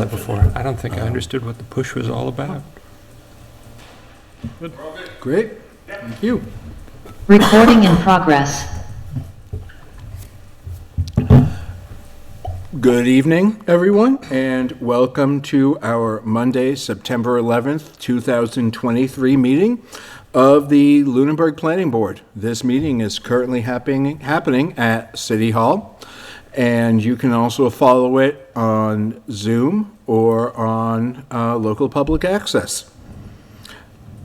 said before, I don't think I understood what the push was all about. Great, thank you. Recording in progress. Good evening, everyone, and welcome to our Monday, September 11th, 2023 meeting of the Lunenburg Planning Board. This meeting is currently happening at City Hall, and you can also follow it on Zoom or on local public access.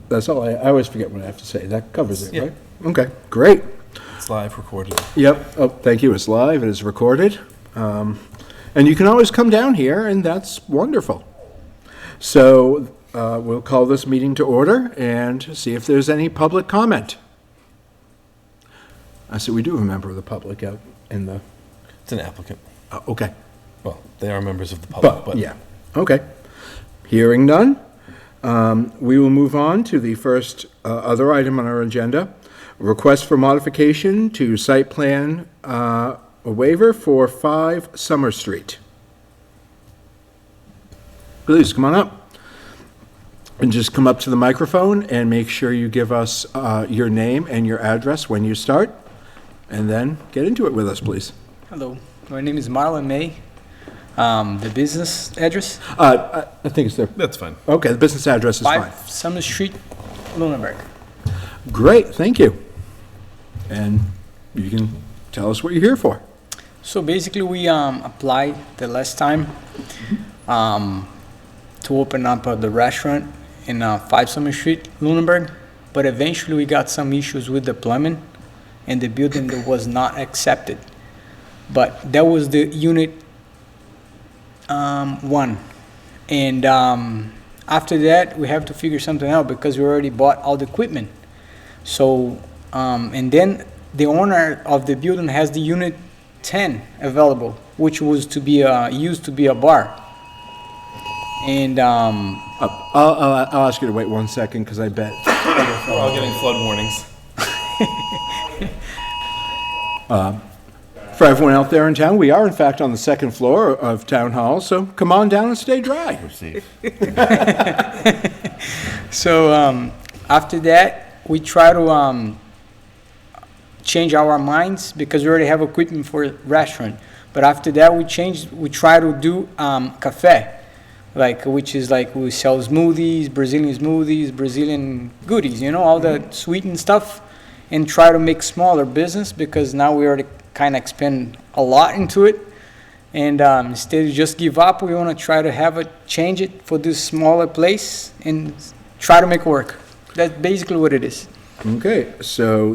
That's all. I always forget what I have to say. That covers it, right? Okay, great. It's live recorded. Yep. Oh, thank you. It's live. It is recorded. And you can always come down here, and that's wonderful. So we'll call this meeting to order and see if there's any public comment. I see we do have a member of the public out in the... It's an applicant. Okay. Well, they are members of the public, but Yeah, okay. Hearing none, we will move on to the first other item on our agenda. Request for modification to site plan a waiver for 5 Summer Street. Please, come on up. And just come up to the microphone and make sure you give us your name and your address when you start, and then get into it with us, please. Hello, my name is Marlon May. The business address? I think it's there. that's fine. Okay, the business address is fine. 5 Summer Street, Lunenburg. Great, thank you. And you can tell us what you're here for. So basically, we applied the last time to open up the restaurant in 5 Summer Street, Lunenburg, but eventually we got some issues with the plumbing and the building that was not accepted. But that was the unit 1. And after that, we have to figure something out because we already bought all the equipment. So, and then the owner of the building has the unit 10 available, which was to be used to be a bar. And I'll ask you to wait 1 second, because I bet. We're all getting flood warnings. For everyone out there in town, we are in fact on the 2nd floor of Town Hall, so come on down and stay dry. so after that, we try to change our minds because we already have equipment for a restaurant. But after that, we try to do cafe, which is like we sell smoothies, Brazilian goodies, all the sweetened stuff, and try to make smaller business because now we already kind of expend a lot into it. And instead of just give up, we want to try to change it for this smaller place and try to make it work. That's basically what it is. Okay, so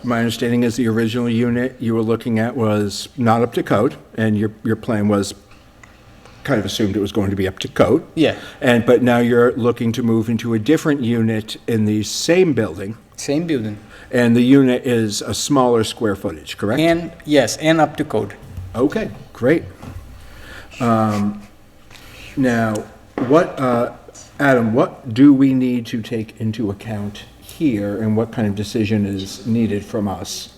my understanding is the original unit you were looking at was not up to code, and your plan was kind of assumed it was going to be up to code. Yeah. But now you're looking to move into a different unit in the same building. Same building. And the unit is a smaller square footage, correct? And yes, and up to code. Okay, great. Now, Adam, what do we need to take into account here, and what kind of decision is needed from us?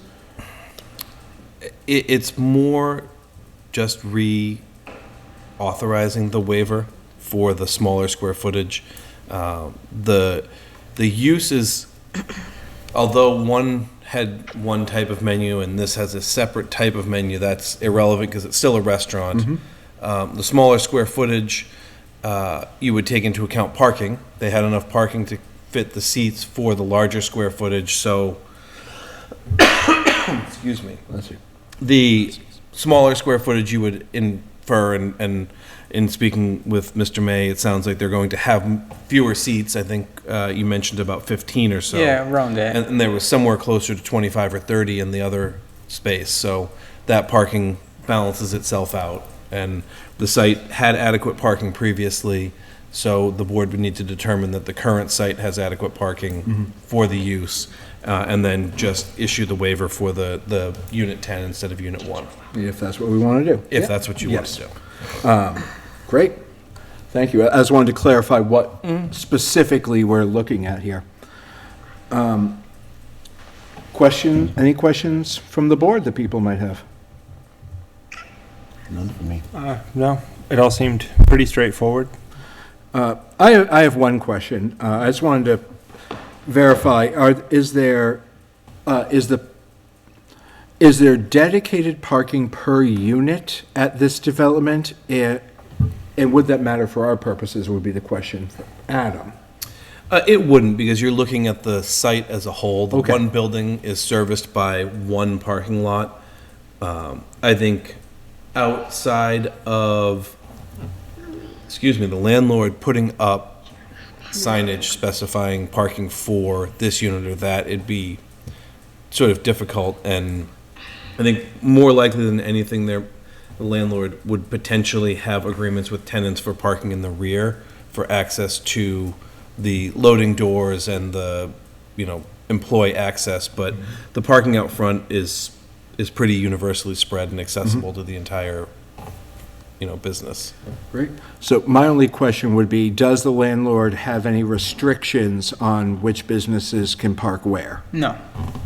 It's more just authorizing the waiver for the smaller square footage. The use is, although one had one type of menu and this has a separate type of menu, that's irrelevant because it's still a restaurant. The smaller square footage, you would take into account parking. They had enough parking to fit the seats for the larger square footage, so excuse me. Bless you. The smaller square footage you would infer, and in speaking with Mr. May, it sounds like they're going to have fewer seats. I think you mentioned about 15 or so. Yeah, around that. And there was somewhere closer to 25 or 30 in the other space. So that parking balances itself out. And the site had adequate parking previously, so the board would need to determine that the current site has adequate parking for the use, and then just issue the waiver for the Unit 10 instead of Unit 1. If that's what we want to do. If that's what you want Yes. to do. Great. Thank you. I just wanted to clarify what specifically we're looking at here. Any questions from the board that people might have? None for me. No, It all seemed pretty straightforward. I have one question. I just wanted to verify, is there dedicated parking per unit at this development? And would that matter for our purposes, would be the question for Adam. It wouldn't, because you're looking at the site as a whole. The Okay. one building is serviced by one parking lot. I think outside of, the landlord putting up signage specifying parking for this unit or that, it'd be sort of difficult, and I think more likely than anything, the landlord would potentially have agreements with tenants for parking in the rear for access to the loading doors and the, employee access, but the parking out front is pretty universally spread and accessible to the entire, business. Great. So my only question would be, does the landlord have any restrictions on which businesses can park where? No.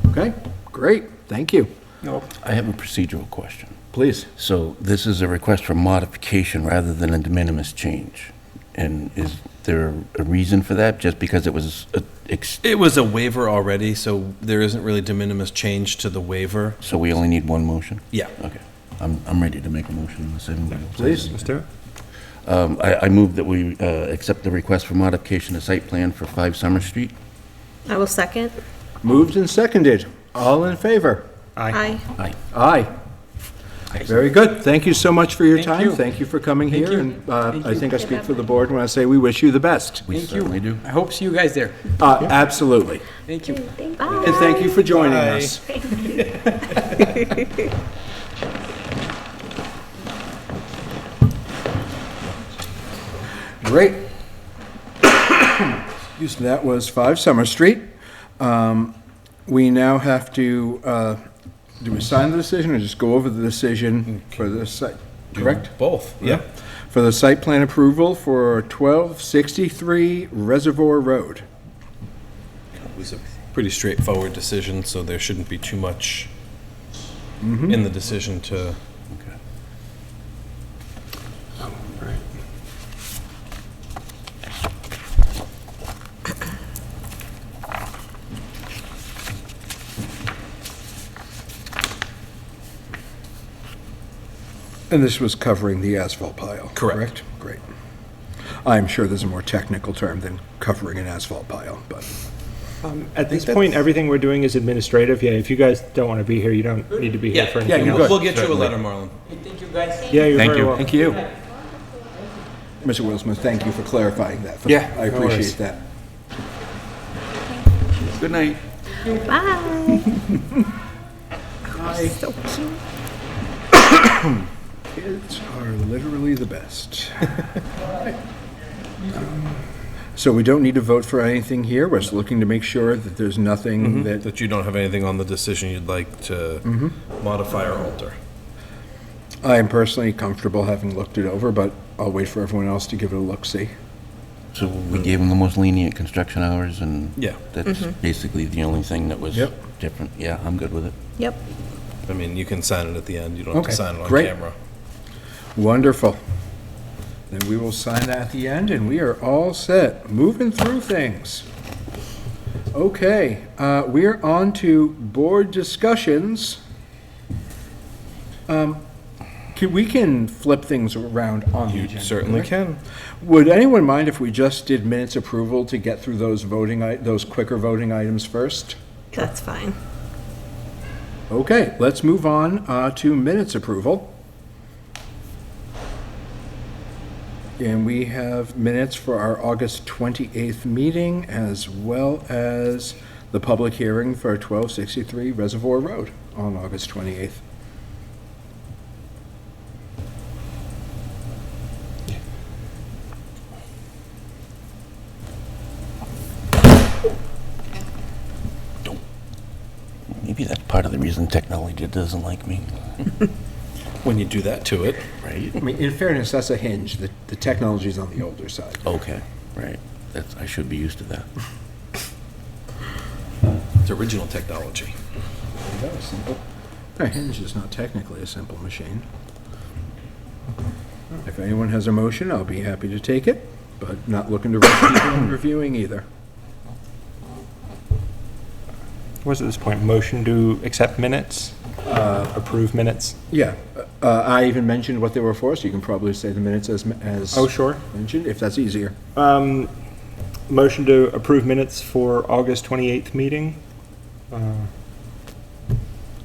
Okay, great, thank you. No. I have a procedural question. Please. So this is a request for modification rather than a de minimis change. And is there a reason for that? Just because it was, It was a waiver already, so there isn't really de minimis change to the waiver. so we only need one motion? Yeah. Okay. I'm ready to make a motion unless anybody else. Please. Let's do it. I move that we accept the request for modification of site plan for 5 Summer Street. I will second. Moved and seconded. All in favor? Aye. Aye. Aye. Very good. Thank you so much for your Thank time. you. Thank you for coming Thank here. you. And Thank I you. think I speak for the board when I say we wish you the best. We Thank you. certainly do. I hope see you guys there. Absolutely. Thank you. Bye. And thank you for joining Bye. us. Great. Excuse me, that was 5 Summer Street. We now have to, do we sign the decision or just go over the decision for the site? Correct? Both, yeah. For the site plan approval for 1263 Reservoir Road. It was a pretty straightforward decision, so there shouldn't be too much in the decision to. And this was covering the asphalt pile, correct? Correct. Great. I'm sure there's a more technical term than covering an asphalt pile, but, At this point, everything we're doing is administrative. Yeah, if you guys don't want to be here, you don't need to be here for anything you're else. good. We'll get you a letter, Marlon. Thank you guys. Yeah, you're Thank very you. welcome. thank you. Mr. Wilson, thank you for clarifying that. Yeah, I no worries. appreciate that. Good night. Bye. So cute. Kids are literally the best. So we don't need to vote for anything here. We're just looking to make sure that there's nothing that, That you don't have anything on the decision you'd like to modify or alter. I am personally comfortable having looked it over, but I'll wait for everyone else to give it a look-see. So we gave them the most lenient construction hours, and Yeah. that's basically the only thing that was Yep. different. Yeah, I'm good with it. Yep. I mean, you can sign it at the end. You don't have Okay, to sign it on great. camera. Wonderful. Then we will sign that at the end, and we are all set. Moving through things. Okay, we're on to board discussions. We can flip things around on the You agenda. certainly correct? can. Would anyone mind if we just did minutes approval to get through those those quicker voting items first? That's fine. Okay, let's move on to minutes approval. And we have minutes for our August 28th meeting, as well as the public hearing for 1263 Reservoir Road on August 28th. Maybe that's part of the reason technology doesn't like me. When you do that to it. Right. I mean, in fairness, that's a hinge. The technology's on the older side. Okay, right. I should be used to that. It's original technology. A hinge is not technically a simple machine. If anyone has a motion, I'll be happy to take it, but not looking to rush people in reviewing either. What's at this point? Motion to accept minutes? Approve minutes? Yeah, I even mentioned what they were for, so you can probably say the minutes as Oh, sure. mentioned, if that's easier. Motion to approve minutes for August 28th meeting?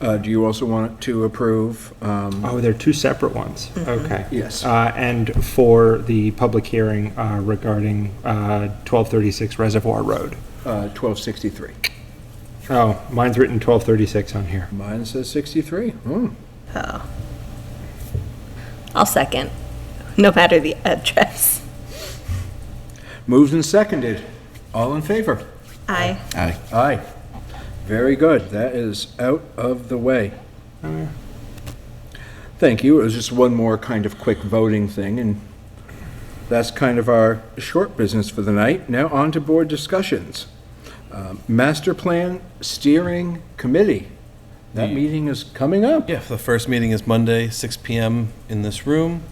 Do you also want to approve? Oh, they're two separate ones. Okay. Yes. And for the public hearing regarding 1236 Reservoir Road. 1263. Oh, mine's written 1236 on here. Mine says 63. Oh. Oh. I'll second, no matter the address. Moved and seconded. All in favor? Aye. Aye. Aye. Very good. That is out of the way. Thank you. It was just one more kind of quick voting thing, and that's kind of our short business for the night. Now on to board discussions. Master Plan Steering Committee. That meeting is coming up. Yeah, the first meeting is Monday, 6 PM in this room.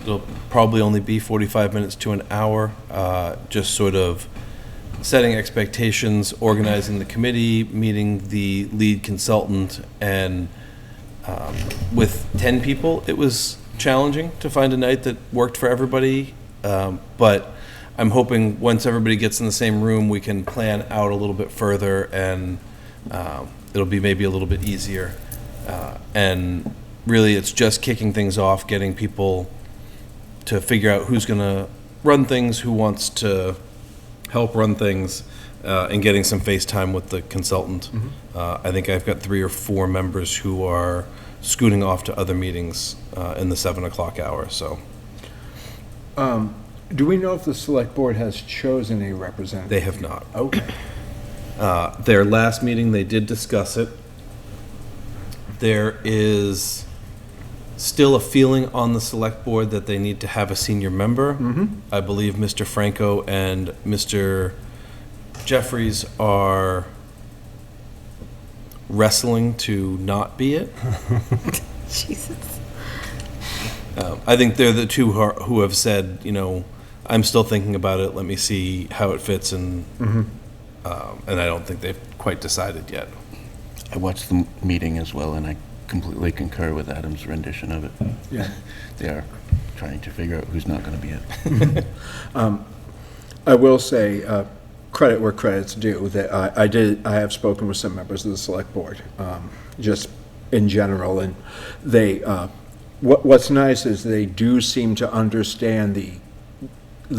It'll probably only be 45 minutes to an hour, just sort of setting expectations, organizing the committee, meeting the lead consultant, and with 10 people, it was challenging to find a night that worked for everybody, but I'm hoping once everybody gets in the same room, we can plan out a little bit further, and it'll be maybe a little bit easier. And really, it's just kicking things off, getting people to figure out who's going to run things, who wants to help run things, and getting some face time with the consultant. I think I've got 3 or 4 members who are scooting off to other meetings in the 7 o'clock hour, so. Do we know if the select board has chosen a representative? They have not. Okay. Their last meeting, they did discuss it. There is still a feeling on the select board that they need to have a senior member. I believe Mr. Franco and Mr. Jeffries are wrestling to not be it. Jesus. I think they're the two who have said, I'm still thinking about it, let me see how it fits, and I don't think they've quite decided yet. I watched the meeting as well, and I completely concur with Adam's rendition of it. Yeah. They are trying to figure out who's not going to be it. I will say, credit where credit's due, that I have spoken with some members of the select board, just in general, and they, what's nice is they do seem to understand the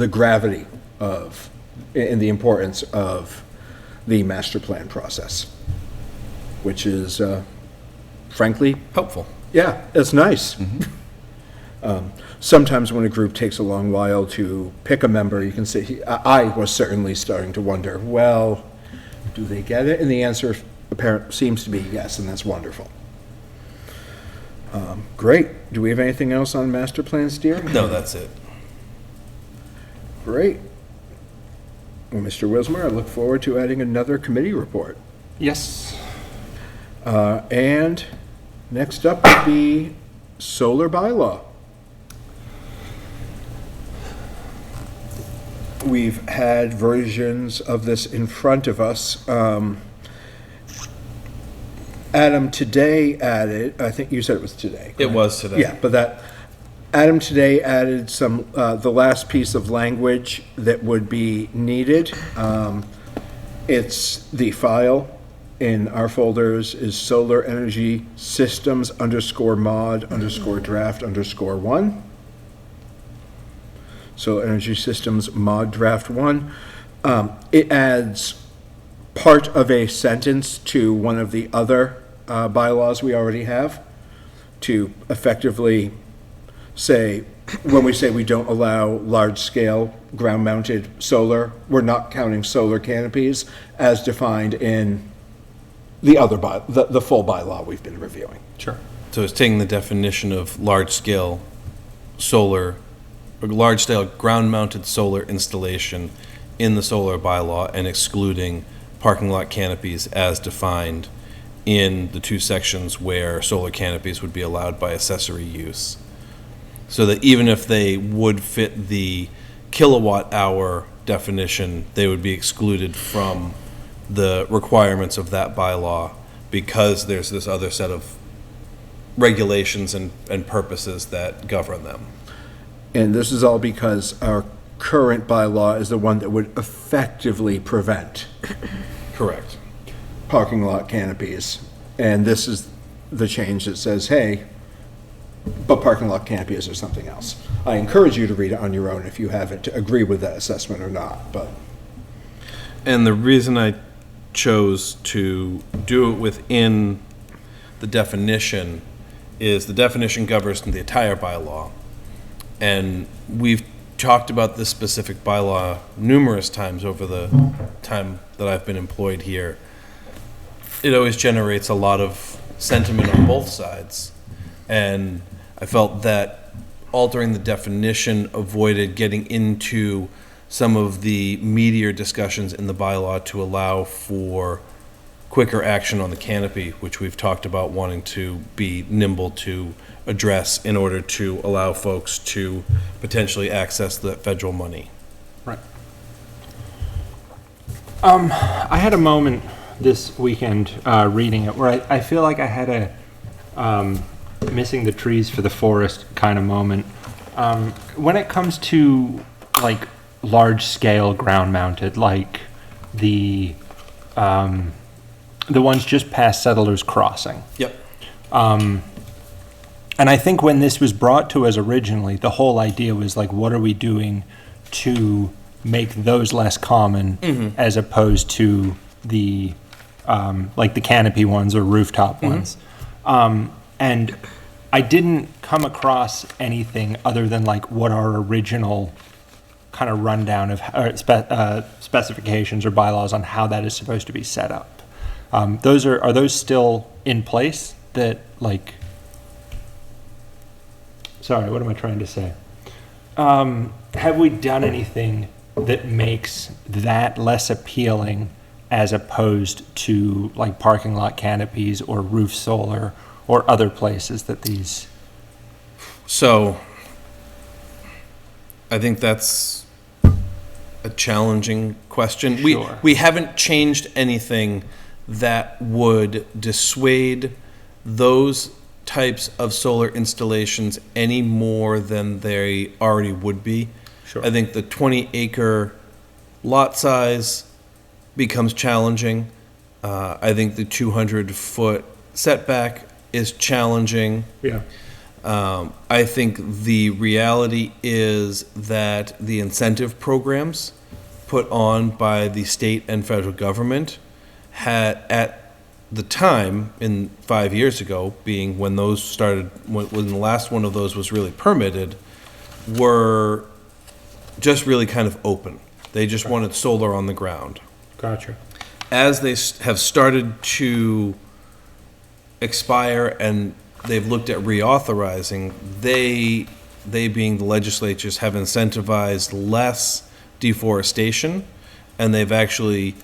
gravity of, and the importance of the master plan process, which is, frankly, Helpful. yeah, it's nice. Sometimes when a group takes a long while to pick a member, you can see, I was certainly starting to wonder, well, do they get it? And the answer seems to be yes, and that's wonderful. Great. Do we have anything else on master plan steering? No, that's it. Great. Well, Mr. Wismer, I look forward to adding another committee report. Yes. And next up would be solar bylaw. We've had versions of this in front of us. Adam today added, I think you said it was today. It correct? was today. Yeah, but Adam today added some, the last piece of language that would be needed. It's the file in our folders is solar energy systems _mod_draft_1. Solar energy systems mod draft 1. It adds part of a sentence to one of the other bylaws we already have to effectively say, when we say we don't allow large-scale ground-mounted solar, we're not counting solar canopies as defined in the other the full bylaw we've been reviewing. Sure. So it's taking the definition of large-scale solar, or large-scale ground-mounted solar installation in the solar bylaw and excluding parking lot canopies as defined in the 2 sections where solar canopies would be allowed by accessory use. so that even if they would fit the kilowatt hour definition, they would be excluded from the requirements of that bylaw because there's this other set of regulations and purposes that govern them. And this is all because our current bylaw is the one that would effectively prevent Correct. parking lot canopies. And this is the change that says, hey, but parking lot canopies are something else. I encourage you to read it on your own if you haven't, to agree with that assessment or not, but. And the reason I chose to do it within the definition is the definition governs the entire bylaw. And we've talked about this specific bylaw numerous times over the time that I've been employed here. It always generates a lot of sentiment on both sides. And I felt that altering the definition avoided getting into some of the meatier discussions in the bylaw to allow for quicker action on the canopy, which we've talked about wanting to be nimble to address in order to allow folks to potentially access the federal money. Right. I had a moment this weekend reading it where I feel like I had a missing the trees for the forest kind of moment. When it comes to like large scale ground mounted, like the ones just past Settlers Crossing. Yep. And I think when this was brought to us originally, the whole idea was like, what are we doing to make those less common as opposed to the like the canopy ones or rooftop ones. And I didn't come across anything other than like what our original kind of rundown of specifications or bylaws on how that is supposed to be set up. Are those still in place that like, sorry, what am I trying to say? Have we done anything that makes that less appealing as opposed to like parking lot canopies or roof solar or other places that these? So I think that's a challenging question. Sure. We haven't changed anything that would dissuade those types of solar installations any more than they already would be. Sure. I think the 20-acre lot size becomes challenging. I think the 200-foot setback is challenging. Yeah. I think the reality is that the incentive programs put on by the state and federal government had, at the time, in 5 years ago, being when those started, when the last one of those was really permitted, were just really kind of open. They just wanted solar on the ground. Gotcha. As they have started to expire and they've looked at reauthorizing, they being the legislatures, have incentivized less deforestation, and they've actually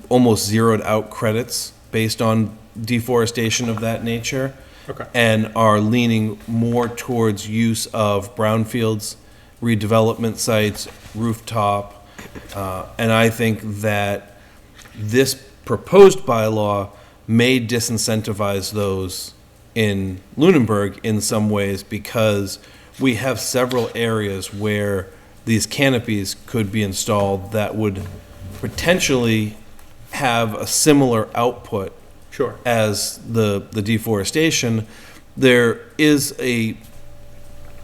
almost zeroed out credits based on deforestation of that nature. Okay. And are leaning more towards use of brownfields, redevelopment sites, rooftop, and I think that this proposed bylaw may disincentivize those in Lunenburg in some ways because we have several areas where these canopies could be installed that would potentially have a similar output Sure. as the deforestation. There is a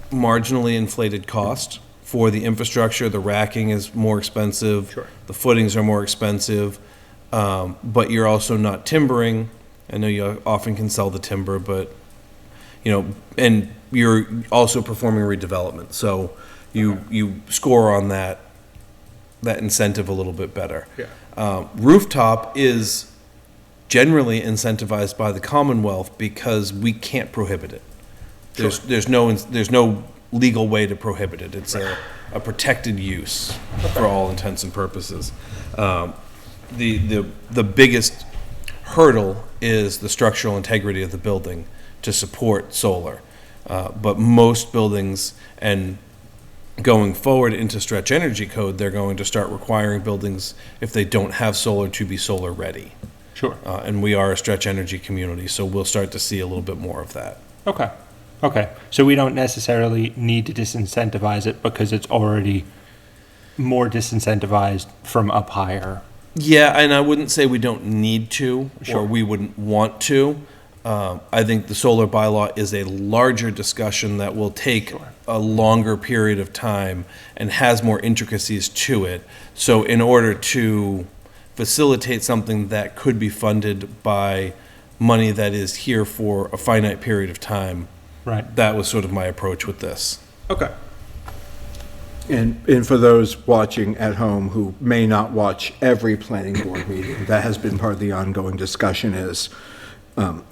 marginally inflated cost for the infrastructure. The racking is more expensive. Sure. The footings are more expensive. But you're also not timbering. I know you often can sell the timber, but, you know, and you're also performing redevelopment. So you score on that incentive a little bit better. Yeah. Rooftop is generally incentivized by the Commonwealth because we can't prohibit it. There's no legal way to prohibit it. It's a protected use for all intents and purposes. The biggest hurdle is the structural integrity of the building to support solar. But most buildings, and going forward into stretch energy code, they're going to start requiring buildings, if they don't have solar, to be solar ready. Sure. And we are a stretch energy community, so we'll start to see a little bit more of that. Okay. Okay. So we don't necessarily need to disincentivize it because it's already more disincentivized from up higher. Yeah, and I wouldn't say we don't need to, Sure. or we wouldn't want to. I think the solar bylaw is a larger discussion that will take a longer period of time and has more intricacies to it. So in order to facilitate something that could be funded by money that is here for a finite period of time, Right. that was sort of my approach with this. Okay. And for those watching at home who may not watch every planning board meeting, that has been part of the ongoing discussion is,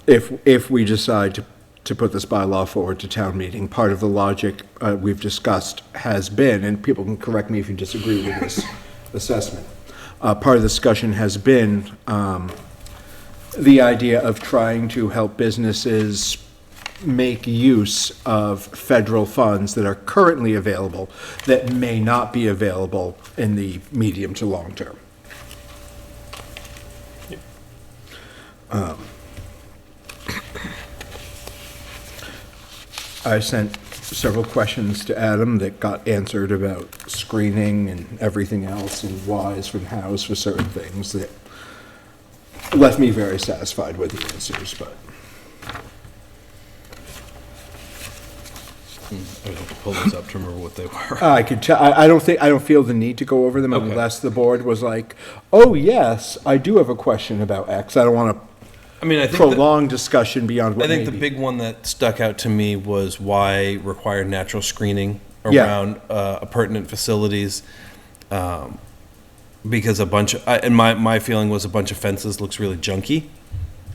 if we decide to put this bylaw forward to town meeting, part of the logic we've discussed has been, and people can correct me if you disagree with this assessment, part of the discussion has been the idea of trying to help businesses make use of federal funds that are currently available that may not be available in the medium to long term. I sent several questions to Adam that got answered about screening and everything else and whys from hows for certain things that left me very satisfied with the answers, but I would have to pull those up to remember what they were. I could tell, I don't feel the need to go over them Okay. unless the board was like, oh, yes, I do have a question about X. I don't want to I mean, I think that- prolong discussion beyond I what think the maybe. big one that stuck out to me was why require natural screening Yeah. around appurtenant facilities. Because a bunch of, and my feeling was a bunch of fences looks really junky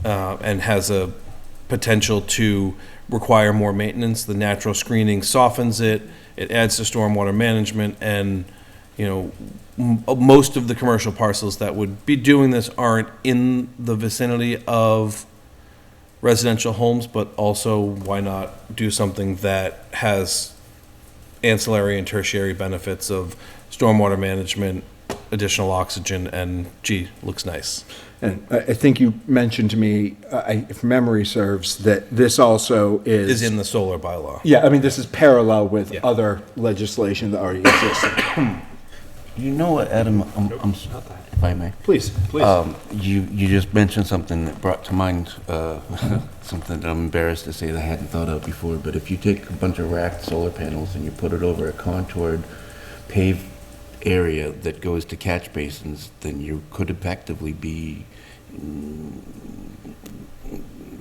and has a potential to require more maintenance. The natural screening softens it, it adds to stormwater management, and, you know, most of the commercial parcels that would be doing this aren't in the vicinity of residential homes, but also why not do something that has ancillary and tertiary benefits of stormwater management, additional oxygen, and gee, looks nice. And I think you mentioned to me, if memory serves, that this also Is in the solar bylaw. Yeah, I mean, this is parallel with Yeah. other legislation that already exists. You know what, Adam, if I may? Please, please. You just mentioned something that brought to mind something that I'm embarrassed to say that I hadn't thought of before, but if you take a bunch of racked solar panels and you put it over a contoured paved area that goes to catch basins, then you could effectively be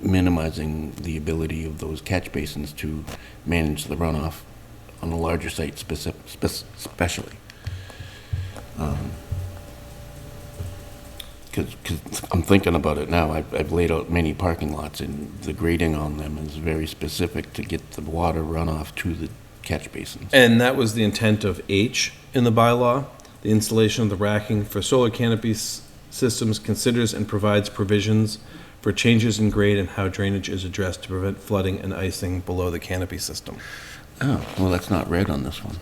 minimizing the ability of those catch basins to manage the runoff on a larger site especially. Because I'm thinking about it now, I've laid out many parking lots, and the grading on them is very specific to get the water runoff to the catch basins. And that was the intent of H in the bylaw. The installation of the racking for solar canopy systems considers and provides provisions for changes in grade and how drainage is addressed to prevent flooding and icing below the canopy system. Oh, well, that's not red on this one.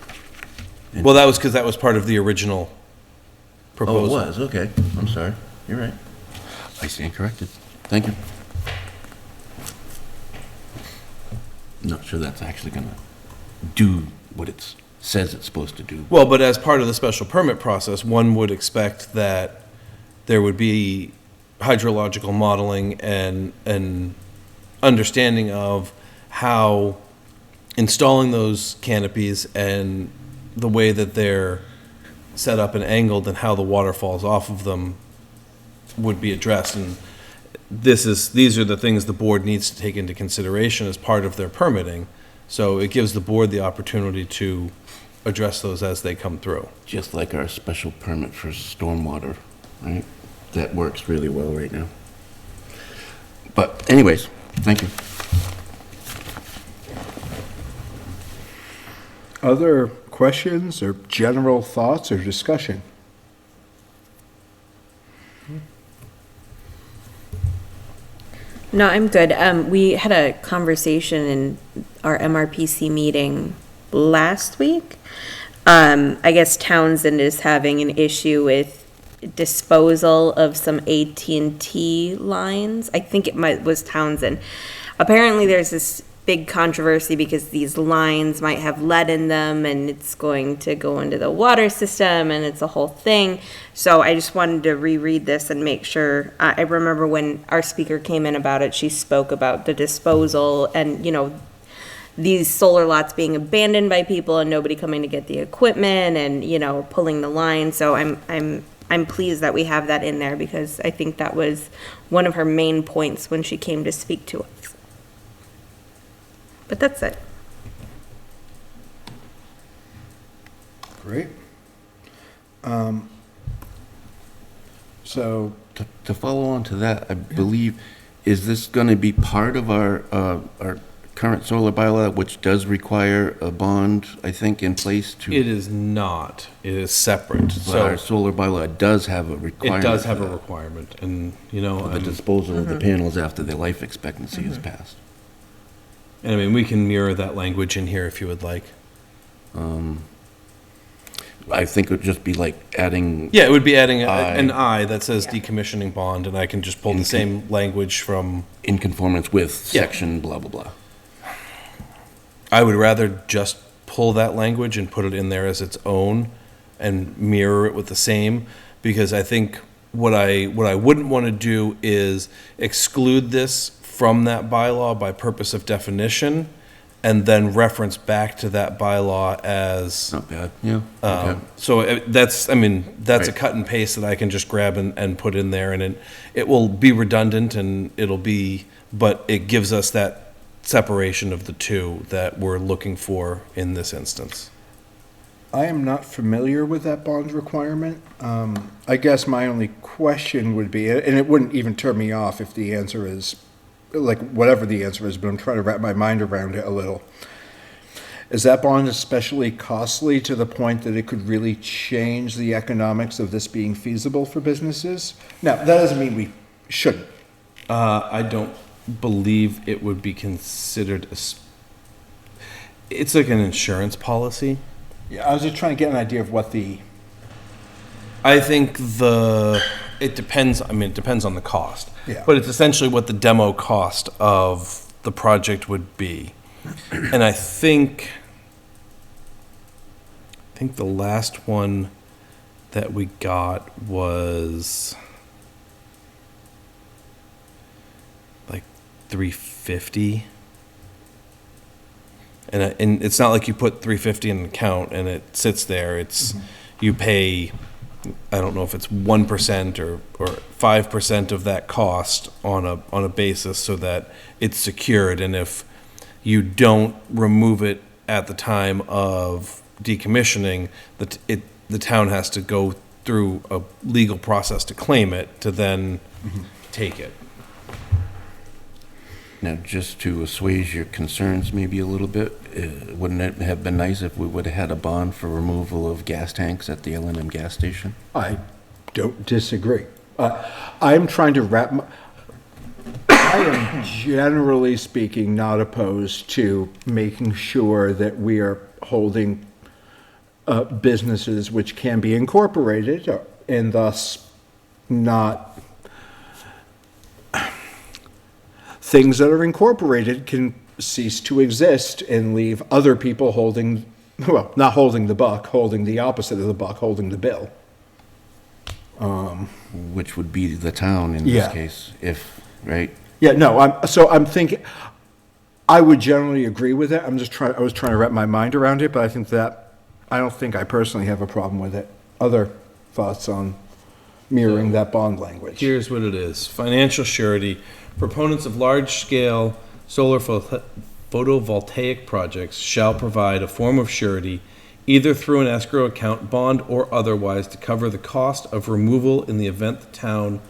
Well, that was because that was part of the original Oh, proposal. it was, okay, I'm sorry, you're right. I stand corrected, thank you. Not sure that's actually gonna do what it says it's supposed to do. Well, but as part of the special permit process, one would expect that there would be hydrological modeling and understanding of how installing those canopies and the way that they're set up and angled and how the water falls off of them would be addressed. And these are the things the board needs to take into consideration as part of their permitting. So it gives the board the opportunity to address those as they come through. Just like our special permit for stormwater, right? That works really well right now. But anyways, thank you. Other questions or general thoughts or discussion? No, I'm good. We had a conversation in our MRPC meeting last week. I guess Townsend is having an issue with disposal of some AT&T lines. I think was Townsend. Apparently there's this big controversy because these lines might have lead in them and it's going to go into the water system and it's a whole thing. So I just wanted to reread this and make sure. I remember when our speaker came in about it, she spoke about the disposal and, these solar lots being abandoned by people and nobody coming to get the equipment and, pulling the line. So I'm pleased that we have that in there because I think that was one of her main points when she came to speak to us. But that's it. Great. So, To follow on to that, I believe, is this going to be part of our current solar bylaw, which does require a bond, I think, in place to? It is not. It is separate. But our So solar bylaw does have a requirement. it does have for a that, requirement, and for the I'm- disposal of the panels after their life expectancy is passed. and I mean, we can mirror that language in here if you would like. I think it would just be like adding. Yeah, it would be adding I- an I that says decommissioning bond, and I can just pull the same language from. In conformance with Yeah. section blah, blah, blah. I would rather just pull that language and put it in there as its own and mirror it with the same, because I think what I wouldn't want to do is exclude this from that bylaw by purpose of definition and then reference back to that bylaw as, Not bad, yeah. Okay. so that's a Right. cut and paste that I can just grab and put in there, and it will be redundant and but it gives us that separation of the two that we're looking for in this instance. I am not familiar with that bond requirement. I guess my only question would be, and it wouldn't even turn me off if the answer is, like, whatever the answer is, but I'm trying to wrap my mind around it a little. Is that bond especially costly to the point that it could really change the economics of this being feasible for businesses? Now, that doesn't mean we shouldn't. I don't believe it would be considered it's like an insurance policy. Yeah, I was just trying to get an idea of what the, I think it depends, it depends on the cost. Yeah. But it's essentially what the demo cost of the project would be. And I think the last one that we got was like 350. And it's not like you put 350 in an account and it sits there. It's, you pay, I don't know if it's 1% or 5% of that cost on a basis so that it's secured. And if you don't remove it at the time of decommissioning, the town has to go through a legal process to claim it, to then take it. Now, just to assuage your concerns maybe a little bit, wouldn't it have been nice if we would have had a bond for removal of gas tanks at the L&M gas station? I don't disagree. I'm trying to I am generally speaking not opposed to making sure that we are holding businesses which can be incorporated and thus not things that are incorporated can cease to exist and leave other people holding, well, not holding the buck, holding the opposite of the buck, holding the bill. Which would be the town in Yeah. this case, right? Yeah, no, I'm thinking, I would generally agree with it. I was trying to wrap my mind around it, but I don't think I personally have a problem with it. Other thoughts on mirroring that bond language? Here's what it is. Financial surety. Proponents of large-scale solar photovoltaic projects shall provide a form of surety, either through an escrow account, bond, or otherwise, to cover the cost of removal in the event the town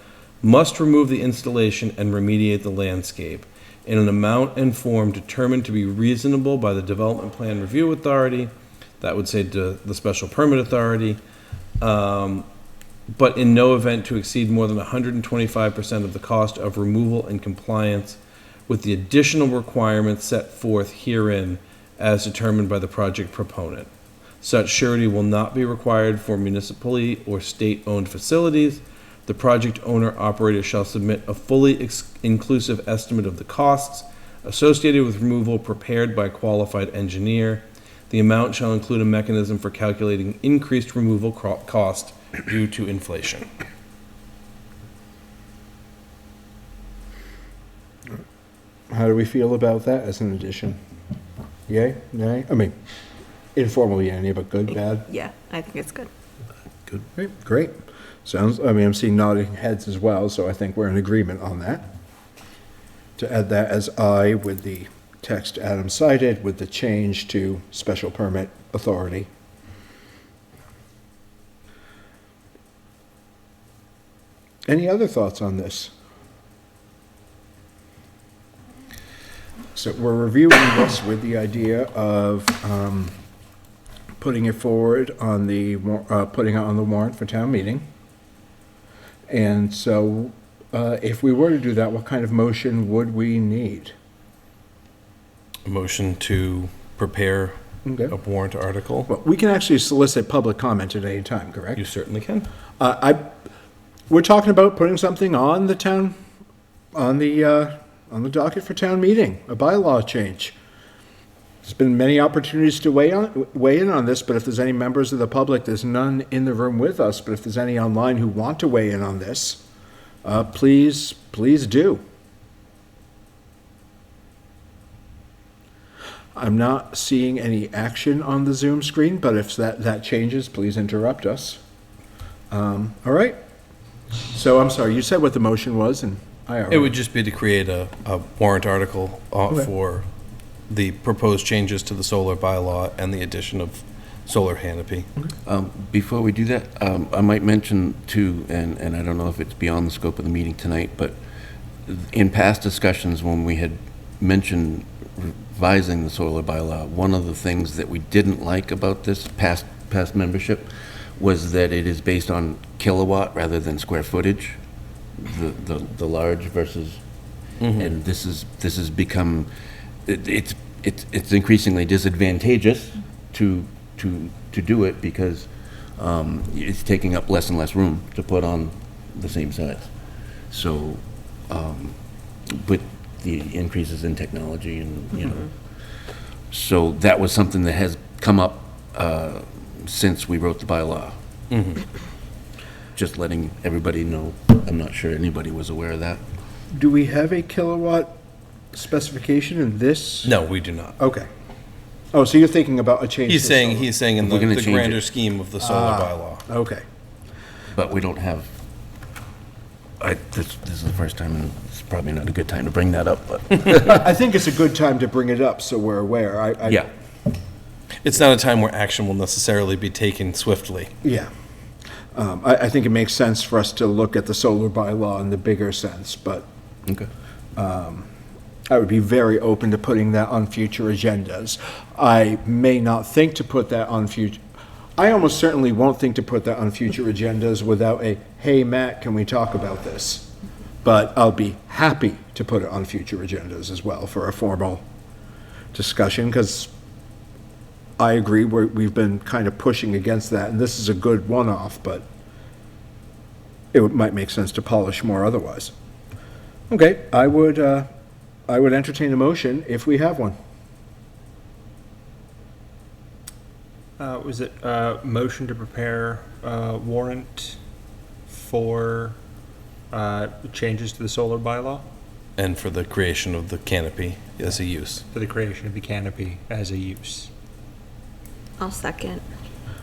must remove the installation and remediate the landscape in an amount and form determined to be reasonable by the Development Plan Review Authority, that would say to the Special Permit Authority, but in no event to exceed more than 125% of the cost of removal and compliance with the additional requirements set forth herein as determined by the project proponent. Such surety will not be required for municipally or state-owned facilities. The project owner-operator shall submit a fully inclusive estimate of the costs associated with removal prepared by a qualified engineer. The amount shall include a mechanism for calculating increased removal cost due to inflation. How do we feel about that as an addition? Yay, nay? I mean, informal yay, but good, bad? Yeah, I think it's good. Great, great. Sounds, I mean, I'm seeing nodding heads as well, so I think we're in agreement on that. To add that as I with the text Adam cited with the change to special permit authority. Any other thoughts on this? So we're reviewing this with the idea of putting it forward on the, putting it on the warrant for town meeting. And so if we were to do that, what kind of motion would we need? A motion to prepare Okay. a warrant article. Well, we can actually solicit public comment at any time, correct? You certainly can. We're talking about putting something on the town, on the docket for town meeting, a bylaw change. There's been many opportunities to weigh in on this, but if there's any members of the public, there's none in the room with us, but if there's any online who want to weigh in on this, please do. I'm not seeing any action on the Zoom screen, but if that changes, please interrupt us. All right. So I'm sorry, you said what the motion was, and I already... It would just be to create a warrant article Okay. for the proposed changes to the solar bylaw and the addition of solar canopy. Before we do that, I might mention too, and I don't know if it's beyond the scope of the meeting tonight, but in past discussions, when we had mentioned revising the solar bylaw, one of the things that we didn't like about this past membership was that it is based on kilowatt rather than square footage, the large versus, and this has become, it's increasingly disadvantageous to do it because it's taking up less and less room to put on the same size. So, with the increases in technology and, you know, so that was something that has come up since we wrote the bylaw. Just letting everybody know. I'm not sure anybody was aware of that. Do we have a kilowatt specification in this? No, we do not. Okay. Oh, so you're thinking about a change? He's to saying, solar. he's saying in We're gonna the change grander it. scheme of the solar bylaw. Okay. But we don't have, this is the first time, and it's probably not a good time to bring that up, but, I think it's a good time to bring it up so we're aware. yeah. It's not a time where action will necessarily be taken swiftly. Yeah. I think it makes sense for us to look at the solar bylaw in the bigger sense, but Okay. I would be very open to putting that on future agendas. I may not think to put that on future, I almost certainly won't think to put that on future agendas without a, hey, Matt, can we talk about this? But I'll be happy to put it on future agendas as well for a formal discussion, because I agree, we've been kind of pushing against that, and this is a good one-off, but might make sense to polish more otherwise. Okay, I would entertain a motion if we have one. Was it motion to prepare warrant for changes to the solar bylaw And for the creation of the canopy as a use. for the creation of the canopy as a use? I'll second.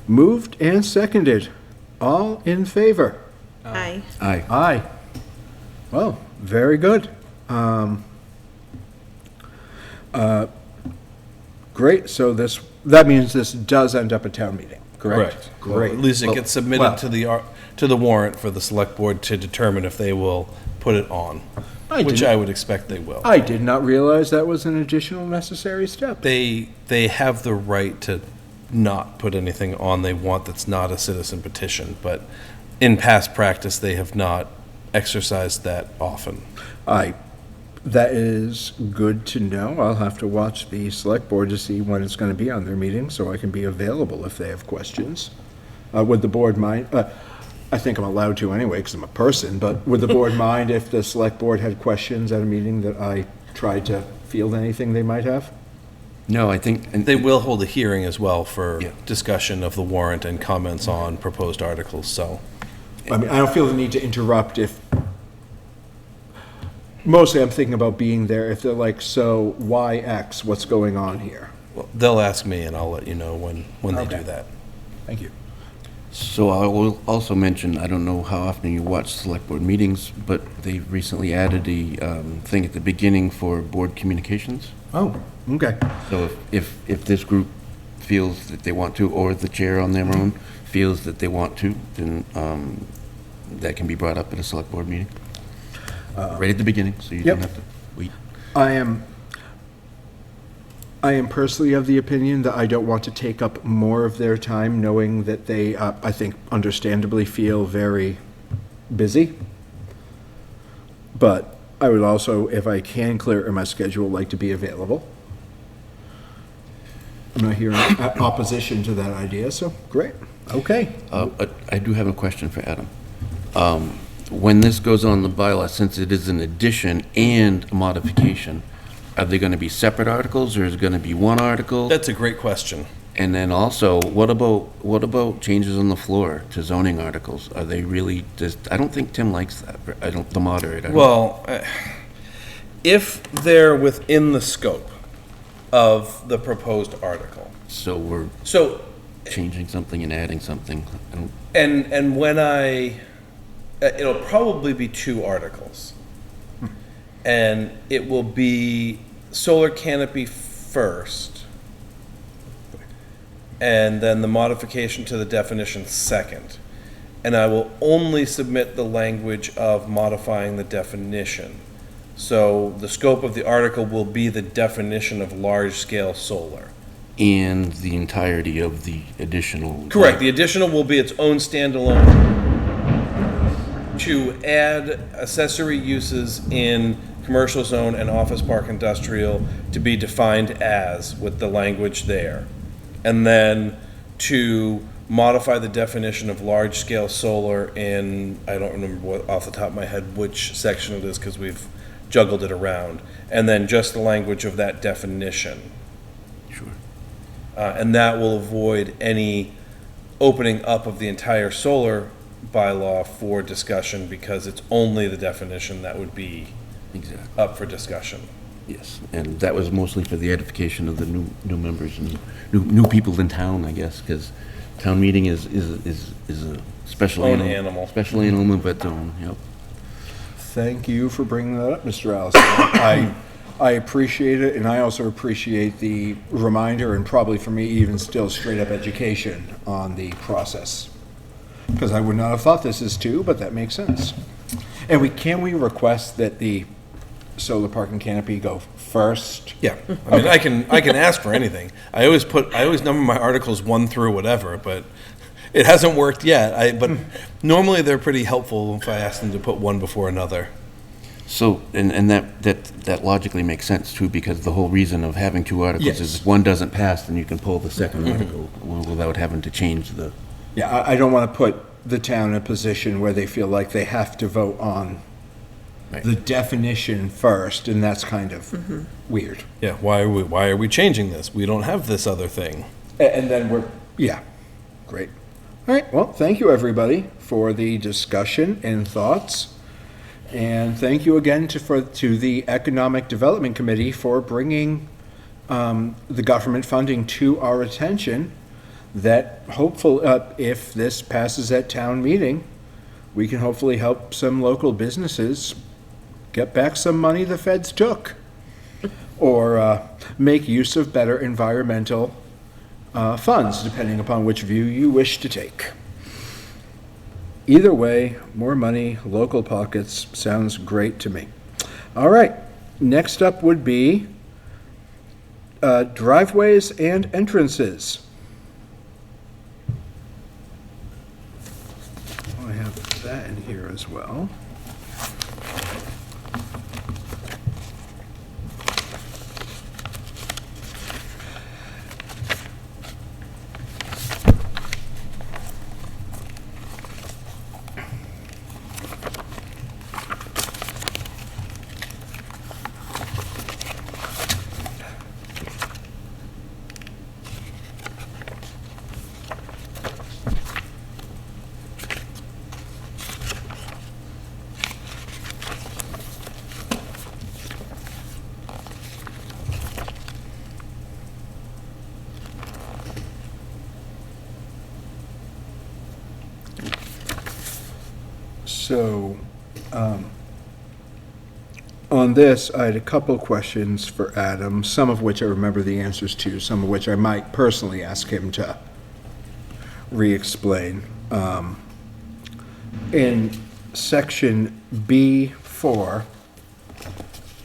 Moved and seconded. All in favor? Aye. Aye. Aye. Well, very good. Great, so that means this does end up at town meeting, correct? Well, Great. at least it gets submitted well- to the warrant for the select board to determine if they will put it on, I which didn't- I would expect they will. I did not realize that was an additional necessary step. They have the right to not put anything on they want that's not a citizen petition, but in past practice, they have not exercised that often. That is good to know. I'll have to watch the select board to see when it's going to be on their meeting, so I can be available if they have questions. Would the board mind, I think I'm allowed to anyway, because I'm a person, but would the board mind if the select board had questions at a meeting that I tried to field anything they might have? No, I think, and They will hold a hearing as well for Yeah. discussion of the warrant and comments on proposed articles, so. I mean, I don't feel the need to interrupt if, mostly I'm thinking about being there, if they're like, so why X, what's going on here? Well, they'll ask me, and I'll let you know when they do Okay. that. Thank you. so I will also mention, I don't know how often you watch select board meetings, but they recently added a thing at the beginning for board communications. Oh, okay. So if this group feels that they want to, or the chair on their own feels that they want to, then that can be brought up at a select board meeting. Right at the beginning, so you Yep. don't have to wait. I am personally of the opinion that I don't want to take up more of their time, knowing that they, I think understandably feel very busy. But I would also, if I can clear it in my schedule, like to be available. I'm not hearing opposition to that idea, so great. Okay. But I do have a question for Adam. When this goes on the bylaw, since it is an addition and a modification, are they going to be separate articles, or is it going to be one article? That's a great question. And then also, what about changes on the floor to zoning articles? Are they really just, I don't think Tim likes that, the moderator. I don't- Well, if they're within the scope of the proposed article. So we're So, changing something and adding something. I don't- and when it'll probably be 2 articles. And it will be solar canopy first, and then the modification to the definition second. And I will only submit the language of modifying the definition. So the scope of the article will be the definition of large-scale solar. And the entirety of the additional. Correct, the additional will be its own standalone. To add accessory uses in commercial zone and office park industrial to be defined as, with the language there. And then to modify the definition of large-scale solar in, I don't remember what, off the top of my head, which section it is, because we've juggled it around. And then just the language of that definition. Sure. And that will avoid any opening up of the entire solar bylaw for discussion, because it's only the definition that would be Exactly, up for discussion. yes. And that was mostly for the edification of the new members and new people in town, I guess, because town meeting is a special Own animal. animal. Special animal of its own, yep. Thank you for bringing that up, Mr. Allison. I appreciate it, and I also appreciate the reminder, and probably for me, even still, straight-up education on the process. Because I would not have thought this is 2, but that makes sense. And can we request that the solar park and canopy go first? Yeah, I mean, I can ask for anything. I always number my articles 1 through whatever, but it hasn't worked yet. But normally they're pretty helpful if I ask them to put one before another. So, and that logically makes sense too, because the whole reason of having 2 articles Yes. is if one doesn't pass, then you can pull the second article without having to change the. Yeah, I don't want to put the town in a position where they feel like they have to vote on Right. the definition first, and that's kind of weird. Yeah, why are we changing this? We don't have this other thing. And then yeah, great. All right, well, thank you, everybody, for the discussion and thoughts. And thank you again to the Economic Development Committee for bringing the government funding to our attention, that hopefully, if this passes at town meeting, we can hopefully help some local businesses get back some money the feds took, or make use of better environmental funds, depending upon which view you wish to take. Either way, more money, local pockets, sounds great to me. All right, next up would be driveways and entrances. I have that in here as well. So, on this, I had a couple questions for Adam, some of which I remember the answers to, some of which I might personally ask him to re-explain. In section B4,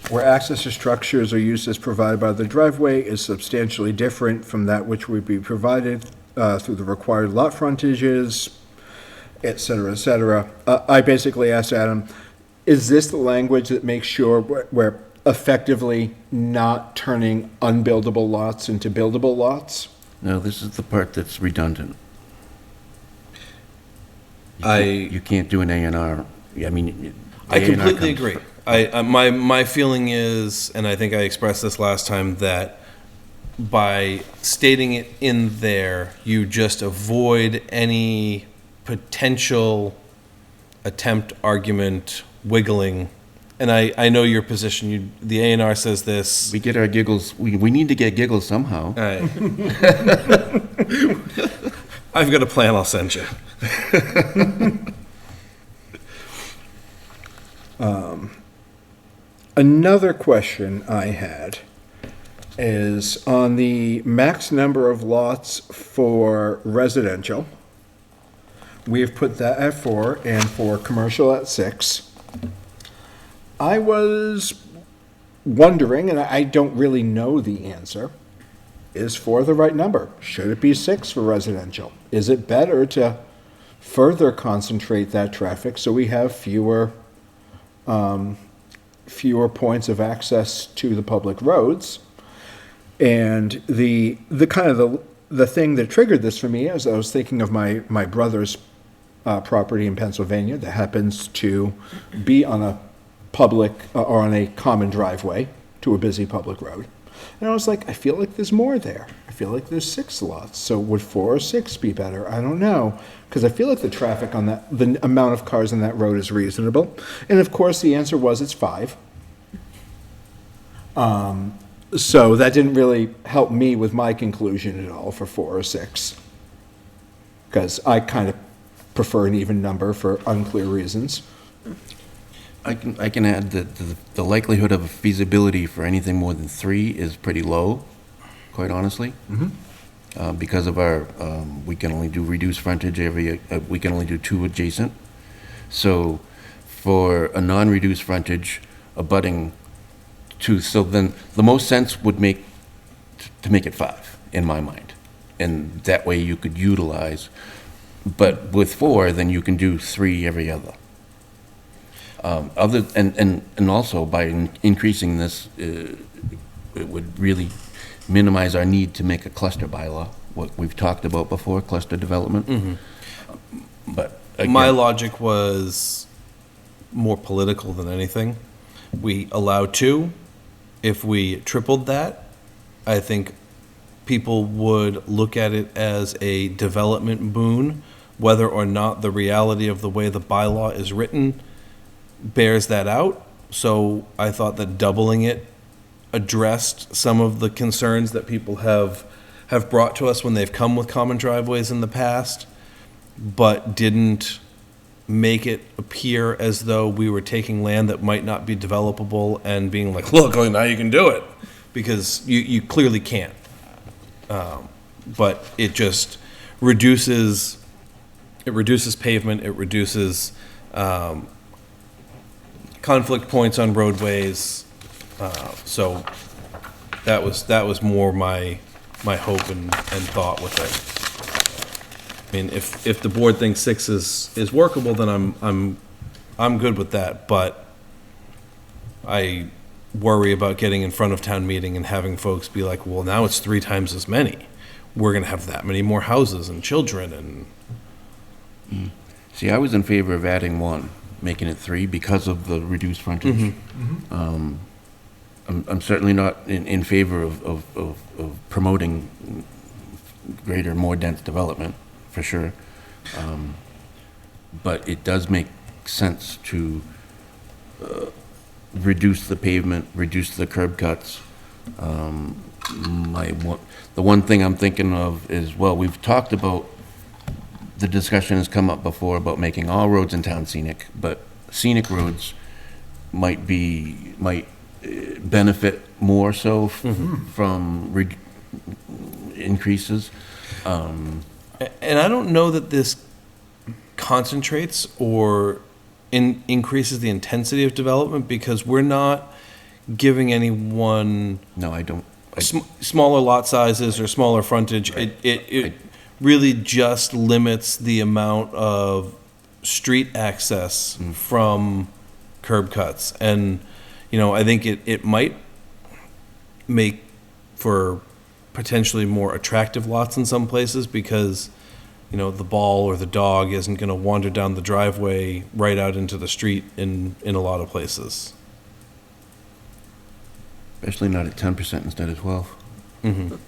where access to structures or uses provided by the driveway is substantially different from that which would be provided through the required lot frontages, et cetera, I basically asked Adam, is this the language that makes sure we're effectively not turning unbuildable lots into buildable lots? No, this is the part that's redundant. I You can't do an A and R. I mean. I the A&R completely comes agree. My feeling is, and I think I expressed this last time, that by stating it in there, you just avoid any potential attempt, argument, wiggling. And I know your position. The A&R says this. We get our giggles, we need to get giggles somehow. I've got a plan I'll send you. Another question I had is on the max number of lots for residential. We have put that at 4 and for commercial at 6. I was wondering, and I don't really know the answer, is 4 the right number? Should it be 6 for residential? Is it better to further concentrate that traffic so we have fewer points of access to the public roads? And the kind of the thing that triggered this for me is I was thinking of my brother's property in Pennsylvania that happens to be on a public or on a common driveway to a busy public road. And I was like, I feel like there's more there. I feel like there's 6 lots. So would 4 or 6 be better? I don't know. Because I feel like the traffic on that, the amount of cars on that road is reasonable. And of course, the answer was it's 5. So that didn't really help me with my conclusion at all for 4 or 6. Because I kind of prefer an even number for unclear reasons. I can add that the likelihood of feasibility for anything more than 3 is pretty low, quite honestly. Because of our, we can only do reduced frontage we can only do 2 adjacent. So for a non-reduced frontage, abutting 2, so then the most sense would make to make it 5 in my mind. And that way you could utilize, but with 4, then you can do 3 every other. And also by increasing this, it would really minimize our need to make a cluster bylaw, what we've talked about before, cluster development. But again, My logic was more political than anything. We allow 2. If we tripled that, I think people would look at it as a development boon, whether or not the reality of the way the bylaw is written bears that out. So I thought that doubling it addressed some of the concerns that people have brought to us when they've come with common driveways in the past, but didn't make it appear as though we were taking land that might not be developable and being like, look, now you can do it, because you clearly can't. But it just reduces pavement, it reduces conflict points on roadways. So that was more my hope and thought with it. I mean, if the board thinks 6 is workable, then I'm good with that, but I worry about getting in front of town meeting and having folks be like, well, now it's 3 times as many. We're gonna have that many more houses and children and, See, I was in favor of adding 1, making it 3 because of the reduced frontage. I'm certainly not in favor of promoting greater, more dense development, for sure. But it does make sense to reduce the pavement, reduce the curb cuts. The one thing I'm thinking of is, well, we've talked about, the discussion has come up before about making all roads in town scenic, but scenic roads might benefit more so from increases. and I don't know that this concentrates or increases the intensity of development, because we're not giving anyone No, I don't. smaller lot sizes or smaller frontage. It really just limits the amount of street access from curb cuts. And, I think it might make for potentially more attractive lots in some places, because, the ball or the dog isn't going to wander down the driveway right out into the street in a lot of places. Especially not at 10% instead of 12. Go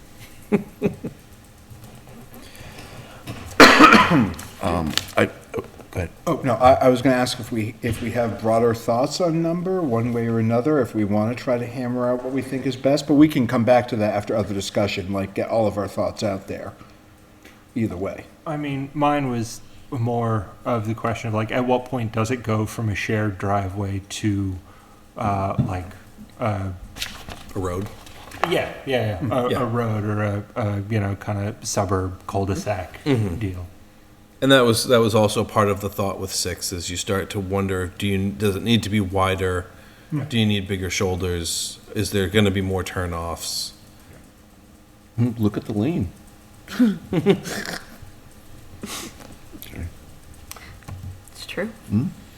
ahead. Oh, no, I was going to ask if we have broader thoughts on number, one way or another, if we want to try to hammer out what we think is best, but we can come back to that after other discussion, like get all of our thoughts out there. Either way. I mean, mine was more of the question of like, at what point does it go from a shared driveway to, like, A road. yeah, a road or a kind of suburb cul-de-sac deal. And that was also part of the thought with 6, is you start to wonder, does it need to be wider? Do you need bigger shoulders? Is there going to be more turnoffs? Look at the lane. It's true.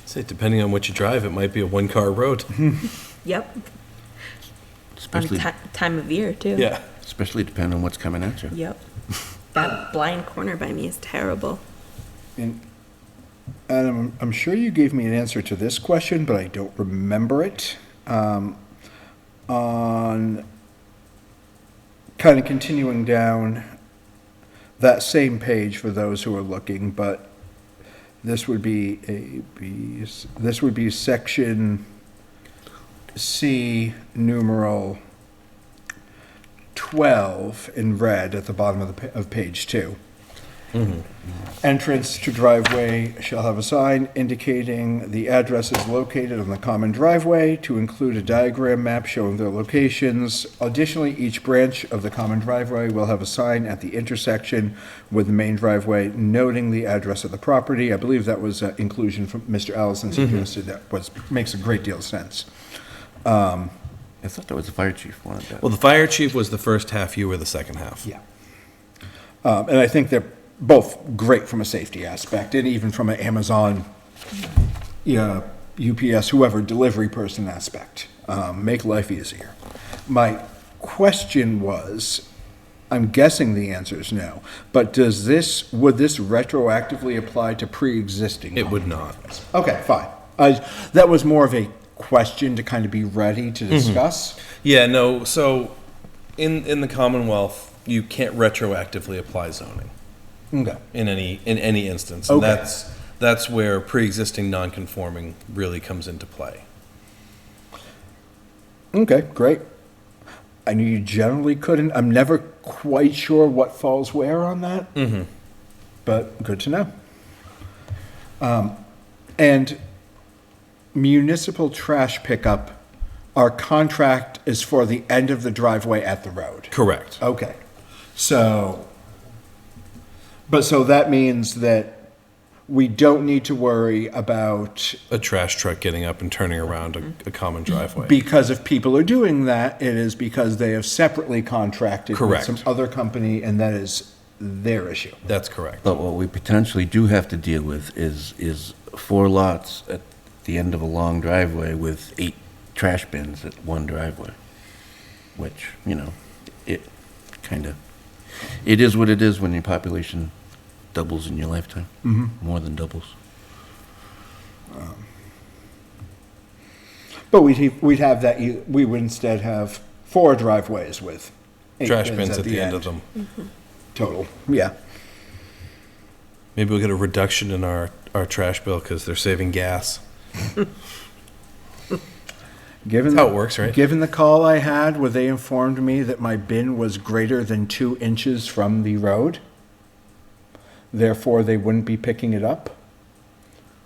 Say, depending on what you drive, it might be a 1-car road. Yep. On Especially, time of year, too. Yeah. especially depending on what's coming at you. Yep. That blind corner by me is terrible. And Adam, I'm sure you gave me an answer to this question, but I don't remember it. On kind of continuing down that same page for those who are looking, but this would be this would be section C, numeral 12 in red at the bottom of page 2. Entrance to driveway shall have a sign indicating the address is located on the common driveway, to include a diagram map showing their locations. Additionally, each branch of the common driveway will have a sign at the intersection with the main driveway noting the address of the property. I believe that was inclusion from Mr. Allison suggested. That makes a great deal of sense. I thought that was the fire chief wanted that. Well, the fire chief was the first half, you were the second half. Yeah. And I think they're both great from a safety aspect, and even from an Amazon, UPS, whoever, delivery person aspect. Make life easier. My question was, I'm guessing the answer is no, but would this retroactively apply to pre-existing? It would not. Okay, fine. That was more of a question to kind of be ready to discuss. Yeah, no, so in the Commonwealth, you can't retroactively apply zoning Okay. in any instance. And Okay. that's where pre-existing non-conforming really comes into play. Okay, great. I knew you generally couldn't. I'm never quite sure what falls where on that. But good to know. And municipal trash pickup, our contract is for the end of the driveway at the road. Correct. Okay. So that means that we don't need to worry about, A trash truck getting up and turning around a common driveway. because if people are doing that, it is because they have separately contracted with Correct. some other company, and that is their issue. That's correct. But what we potentially do have to deal with is 4 lots at the end of a long driveway with 8 trash bins at one driveway, which, it is what it is when your population doubles in your lifetime, more than doubles. But we'd have that, we would instead have 4 driveways with 8 Trash bins at the end of them. total. Yeah. Maybe we'll get a reduction in our trash bill because they're saving gas. Given That's how it works, right? Given the call I had where they informed me that my bin was greater than 2 inches from the road, therefore they wouldn't be picking it up.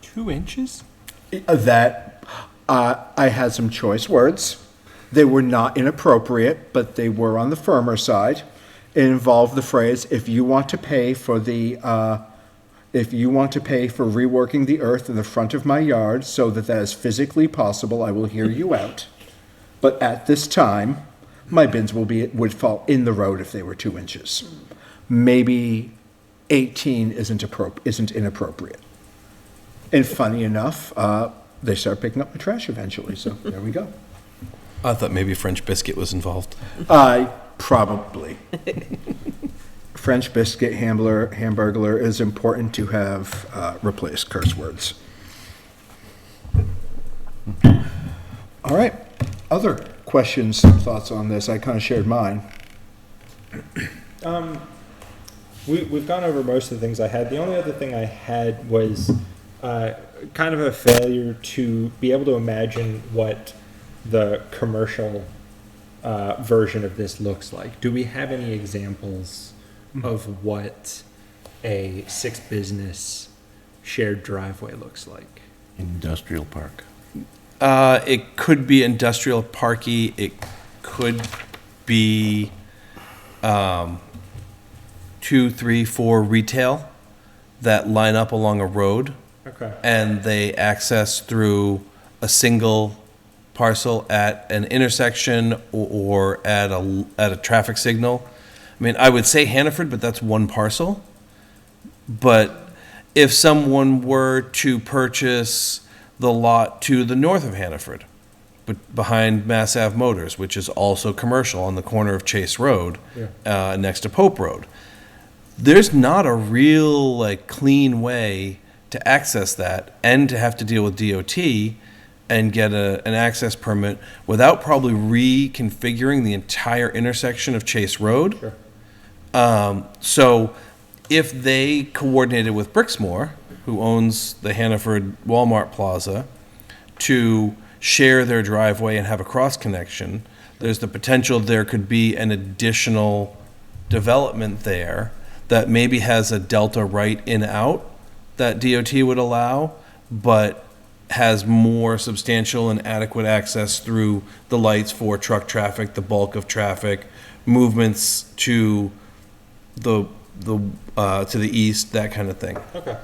2 inches? That I had some choice words. They were not inappropriate, but they were on the firmer side. It involved the phrase, if you want to pay for reworking the earth in the front of my yard so that is physically possible, I will hear you out. But at this time, my bins would fall in the road if they were 2 inches. Maybe 18 isn't inappropriate. And funny enough, they start picking up my trash eventually, so there we go. I thought maybe French biscuit was involved. Probably. French biscuit hamburglar is important to have replaced curse words. All right. Other questions, thoughts on this? I kind of shared mine. We've gone over most of the things I had. The only other thing I had was kind of a failure to be able to imagine what the commercial version of this looks like. Do we have any examples of what a 6-business shared driveway looks like? Industrial park. It could be industrial parky. It could be 2, 3, 4 retail that line up along a road. Okay. And they access through a single parcel at an intersection or at a traffic signal. I mean, I would say Hannaford, but that's one parcel. But if someone were to purchase the lot to the north of Hannaford, but behind Mass Ave Motors, which is also commercial on the corner of Chase Road, next to Pope Road, there's not a real clean way to access that and to have to deal with DOT and get an access permit without probably reconfiguring the entire intersection of Chase Road. Sure. So if they coordinated with Brixmor, who owns the Hannaford Walmart Plaza, to share their driveway and have a cross connection, there's the potential there could be an additional development there that maybe has a delta right in out that DOT would allow, but has more substantial and adequate access through the lights for truck traffic, the bulk of traffic, movements to the east, that kind of thing. Okay.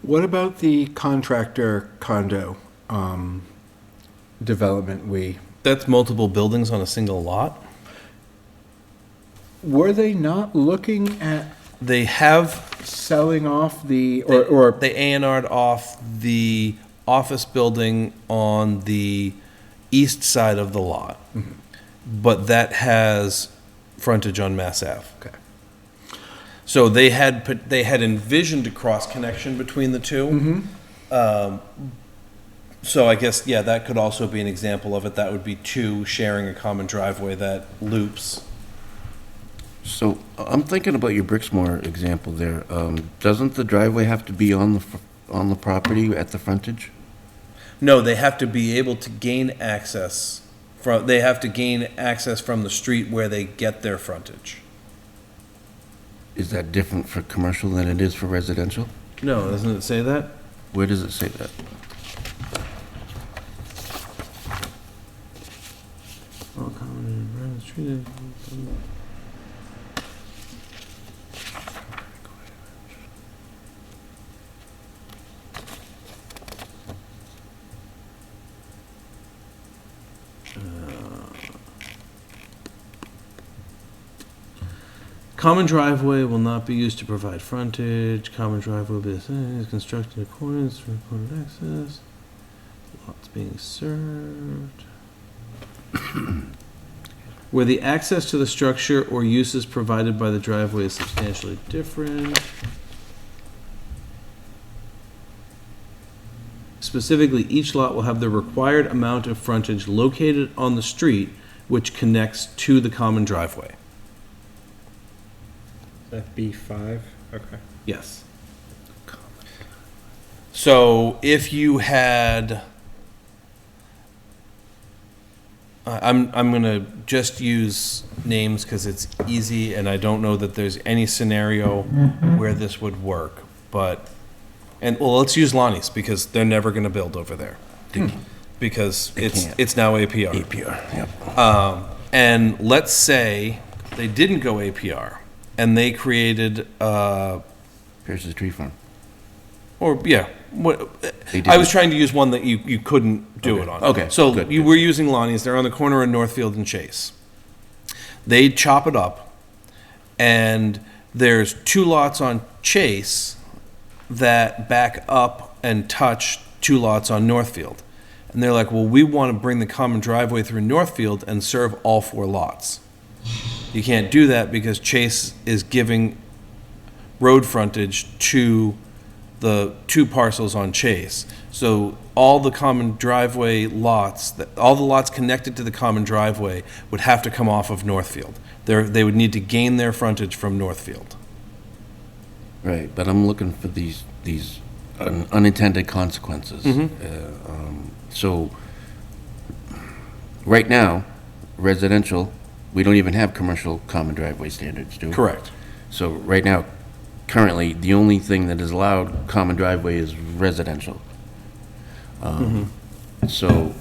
What about the contractor condo development That's multiple buildings on a single lot. were they not looking at They have selling off they A&R'd off the office building on the east side of the lot, but that has frontage on Mass Ave. Okay. So they had envisioned a cross connection between the two. So I guess, that could also be an example of it. That would be 2 sharing a common driveway that loops. So I'm thinking about your Brixmor example there. Doesn't the driveway have to be on the property at the frontage? No, they have to be able to gain access from the street where they get their frontage. Is that different for commercial than it is for residential? No, doesn't it say that? Where does it say that? Common driveway will not be used to provide frontage. Common driveway will be constructed in accordance with required access. Lots being served. Where the access to the structure or uses provided by the driveway is substantially different. Specifically, each lot will have the required amount of frontage located on the street which connects to the common driveway. That B5, okay. Yes. So if you had, I'm gonna just use names because it's easy, and I don't know that there's any scenario where this would work, but, well, let's use Lonnie's because they're never gonna build over there. Because can't. it's now APR. APR, yep. And let's say they didn't go APR and they created, Pierce's Tree Farm. or, yeah, what, They I was didn't. trying to use one that you couldn't do Okay. it on. Okay, So good, you good. were using Lonnie's, they're on the corner of Northfield and Chase. They chop it up, and there's 2 lots on Chase that back up and touch 2 lots on Northfield. And they're like, well, we want to bring the common driveway through Northfield and serve all 4 lots. You can't do that because Chase is giving road frontage to the 2 parcels on Chase. So all the common driveway lots, all the lots connected to the common driveway would have to come off of Northfield. They would need to gain their frontage from Northfield. Right, but I'm looking for these unintended consequences. So, right now, residential, we don't even have commercial common driveway standards, do we? Correct. So, right now, currently, the only thing that is allowed common driveway is residential. So,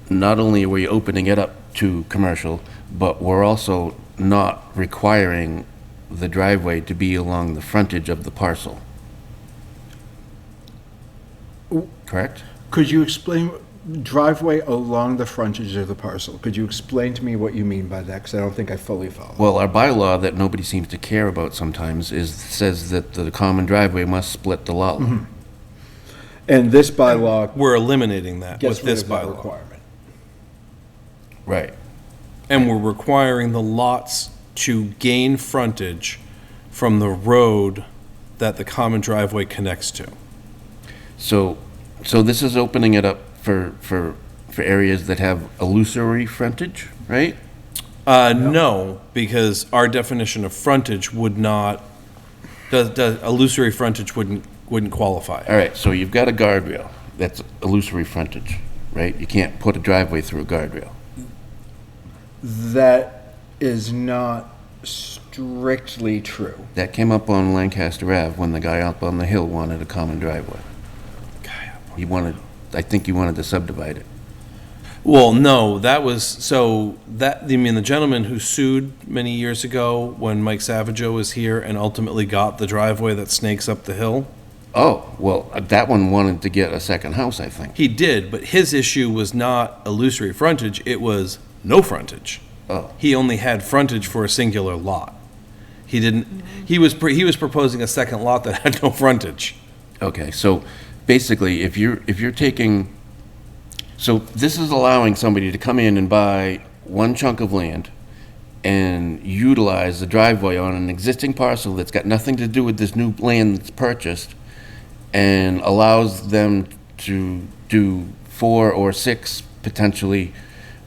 not only are we opening it up to commercial, but we're also not requiring the driveway to be along the frontage of the parcel. Correct? Could you explain driveway along the frontage of the parcel? Could you explain to me what you mean by that? Because I don't think I fully follow. Well, our bylaw that nobody seems to care about sometimes says that the common driveway must split the lot line. And this bylaw We're eliminating that gets with rid this of that bylaw. requirement. Right. And we're requiring the lots to gain frontage from the road that the common driveway connects to. So this is opening it up for areas that have illusory frontage, right? No, because our definition of frontage would not, the illusory frontage wouldn't qualify. All right, so you've got a guardrail, that's illusory frontage, right? You can't put a driveway through a guardrail. That is not strictly true. That came up on Lancaster Ave when the guy up on the hill wanted a common driveway. I think he wanted to subdivide it. Well, no, you mean the gentleman who sued many years ago when Mike Savageau was here and ultimately got the driveway that snakes up the hill? Oh, well, that one wanted to get a second house, I think. He did, but his issue was not illusory frontage, it was no frontage. Oh. He only had frontage for a singular lot. He was proposing a second lot that had no frontage. Okay, so basically, if you're taking, so this is allowing somebody to come in and buy one chunk of land and utilize the driveway on an existing parcel that's got nothing to do with this new land that's purchased, and allows them to do 4 or 6 potentially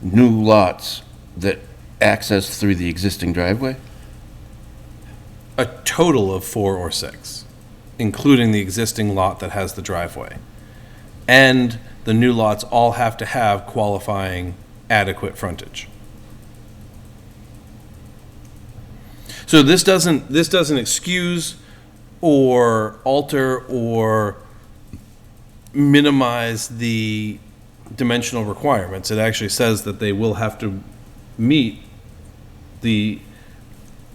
new lots that access through the existing driveway? A total of 4 or 6, including the existing lot that has the driveway. And the new lots all have to have qualifying adequate frontage. So this doesn't excuse or alter or minimize the dimensional requirements. It actually says that they will have to meet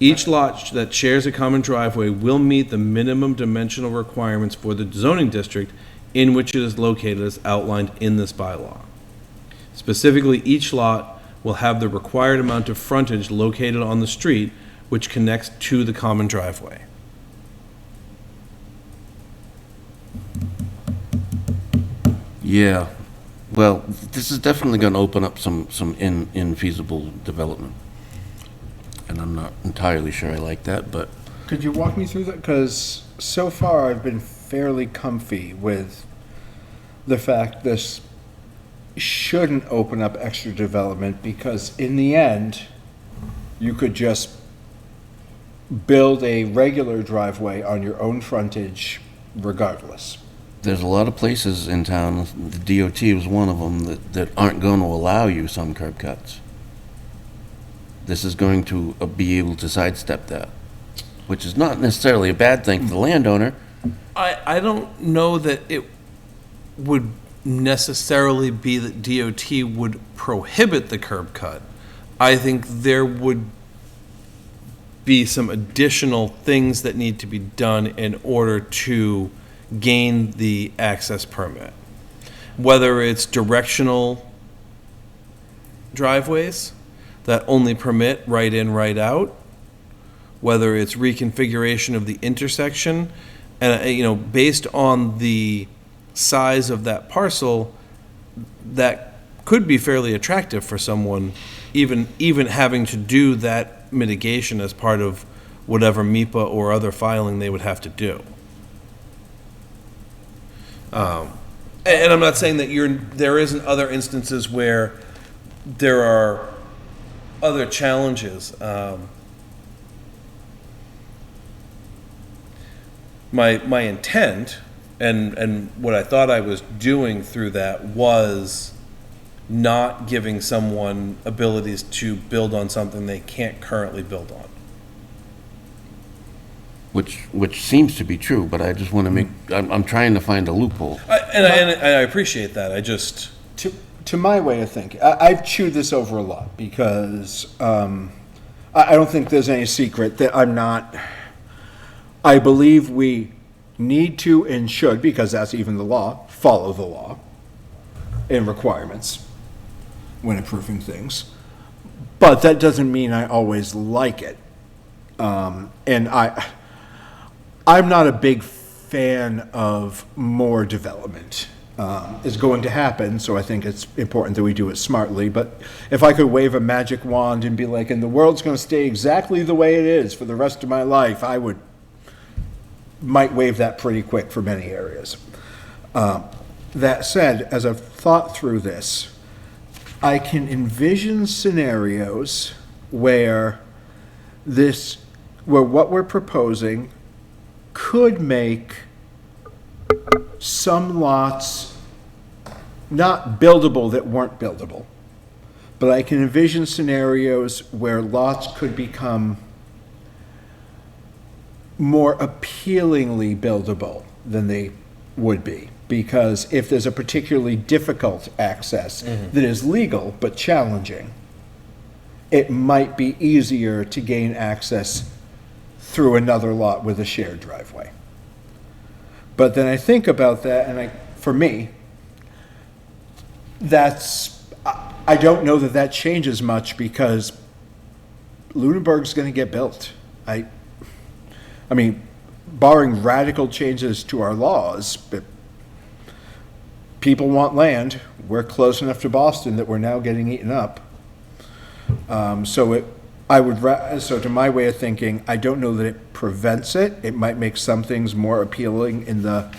each lot that shares a common driveway will meet the minimum dimensional requirements for the zoning district in which it is located as outlined in this bylaw. Specifically, each lot will have the required amount of frontage located on the street which connects to the common driveway. Yeah, well, this is definitely gonna open up some infeasible development. And I'm not entirely sure I like that, but Could you walk me through that? Because so far I've been fairly comfy with the fact this shouldn't open up extra development, because in the end, you could just build a regular driveway on your own frontage regardless. there's a lot of places in town, the DOT was one of them, that aren't gonna allow you some curb cuts. This is going to be able to sidestep that, which is not necessarily a bad thing for the landowner. I don't know that it would necessarily be that DOT would prohibit the curb cut. I think there would be some additional things that need to be done in order to gain the access permit. Whether it's directional driveways that only permit right in, right out, whether it's reconfiguration of the intersection, and, based on the size of that parcel, that could be fairly attractive for someone, even having to do that mitigation as part of whatever MIPA or other filing they would have to do. And I'm not saying that there isn't other instances where there are other challenges. My intent and what I thought I was doing through that was not giving someone abilities to build on something they can't currently build on. Which seems to be true, but I just want to make, I'm trying to find a loophole. And I appreciate that. I just, To my way of thinking, I've chewed this over a lot, because I don't think there's any secret that I believe we need to and should, because that's even the law, follow the law and requirements when approving things. But that doesn't mean I always like it. And I'm not a big fan of more development. Is going to happen, so I think it's important that we do it smartly. But if I could wave a magic wand and be like, and the world's going to stay exactly the way it is for the rest of my life, I might wave that pretty quick for many areas. That said, as I've thought through this, I can envision scenarios where what we're proposing could make some lots not buildable that weren't buildable. But I can envision scenarios where lots could become more appealingly buildable than they would be. Because if there's a particularly difficult access that is legal but challenging, it might be easier to gain access through another lot with a shared driveway. But then I think about that, and for me, I don't know that changes much, because Lunenburg's going to get built. I mean, barring radical changes to our laws, but people want land. We're close enough to Boston that we're now getting eaten up. So to my way of thinking, I don't know that it prevents it. It might make some things more appealing in the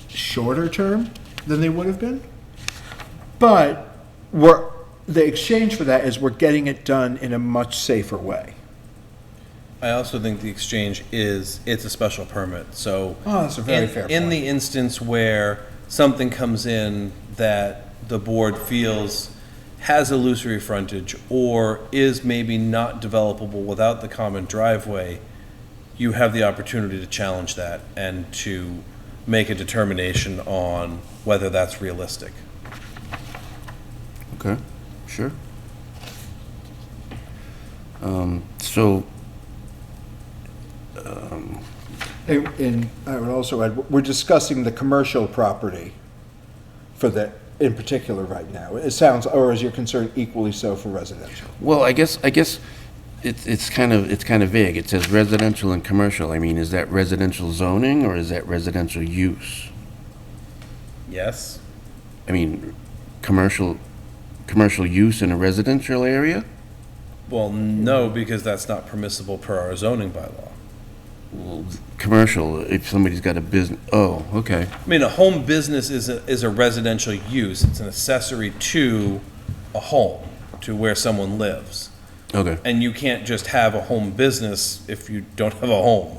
shorter term than they would have been. But the exchange for that is we're getting it done in a much safer way. I also think the exchange it's a special permit, so. Oh, that's a very fair point. In the instance where something comes in that the board feels has illusory frontage or is maybe not developable without the common driveway, you have the opportunity to challenge that and to make a determination on whether that's realistic. Okay, sure. So, And I would also add, we're discussing the commercial property for that in particular right now. It sounds, or is your concern equally so for residential? well, I guess it's kind of vague. It says residential and commercial. I mean, is that residential zoning or is that residential use? Yes. I mean, commercial use in a residential area? Well, no, because that's not permissible per our zoning bylaw. Commercial, if somebody's got a business, oh, okay. I mean, a home business is a residential use. It's an accessory to a home, to where someone lives. Okay. And you can't just have a home business if you don't have a home.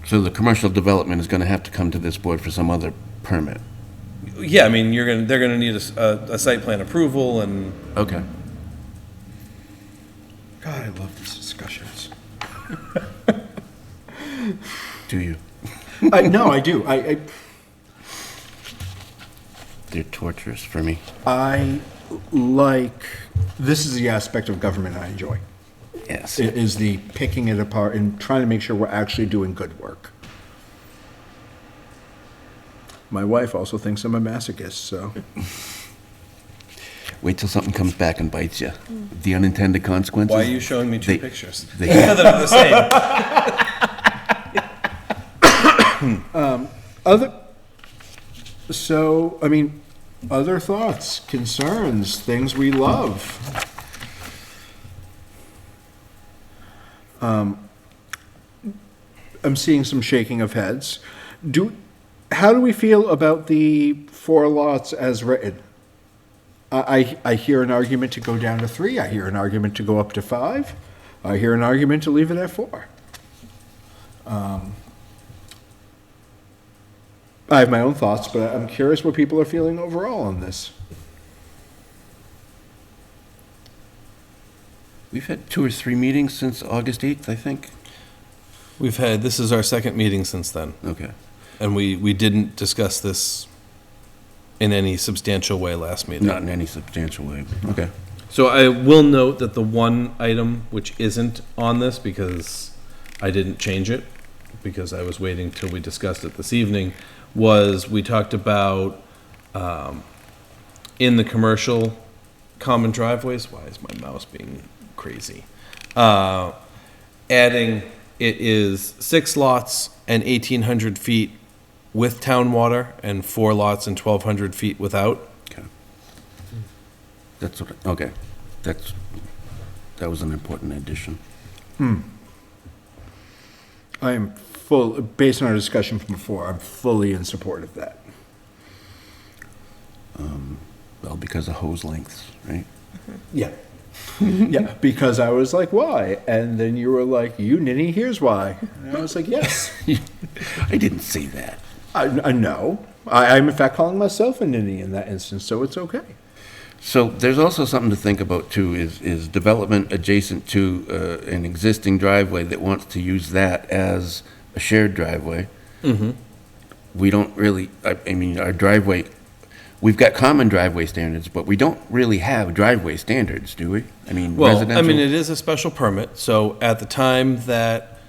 So the commercial development is gonna have to come to this board for some other permit? Yeah, I mean, they're gonna need a site plan approval and, Okay. God, I love these discussions. Do you? No, I do. They're torturous for me. I like, this is the aspect of government I enjoy, Yes. is the picking it apart and trying to make sure we're actually doing good work. My wife also thinks I'm a masochist, so. Wait till something comes back and bites you. The unintended consequences. why are you showing me two They- pictures? they- That are the same. Other thoughts, concerns, things we love. I'm seeing some shaking of heads. How do we feel about the 4 lots as written? I hear an argument to go down to 3. I hear an argument to go up to 5. I hear an argument to leave it at 4. I have my own thoughts, but I'm curious what people are feeling overall on this. We've had 2 or 3 meetings since August 8th, I think. This is our second meeting since then, Okay. and we didn't discuss this in any substantial way last meeting. Not in any substantial way. Okay. So I will note that the one item which isn't on this, because I didn't change it, because I was waiting till we discussed it this evening, was we talked about, in the commercial common driveways, why is my mouse being crazy? Adding, it is 6 lots and 1,800 feet with town water and 4 lots and 1,200 feet without. Okay. That's what, okay. That was an important addition. I am based on our discussion from before, I'm fully in support of that. Well, because of hose lengths, right? Yeah. Yeah, because I was like, why? And then you were like, you ninny, here's why. And I was like, yes. I didn't say that. I know. I'm in fact calling myself a ninny in that instance, so it's okay. So there's also something to think about too, is development adjacent to an existing driveway that wants to use that as a shared driveway. Mm-hmm. We don't really, I mean, our driveway, we've got common driveway standards, but we don't really have driveway standards, do we? I mean, Well, I residential. mean, it is a special permit, so at the time that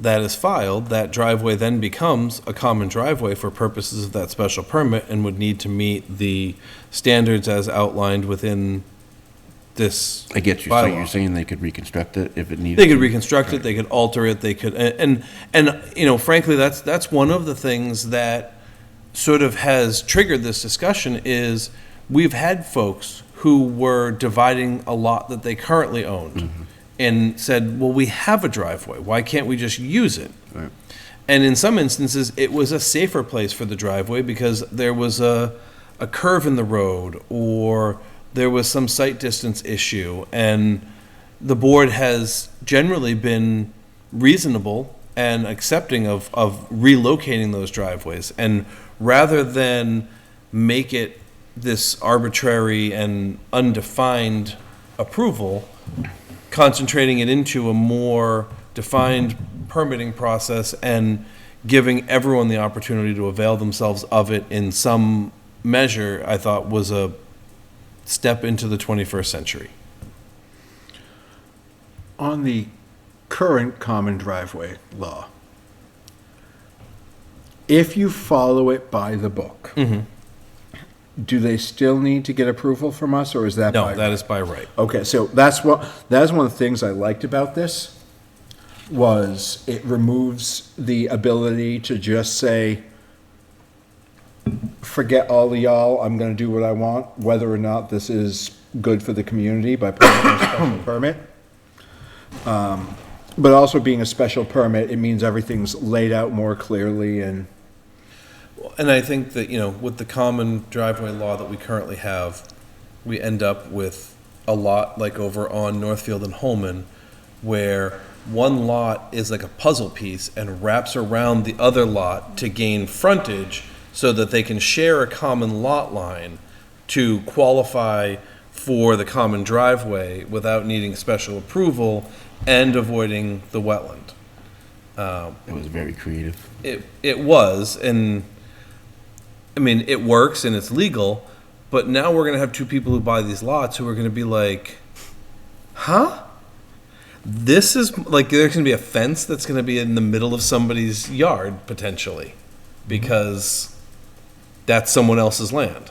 is filed, that driveway then becomes a common driveway for purposes of that special permit and would need to meet the standards as outlined within this I get you. So bylaw. you're saying they could reconstruct it if it needed They could to? reconstruct it, they could alter it, they could, and, you know, frankly, that's one of the things that sort of has triggered this discussion is we've had folks who were dividing a lot that they currently owned and said, well, we have a driveway, why can't we just use it? Right. And in some instances, it was a safer place for the driveway because there was a curve in the road or there was some sight distance issue. And the board has generally been reasonable and accepting of relocating those driveways. And rather than make it this arbitrary and undefined approval, concentrating it into a more defined permitting process and giving everyone the opportunity to avail themselves of it in some measure, I thought was a step into the 21st century. On the current common driveway law, if you follow it by the book, do they still need to get approval from us, or is that by? No, that is by right. Okay, so that's one of the things I liked about this, was it removes the ability to just say, forget all of y'all, I'm gonna do what I want, whether or not this is good for the community by putting it in a special permit. But also being a special permit, it means everything's laid out more clearly and, And I think that, with the common driveway law that we currently have, we end up with a lot like over on Northfield and Holman, where one lot is like a puzzle piece and wraps around the other lot to gain frontage so that they can share a common lot line to qualify for the common driveway without needing special approval and avoiding the wetland. It was very creative. It was, and I mean, it works and it's legal, but now we're gonna have two people who buy these lots who are gonna be like, huh? This is, like, there's gonna be a fence that's gonna be in the middle of somebody's yard, potentially, because that's someone else's land.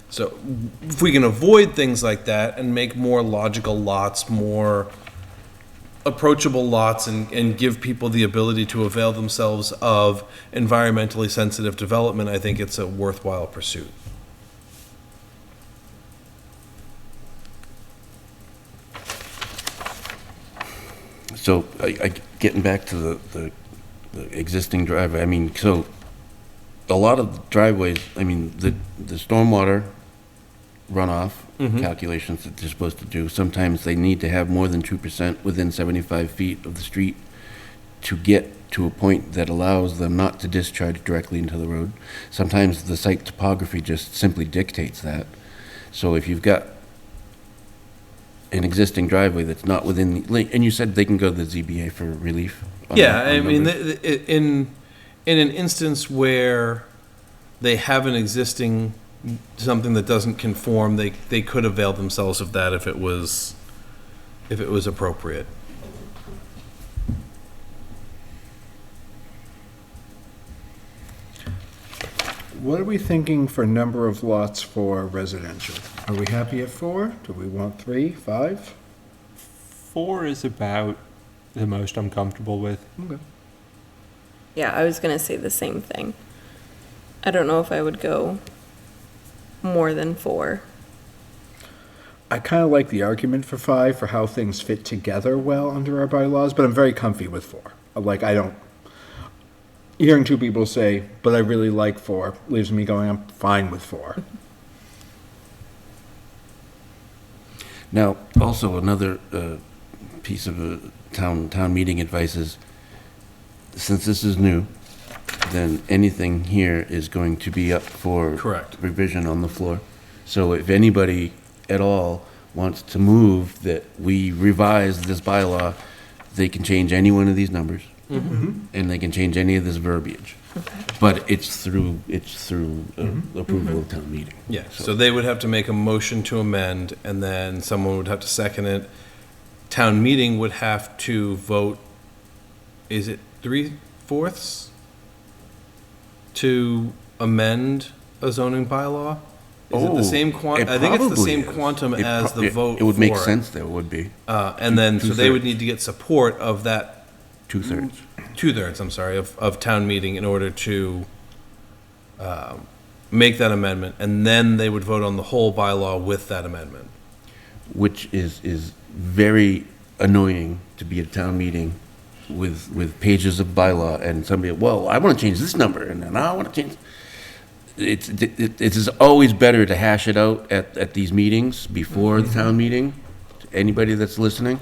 So if we can avoid things like that and make more logical lots, more approachable lots, and give people the ability to avail themselves of environmentally sensitive development, I think it's a worthwhile pursuit. So, getting back to the existing driveway, I mean, so, a lot of driveways, I mean, the stormwater runoff calculations that they're supposed to do, sometimes they need to have more than 2% within 75 feet of the street to get to a point that allows them not to discharge directly into the road. Sometimes the site topography just simply dictates that. So if you've got an existing driveway that's not within the, and you said they can go to the ZBA for relief? Yeah, I mean, in an instance where they have an existing, something that doesn't conform, they could avail themselves of that if it was appropriate. what are we thinking for number of lots for residential? Are we happy at 4? Do we want 3, 5? 4 is about the most I'm comfortable with. Okay. Yeah, I was gonna say the same thing. I don't know if I would go more than 4. I kind of like the argument for 5 for how things fit together well under our bylaws, but I'm very comfy with 4. Like, I don't, hearing two people say, but I really like 4, leaves me going, I'm fine with 4. Now, also another piece of town meeting advice is, since this is new, then anything here is going to be up for Correct. revision on the floor. So if anybody at all wants to move that we revise this bylaw, they can change any one of these numbers, and they can change any of this verbiage. But it's through approval of town meeting. Yeah, so they would have to make a motion to amend, and then someone would have to second it. Town meeting would have to vote, is it 3/4 to amend a zoning bylaw? Is it the same I think it's the same quantum as the vote. It would make for it. sense that it would be And then, so they would need to get support of that 2/3. 2/3, I'm sorry, of town meeting in order to make that amendment, and then they would vote on the whole bylaw with that amendment. Which is very annoying to be at a town meeting with pages of bylaw and somebody, well, I want to change this number, and then I want to change. It is always better to hash it out at these meetings before the town meeting, to anybody that's listening.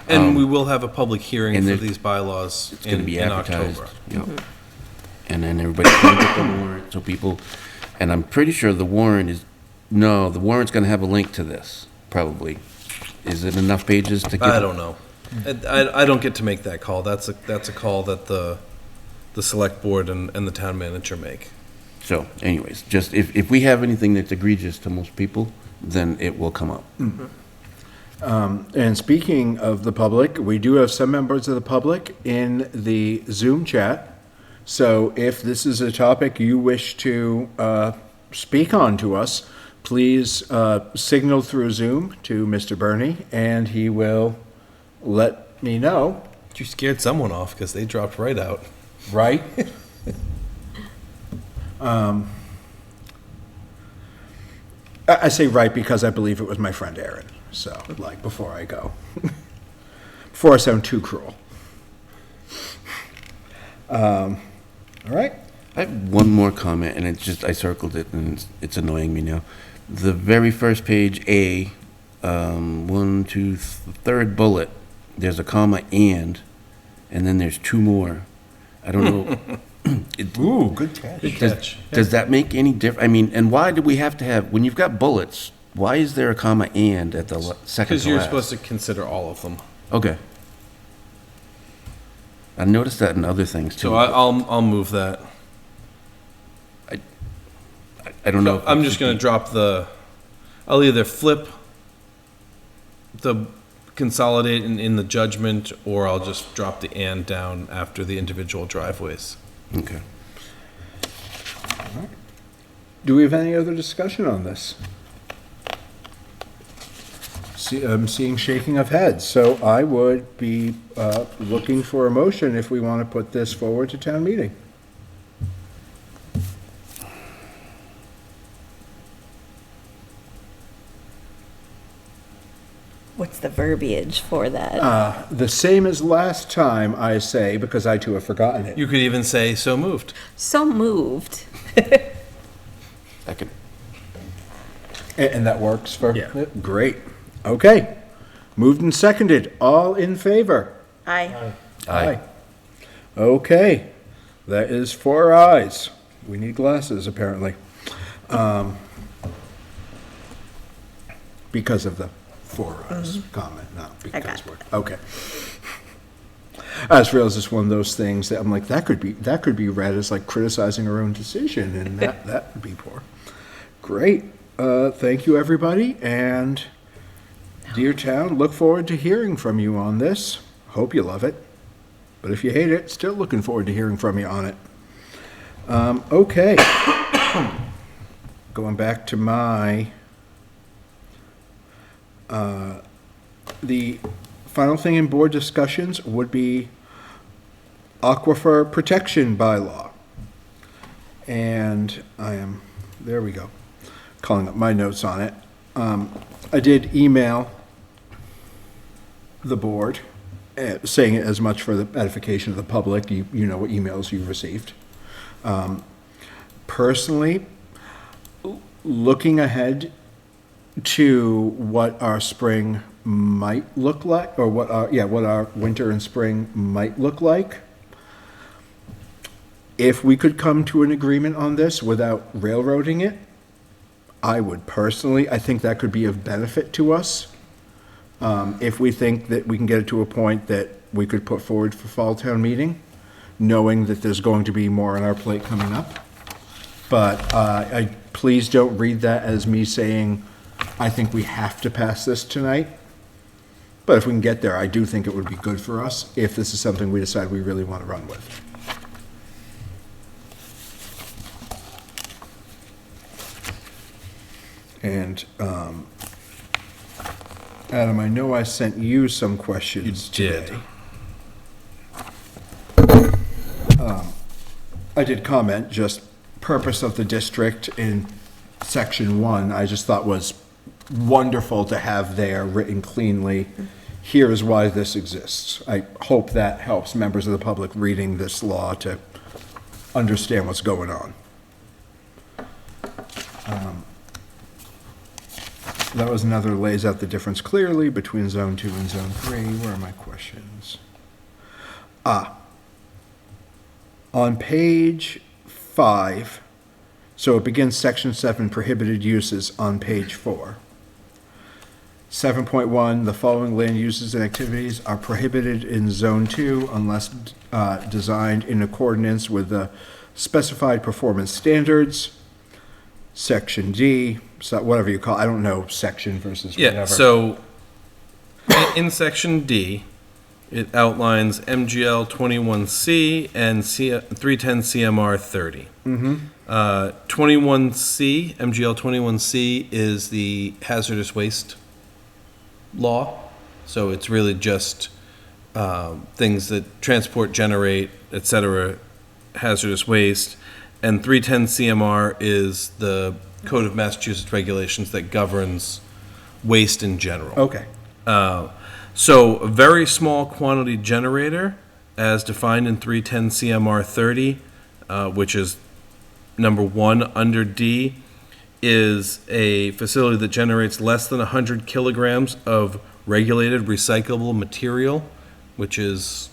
And we will have a public hearing and for there's- these bylaws It's going to be in advertised. October. Yep. And then everybody's going to get the warrant, so people, and I'm pretty sure the warrant's going to have a link to this, probably. Is it enough pages to get? I don't know. I don't get to make that call. That's a call that the select board and the town manager make. So anyways, just if we have anything that's egregious to most people, then it will come up. And speaking of the public, we do have some members of the public in the Zoom chat. So if this is a topic you wish to speak on to us, please signal through Zoom to Mr. Bernie, and he will let me know, You scared someone off because they dropped right out. right? I say right because I believe it was my friend Aaron, so, like, before I go. Before I sound too cruel. All right? I have one more comment, and it's just, I circled it, and it's annoying me now. The very first page, A, third bullet, there's a comma and then there's two more. I don't know. Ooh, good catch. Good catch. Does that make any difference? I mean, and why do we have to have, when you've got bullets, why is there a comma and at the second Because to you're last? supposed to consider all of them. Okay. I noticed that in other things too. So I'll move that. I don't know. if I'm it just should gonna be- drop I'll either flip the consolidate in the judgment, or I'll just drop the and down after the individual driveways. Okay. Do we have any other discussion on this? I'm seeing shaking of heads, so I would be looking for a motion if we want to put this forward to town meeting. What's the verbiage for that? The same as last time, I say, because I too have forgotten it. You could even say so moved. So moved. Second. And that works for? Yeah. Great. Okay. Moved and seconded. All in favor? Aye. Aye. Okay. That is 4 ayes. We need glasses, apparently. Because of the 4 ayes comment, not because got it. we're, okay. I just realized it's one of those things that I'm like, that could be read as like criticizing our own decision, and that would be poor. Great. Thank you, everybody, and dear town, look forward to hearing from you on this. Hope you love it. But if you hate it, still looking forward to hearing from you on it. Okay. Going back to my, the final thing in board discussions would be aquifer protection bylaw. And there we go, calling up my notes on it. I did email the board, saying it as much for the edification of the public. You know what emails you received. Personally, looking ahead to what our spring might look like, or what our winter and spring might look like, if we could come to an agreement on this without railroading it, I would personally, I think that could be of benefit to us. If we think that we can get it to a point that we could put forward for fall town meeting, knowing that there's going to be more on our plate coming up. But please don't read that as me saying, I think we have to pass this tonight. But if we can get there, I do think it would be good for us if this is something we decide we really want to run with. And, Adam, I know I sent you some questions You did. today. I did comment, just purpose of the district in section 1, I just thought was wonderful to have there written cleanly. Here is why this exists. I hope that helps members of the public reading this law to understand what's going on. That was another lays out the difference clearly between zone 2 and zone 3. Where are my questions? On page 5, so it begins section 7, prohibited uses on page 4. 7.1, the following land uses and activities are prohibited in zone 2 unless designed in accordance with the specified performance standards. Section D, so whatever you call, I don't know section versus whatever. Yeah, so in section D, It outlines MGL 21C and 310 CMR 30. 21C, MGL 21C is the hazardous waste law. So it's really just things that transport, generate, et cetera, hazardous waste. And 310 CMR is the Code of Massachusetts regulations that governs waste in general. Okay. So a very small quantity generator, as defined in 310 CMR 30, which is number 1 under D, is a facility that generates less than 100 kilograms of regulated recyclable material, which is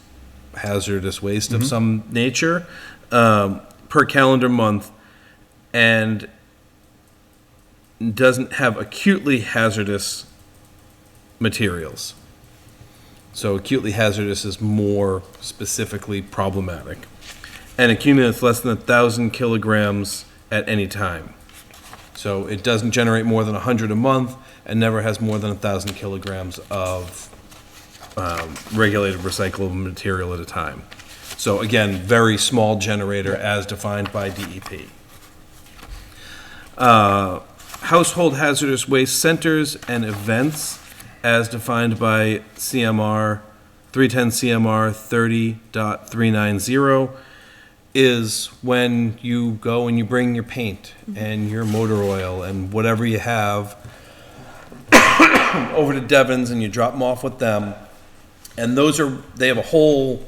hazardous waste of some nature, per calendar month, and doesn't have acutely hazardous materials. So acutely hazardous is more specifically problematic. And accumulates less than 1,000 kilograms at any time. So it doesn't generate more than 100 a month and never has more than 1,000 kilograms of regulated recyclable material at a time. So again, very small generator as defined by DEP. Household hazardous waste centers and events as defined by CMR 310 CMR 30.390 is when you go and you bring your paint and your motor oil and whatever you have over to Devon's and you drop them off with them. And they have a whole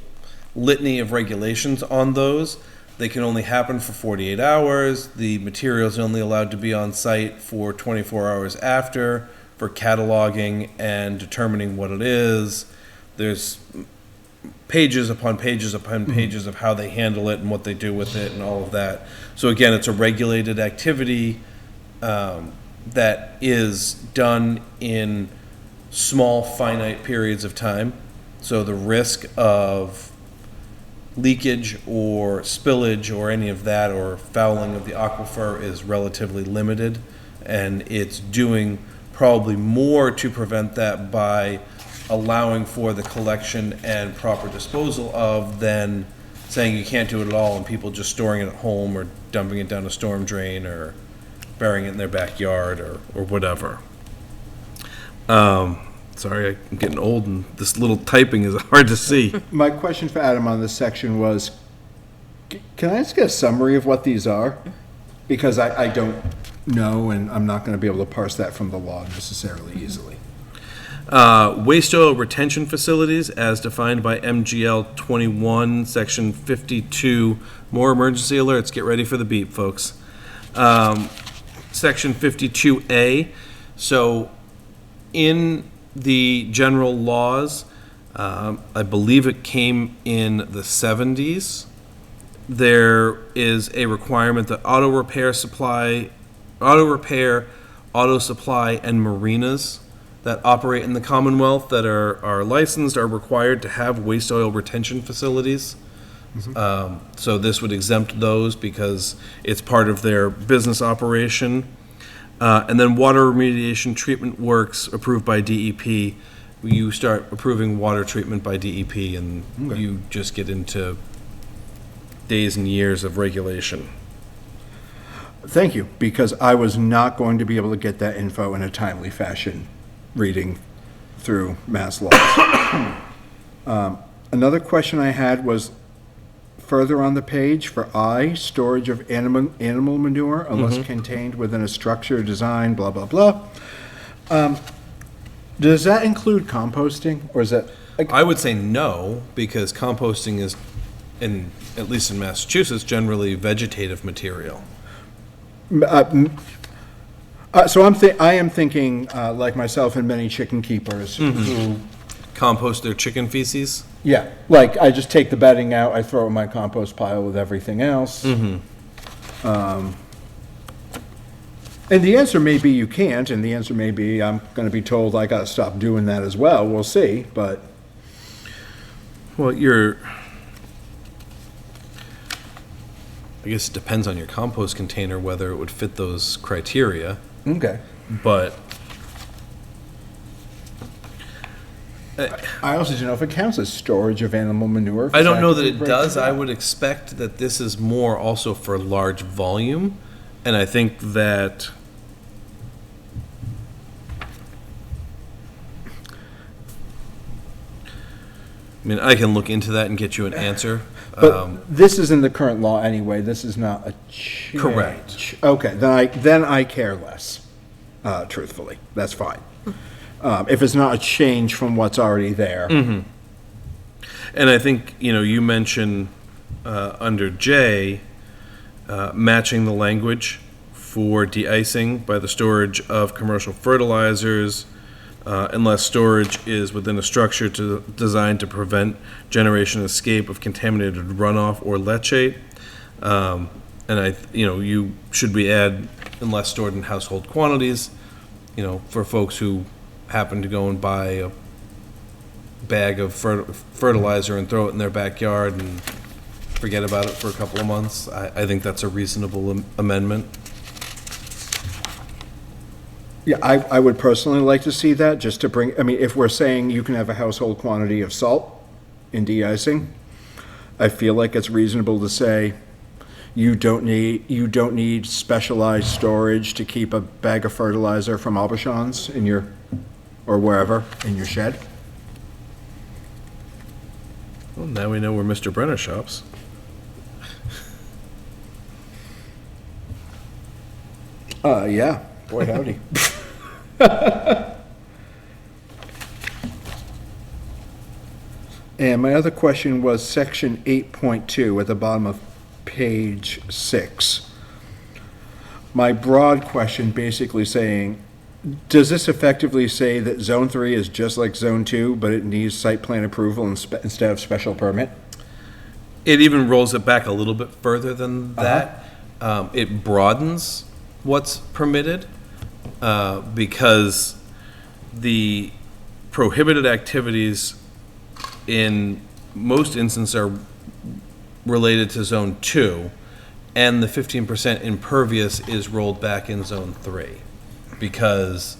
litany of regulations on those. They can only happen for 48 hours. The materials are only allowed to be on site for 24 hours after, for cataloging and determining what it is. There's pages upon pages upon pages of how they handle it and what they do with it and all of that. So again, it's a regulated activity that is done in small, finite periods of time. So the risk of leakage or spillage or any of that or fouling of the aquifer is relatively limited, and it's doing probably more to prevent that by allowing for the collection and proper disposal of than saying you can't do it at all and people just storing it at home or dumping it down a storm drain or burying it in their backyard or whatever. Sorry, I'm getting old and this little typing is hard to see. My question for Adam on this section was, can I just get a summary of what these are? Because I don't know, and I'm not going to be able to parse that from the law necessarily easily. Waste oil retention facilities as defined by MGL 21, section 52. More emergency alerts. Get ready for the beep, folks. Section 52A. So in the general laws, I believe it came in the 70s. There is a requirement that auto repair, auto supply, and marinas that operate in the Commonwealth that are licensed are required to have waste oil retention facilities. So this would exempt those because it's part of their business operation. And then water remediation treatment works approved by DEP. You start approving water treatment by DEP and you just get into days and years of regulation. Thank you, because I was not going to be able to get that info in a timely fashion reading through mass laws. Another question I had was further on the page for I, storage of animal manure unless contained within a structure, design, blah, blah, blah. Does that include composting, or is that? I would say no, because composting is, at least in Massachusetts, generally vegetative material. So I am thinking, like myself and many chicken keepers who, Compost their chicken feces? yeah, like I just take the bedding out, I throw it in my compost pile with everything else. And the answer may be you can't, and the answer may be I'm going to be told I got to stop doing that as well. We'll see, but Well, I guess it depends on your compost container whether it would fit those criteria, okay. but I also don't know if it counts as storage of animal manure. I don't know that Exactly. it does. I would expect that this is more also for large volume, and I think that I mean, I can look into that and get you an answer. But this is in the current law anyway, this is not a change. Correct. Okay, then I care less, truthfully, that's fine. If it's not a change from what's already there. And I think, you mentioned under J, matching the language for de-icing by the storage of commercial fertilizers, unless storage is within a structure designed to prevent generation and escape of contaminated runoff or leachate. And you should we add unless stored in household quantities, for folks who happen to go and buy a bag of fertilizer and throw it in their backyard and forget about it for a couple of months. I think that's a reasonable amendment. Yeah, I would personally like to see that, just to bring, if we're saying you can have a household quantity of salt in de-icing, I feel like it's reasonable to say you don't need specialized storage to keep a bag of fertilizer from Albuchon's in your, or wherever, in your shed. Well, now we know where Mr. Brenner shops. Yeah, boy howdy. And my other question was section 8.2 at the bottom of page 6. My broad question basically saying, does this effectively say that zone 3 is just like zone 2, but it needs site plan approval instead of special permit? It even rolls it back a little bit further than that. It broadens what's permitted because the prohibited activities in most instances are related to zone 2, and the 15% impervious is rolled back in zone 3 because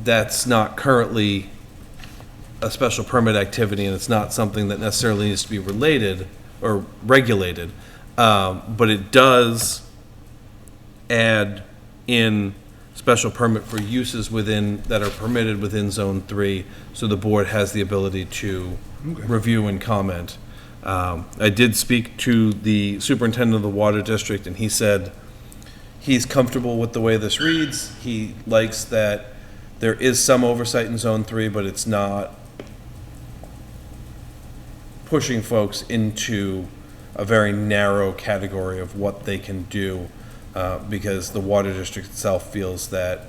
that's not currently a special permit activity, and it's not something that necessarily needs to be related or regulated, but it does add in special permit for uses within, that are permitted within zone 3, so the board has the ability to review and comment. I did speak to the superintendent of the water district, and he said he's comfortable with the way this reads. He likes that there is some oversight in zone 3, but it's not pushing folks into a very narrow category of what they can do, because the water district itself feels that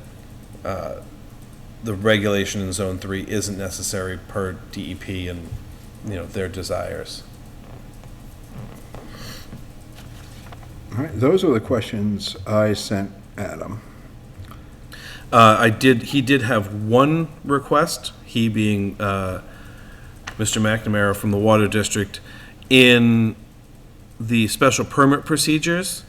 the regulation in zone 3 isn't necessary per DEP and their desires. All right, those are the questions I sent Adam. He did have one request, he being Mr. McNamara from the Water District, in the special permit procedures,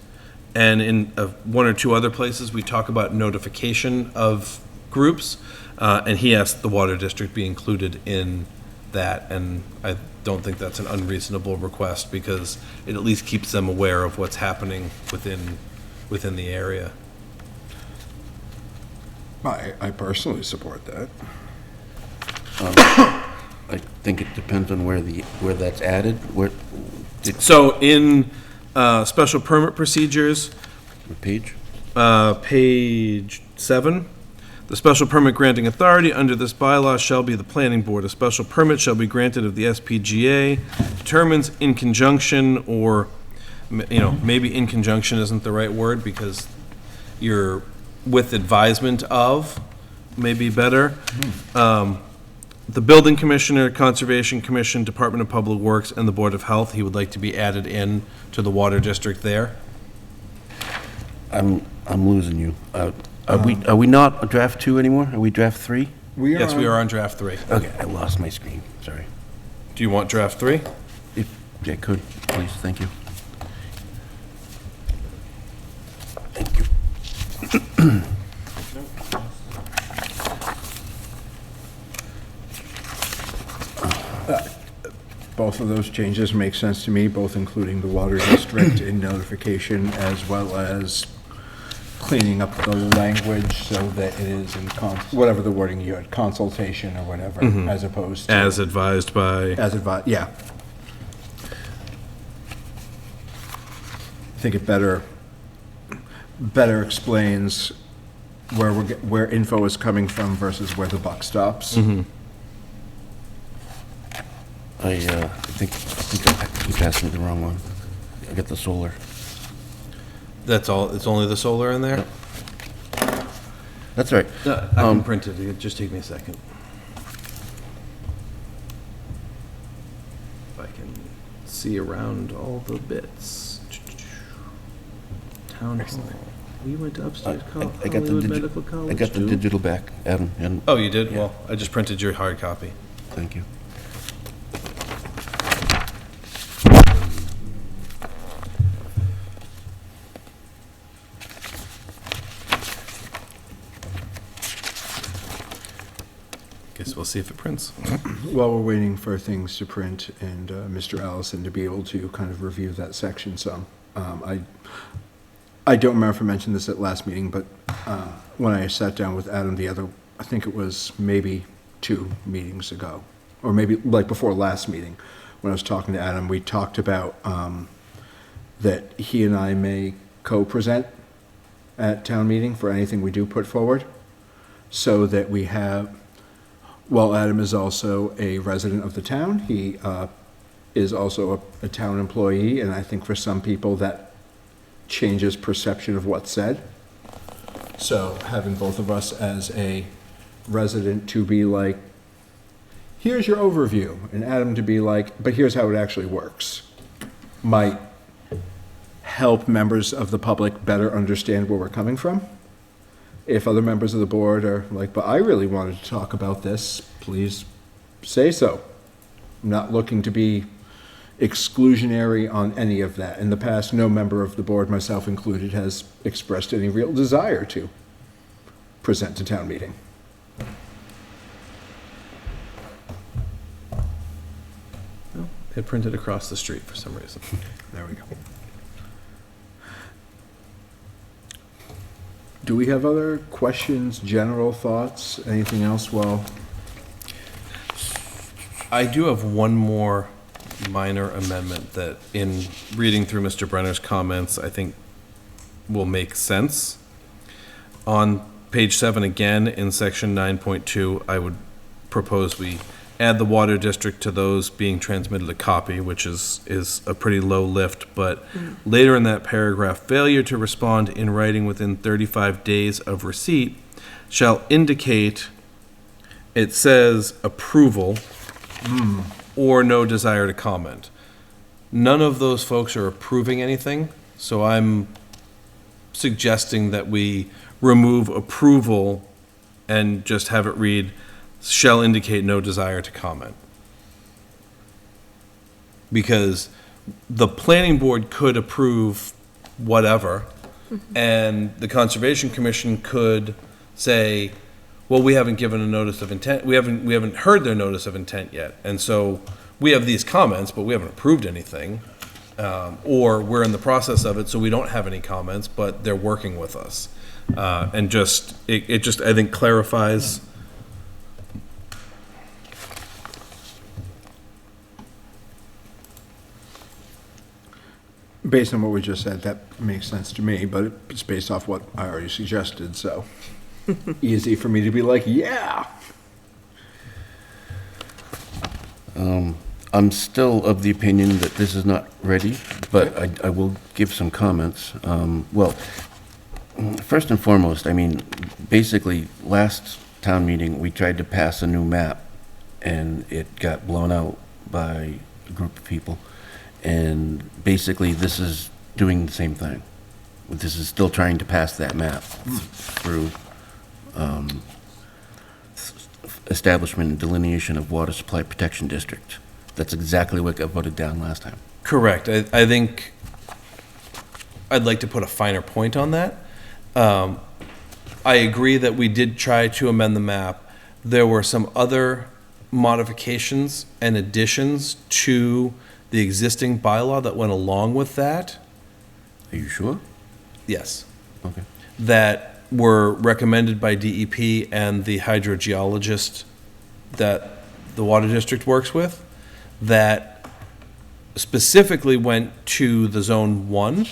and in one or two other places, we talk about notification of groups, and he asked the Water District be included in that, and I don't think that's an unreasonable request, because it at least keeps them aware of what's happening within the area. I personally support that. I think it depends on where that's added, So in special permit procedures, what page? page 7, the special permit granting authority under this bylaw shall be the planning board. A special permit shall be granted if the SPGA determines in conjunction, or, maybe in conjunction isn't the right word, because you're with advisement of, may be better. The building commissioner, conservation commission, Department of Public Works, and the Board of Health, he would like to be added in to the water district there. I'm losing you. Are we not a draft 2 anymore? Are we draft 3? Yes, we are on draft 3. Okay, I lost my screen, sorry. Do you want draft 3? If I could, please, thank you. Thank you. Both of those changes make sense to me, both including the water district in notification as well as cleaning up the language so that it is in whatever the wording you had, consultation or whatever, as opposed to. As advised by. As advised, yeah. I think it better explains where info is coming from versus where the buck stops. I think you passed me the wrong one. I got the solar. That's all, it's only the solar in there? That's right. I can print it, it'll just take me a second. If I can see around all the bits. Town hall. We went to upstairs I got the Hollywood Medical College. I got the too. digital back, Adam, and Oh, you did? Yeah. Well, I just printed your hard copy. thank you. Guess we'll see if it prints. While we're waiting for things to print and Mr. Allison to be able to kind of review that section some, I don't remember if I mentioned this at last meeting, but when I sat down with Adam I think it was maybe 2 meetings ago, or maybe like before last meeting, when I was talking to Adam, we talked about that he and I may co-present at town meeting for anything we do put forward, so that we have, while Adam is also a resident of the town, he is also a town employee, and I think for some people that changes perception of what's said. So having both of us as a resident to be like, here's your overview, and Adam to be like, but here's how it actually works, might help members of the public better understand where we're coming from. If other members of the board are like, but I really wanted to talk about this, please say so. I'm not looking to be exclusionary on any of that. In the past, no member of the board, myself included, has expressed any real desire to present to town meeting. It printed across the street for some reason. There we go. Do we have other questions, general thoughts, anything else? Well, I do have one more minor amendment that, in reading through Mr. Brenner's comments, I think will make sense. On page 7 again, in section 9.2, I would propose we add the water district to those being transmitted a copy, which is a pretty low lift, but later in that paragraph, failure to respond in writing within 35 days of receipt shall indicate, it says approval or no desire to comment. None of those folks are approving anything, so I'm suggesting that we remove approval and just have it read, shall indicate no desire to comment. Because the planning board could approve whatever, and the Conservation Commission could say, well, we haven't given a notice of intent, we haven't heard their notice of intent yet, and so we have these comments, but we haven't approved anything, or we're in the process of it, so we don't have any comments, but they're working with us. And just, it just, I think, clarifies. based on what we just said, that makes sense to me, but it's based off what I already suggested, so easy for me to be like, yeah. I'm still of the opinion that this is not ready, but I will give some comments. Well, first and foremost, I mean, basically, last town meeting, we tried to pass a new map, and it got blown out by a group of people. And basically, this is doing the same thing. This is still trying to pass that map through establishment and delineation of water supply protection district. That's exactly what got voted down last time. Correct. I think I'd like to put a finer point on that. I agree that we did try to amend the map. There were some other modifications and additions to the existing bylaw that went along with that. Are you sure? Yes. Okay. That were recommended by DEP and the hydrogeologist that the water district works with, that specifically went to the Zone 1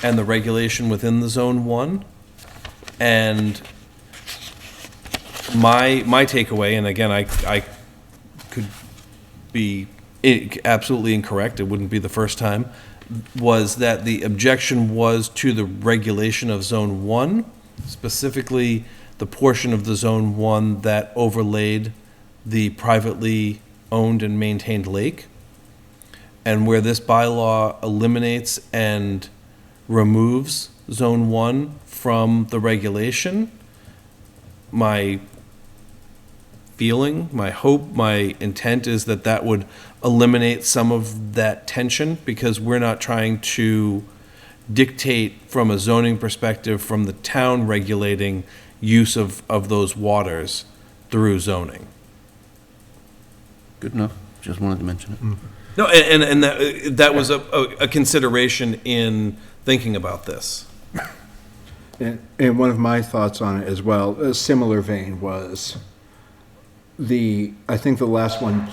and the regulation within the Zone 1. And my takeaway, and again, I could be absolutely incorrect, it wouldn't be the first time, was that the objection was to the regulation of Zone 1, specifically the portion of the Zone 1 that overlaid the privately owned and maintained lake. And where this bylaw eliminates and removes Zone 1 from the regulation, my feeling, my hope, my intent is that that would eliminate some of that tension, because we're not trying to dictate from a zoning perspective from the town regulating use of those waters through zoning. Good enough. Just wanted to mention it. No, and that was a consideration in thinking about this. And one of my thoughts on it as well, a similar vein, was I think the last one,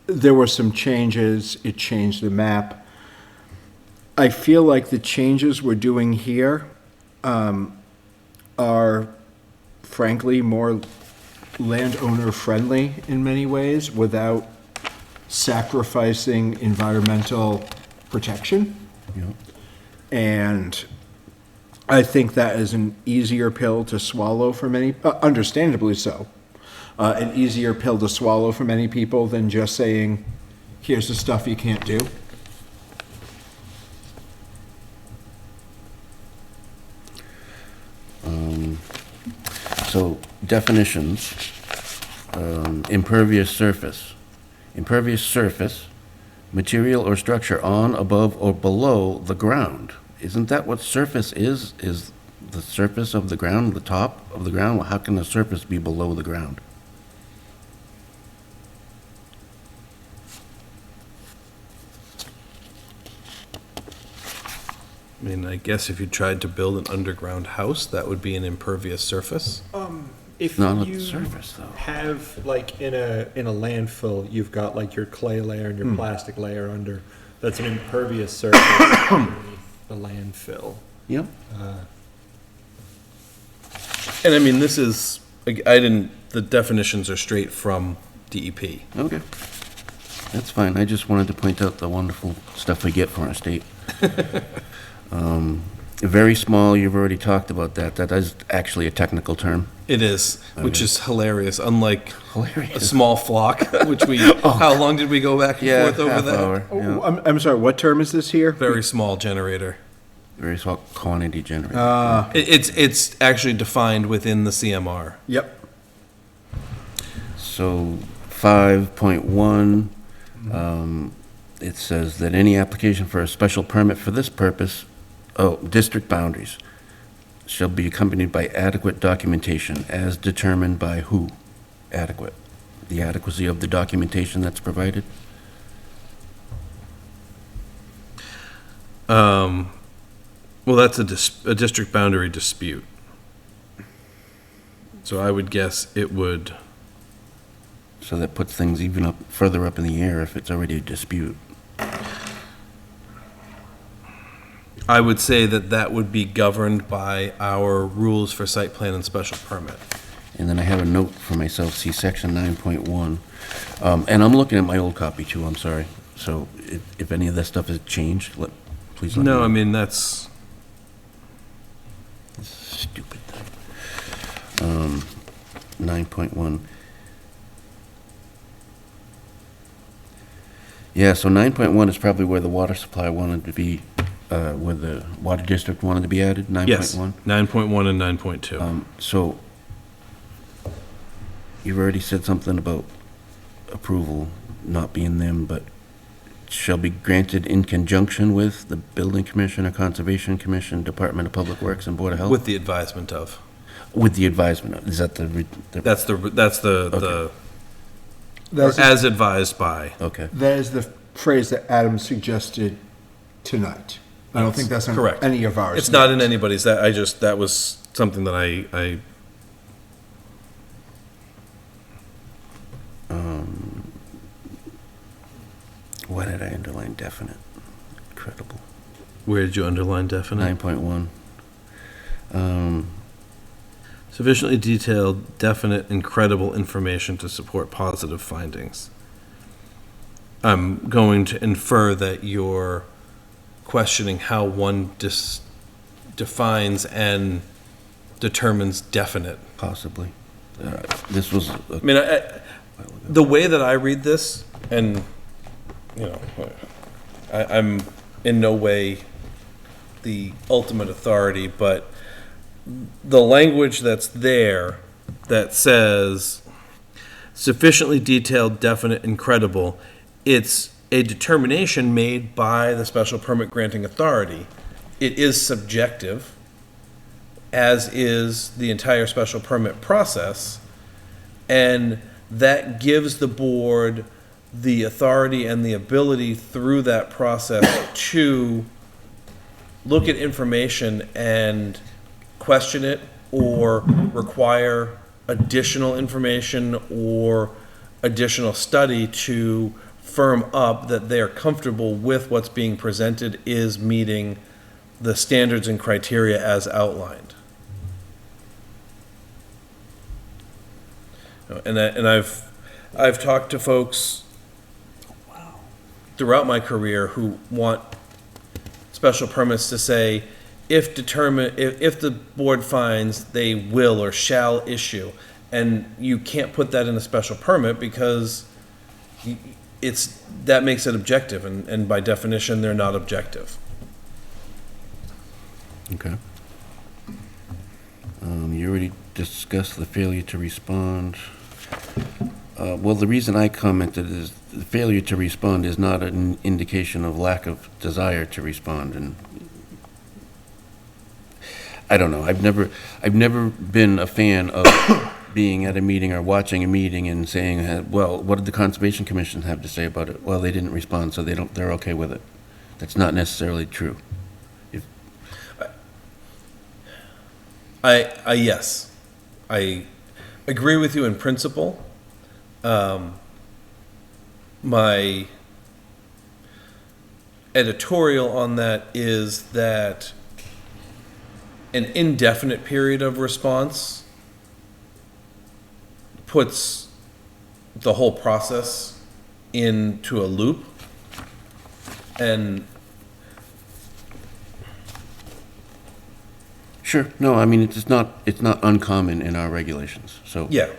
there were some changes, it changed the map. I feel like the changes we're doing here are frankly more landowner-friendly in many ways without sacrificing environmental protection. Yeah. And I think that is an easier pill to swallow for many, understandably so, an easier pill to swallow for many people than just saying, here's the stuff you can't do. So definitions, impervious surface. Impervious surface, material or structure on, above, or below the ground. Isn't that what surface is? Is the surface of the ground, the top of the ground? Well, how can the surface be below the ground? I mean, I guess if you tried to build an underground house, that would be an impervious surface. If Not on the you surface, though. have, like, in a landfill, you've got like your clay layer and your plastic layer under, that's an impervious surface underneath the landfill. Yep. And I mean, this is, the definitions are straight from DEP. Okay. That's fine. I just wanted to point out the wonderful stuff we get from our state. Very small, you've already talked about that. That is actually a technical term. It is, which is hilarious, unlike a Hilarious. small flock, which how long did we go back and forth over half that? hour. Oh, I'm sorry, what term is this here? Very small generator. Very small quantity generated. It's actually defined within the CMR. Yep. So 5.1, it says that any application for a special permit for this purpose, district boundaries, shall be accompanied by adequate documentation as determined by who? Adequate. The adequacy of the documentation that's provided? Well, that's a district boundary dispute. So I would guess it would, So that puts things even further up in the air if it's already a dispute. I would say that would be governed by our rules for site plan and special permit. And then I have a note for myself, see section 9.1. And I'm looking at my old copy too, I'm sorry. So if any of that stuff has changed, please let me know. No, I mean, that's, Stupid thing. 9.1. Yeah, so 9.1 is probably where the water supply wanted to be, where the water district wanted to be added, 9.1? yes, 9.1 and 9.2. So you've already said something about approval not being them, but shall be granted in conjunction with the Building Commissioner, Conservation Commission, Department of Public Works, and Board of Health? With the advisement of. With the advisement, is that the? That's the That's, as advised by. Okay. that is the phrase that Adam suggested tonight. I don't think that's in Correct. any of ours. It's not in anybody's, that was something that I Why did I underline definite? Incredible. where did you underline definite? 9.1. Sufficiently detailed, definite, and credible information to support positive findings. I'm going to infer that you're questioning how one defines and determines definite. Possibly. This was, I mean, the way that I read this, and, you know, I'm in no way the ultimate authority, but the language that's there that says sufficiently detailed, definite, and credible, it's a determination made by the special permit granting authority. It is subjective, as is the entire special permit process, and that gives the board the authority and the ability through that process to look at information and question it or require additional information or additional study to firm up that they are comfortable with what's being presented is meeting the standards and criteria as outlined. And I've talked to folks throughout my career who want special permits to say, if the board finds, they will or shall issue. And you can't put that in a special permit because that makes it objective, and by definition, they're not objective. okay. You already discussed the failure to respond. Well, the reason I commented is the failure to respond is not an indication of lack of desire to respond, and I don't know. I've never been a fan of being at a meeting or watching a meeting and saying, well, what did the Conservation Commission have to say about it? Well, they didn't respond, so they're okay with it. That's not necessarily true. Yes, I agree with you in principle. My editorial on that is that an indefinite period of response puts the whole process into a loop. And Sure. No, I mean, it's not uncommon in our regulations, so. yeah,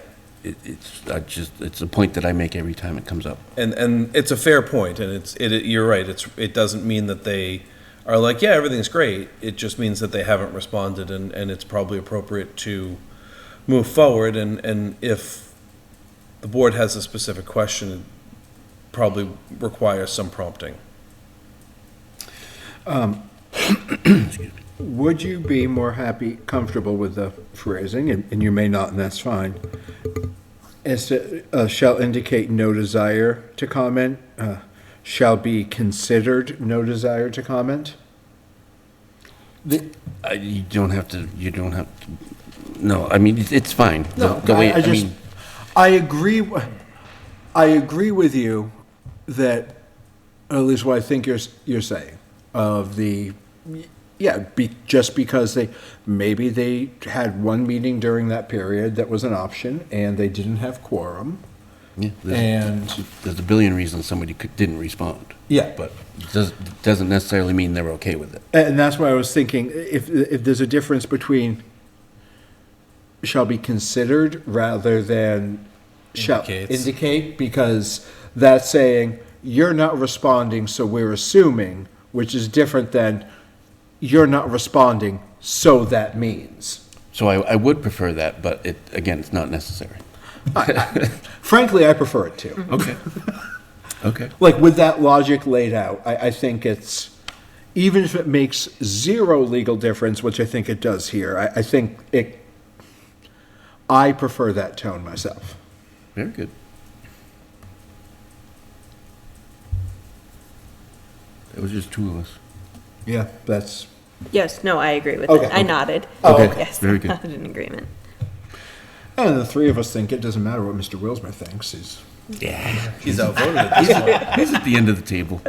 It's a point that I make every time it comes up. and it's a fair point, and you're right. It doesn't mean that they are like, yeah, everything's great. It just means that they haven't responded, and it's probably appropriate to move forward. And if the board has a specific question, it probably requires some prompting. Would you be more comfortable with the phrasing, and you may not, and that's fine, as to, shall indicate no desire to comment, shall be considered no desire to comment? You don't have to, no, I mean, it's fine. The way, I mean, I agree with you that, at least what I think you're saying, of the, yeah, just because maybe they had one meeting during that period that was an option, and they didn't have quorum. yeah, And, there's a billion reasons somebody didn't respond. yeah. But it doesn't necessarily mean they're okay with it. And that's why I was thinking, if there's a difference between shall be considered rather than shall Indicates. indicate, because that's saying, you're not responding, so we're assuming, which is different than you're not responding, so that means. So I would prefer that, but again, it's not necessary. Frankly, I prefer it too. Okay. Okay. Like, with that logic laid out, I think it's, even if it makes zero legal difference, which I think it does here, I think I prefer that tone myself. Very good. It was just two of us. Yeah, that's, Yes, no, I agree with Okay. it. I nodded. Oh, okay. Yes, Very good. nodded in agreement. and the three of us think it doesn't matter what Mr. Wilsmer thinks. Yeah. He's outvoted at this point. He's at the end of the table.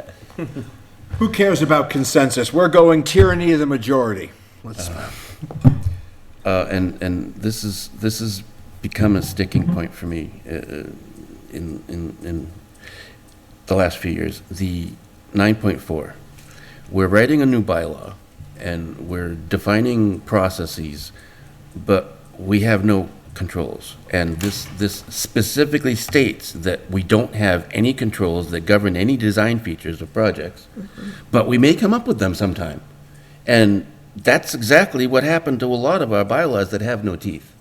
Who cares about consensus? We're going tyranny of the majority. Let's, And this is become a sticking point for me in the last few years. The 9.4, we're writing a new bylaw, and we're defining processes, but we have no controls. And this specifically states that we don't have any controls that govern any design features of projects, but we may come up with them sometime. And that's exactly what happened to a lot of our bylaws that have no teeth.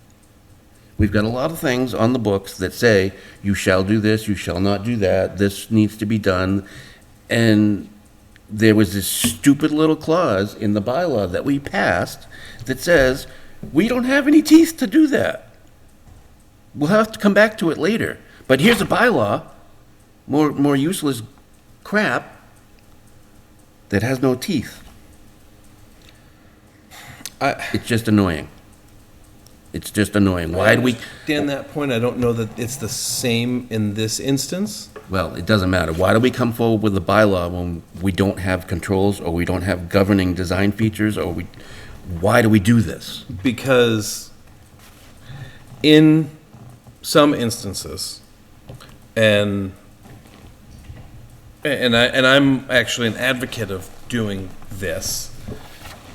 We've got a lot of things on the books that say, you shall do this, you shall not do that, this needs to be done. And there was this stupid little clause in the bylaw that we passed that says, we don't have any teeth to do that. We'll have to come back to it later. But here's a bylaw, more useless crap, that has no teeth. It's just annoying. It's just annoying. Why do we, understand that point. I don't know that it's the same in this instance. well, it doesn't matter. Why do we come forward with a bylaw when we don't have controls, or we don't have governing design features, or why do we do this? Because in some instances, and I'm actually an advocate of doing this,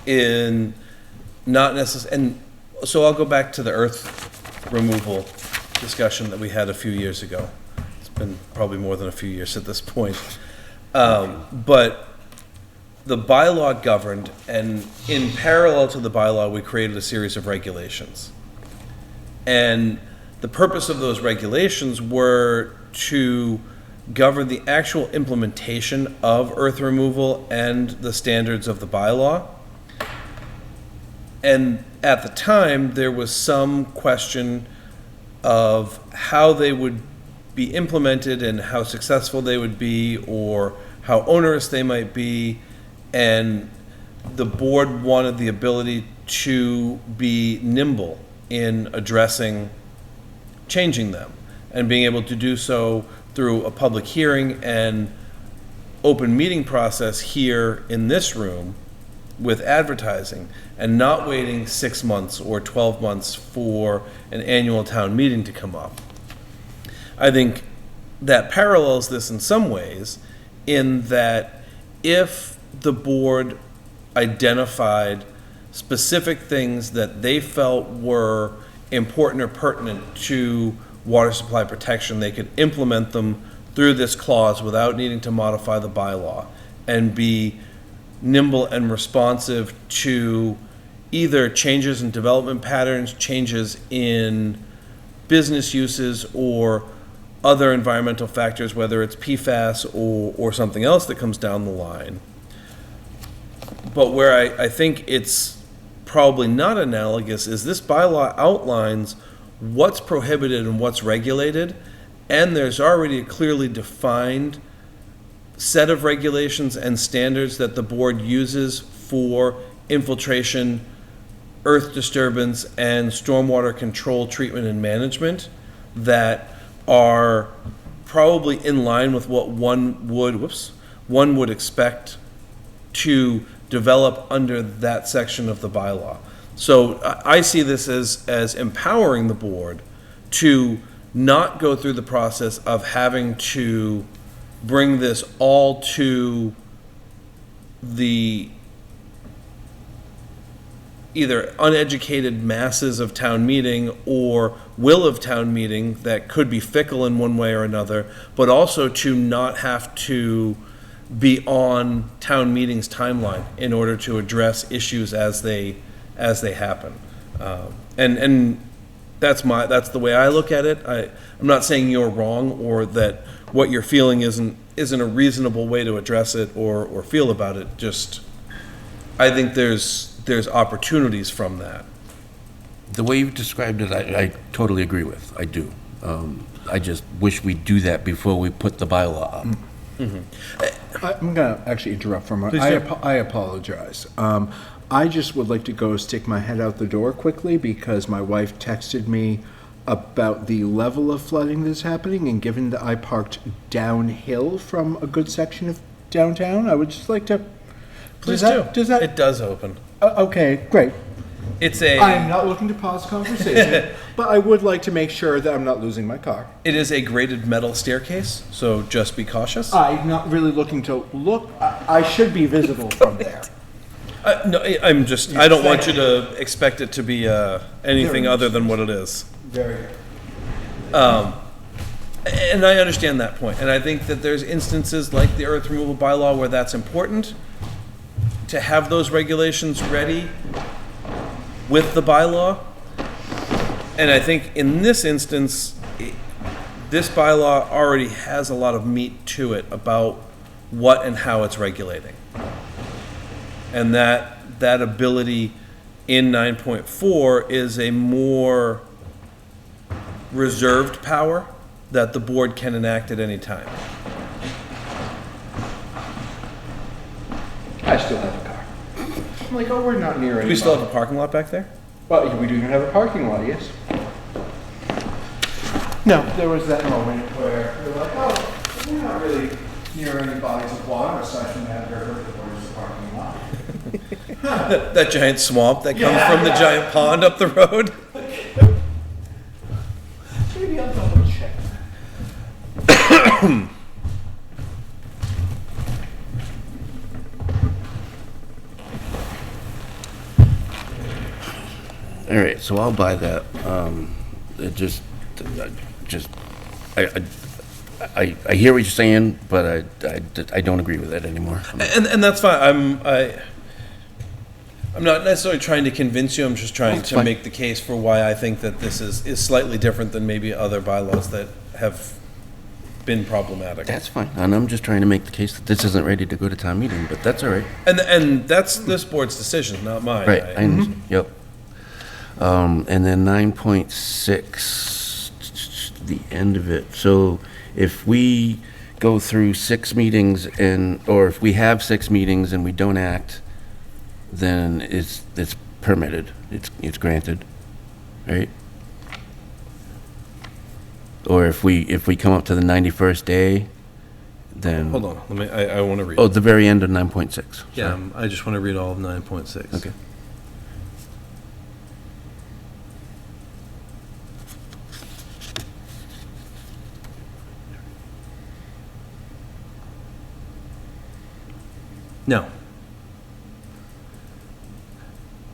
in not and so I'll go back to the earth removal discussion that we had a few years ago. It's been probably more than a few years at this point. But the bylaw governed, and in parallel to the bylaw, we created a series of regulations. And the purpose of those regulations were to govern the actual implementation of earth removal and the standards of the bylaw. And at the time, there was some question of how they would be implemented and how successful they would be, or how onerous they might be. And the board wanted the ability to be nimble in addressing changing them, and being able to do so through a public hearing and open meeting process here in this room with advertising, and not waiting 6 months or 12 months for an annual town meeting to come up. I think that parallels this in some ways, in that if the board identified specific things that they felt were important or pertinent to water supply protection, they could implement them through this clause without needing to modify the bylaw, and be nimble and responsive to either changes in development patterns, changes in business uses, or other environmental factors, whether it's PFAS or something else that comes down the line. But where I think it's probably not analogous is this bylaw outlines what's prohibited and what's regulated, and there's already a clearly defined set of regulations and standards that the board uses for infiltration, earth disturbance, and stormwater control, treatment, and management that are probably in line with what one would expect to develop under that section of the bylaw. So I see this as empowering the board to not go through the process of having to bring this all to the either uneducated masses of town meeting or will of town meeting that could be fickle in one way or another, but also to not have to be on town meeting's timeline in order to address issues as they happen. And that's the way I look at it. I'm not saying you're wrong, or that what you're feeling isn't a reasonable way to address it or feel about it. Just, I think there's opportunities from that. The way you've described it, I totally agree with. I do. I just wish we'd do that before we put the bylaw up. I'm going to actually interrupt for a moment. Please do. I apologize. I just would like to go stick my head out the door quickly because my wife texted me about the level of flooding that's happening, and given that I parked downhill from a good section of downtown, I would just like to... Please does do. that, Does that... It does open. Okay, great. It's a. I am not looking to pause conversation, but I would like to make sure that I'm not losing my car. It is a graded metal staircase, so just be cautious. I'm not really looking to look. I should be visible from there. No, I'm just. I don't want you to expect it to be anything Very other than what it is. Very good. And I understand that point, and I think that there's instances like the earth removal bylaw where that's important to have those regulations ready with the bylaw. And I think in this instance, this bylaw already has a lot of meat to it about what and how it's regulating. And that ability in 9.4 is a more reserved power that the board can enact at any time. I still have a car. I'm like, oh, we're not near anybody. We still have a parking lot back there? Well, we do have a parking lot, yes. No, there was that moment where we're like, oh, we're not really near any bodies of water aside from that river that borders the parking lot. That giant swamp that comes from the giant pond up the road? Maybe I'll double check. All right, so I'll buy that. I hear what you're saying, but I don't agree with it anymore. And that's fine. I'm not necessarily trying to convince you, I'm just trying That's to fine. make the case for why I think that this is slightly different than maybe other bylaws that have been problematic. That's fine, and I'm just trying to make the case that this isn't ready to go to town meeting, but that's all right. And that's this board's decision, not mine. Right, I understand, yep. And then 9.6, the end of it. So if we go through 6 meetings or if we have 6 meetings and we don't act, then it's permitted, it's granted, right? Or if we come up to the 91st day, then... Hold on, I want to read. Oh, the very end of 9.6. Yeah, I just want to read all of 9.6. Okay. No.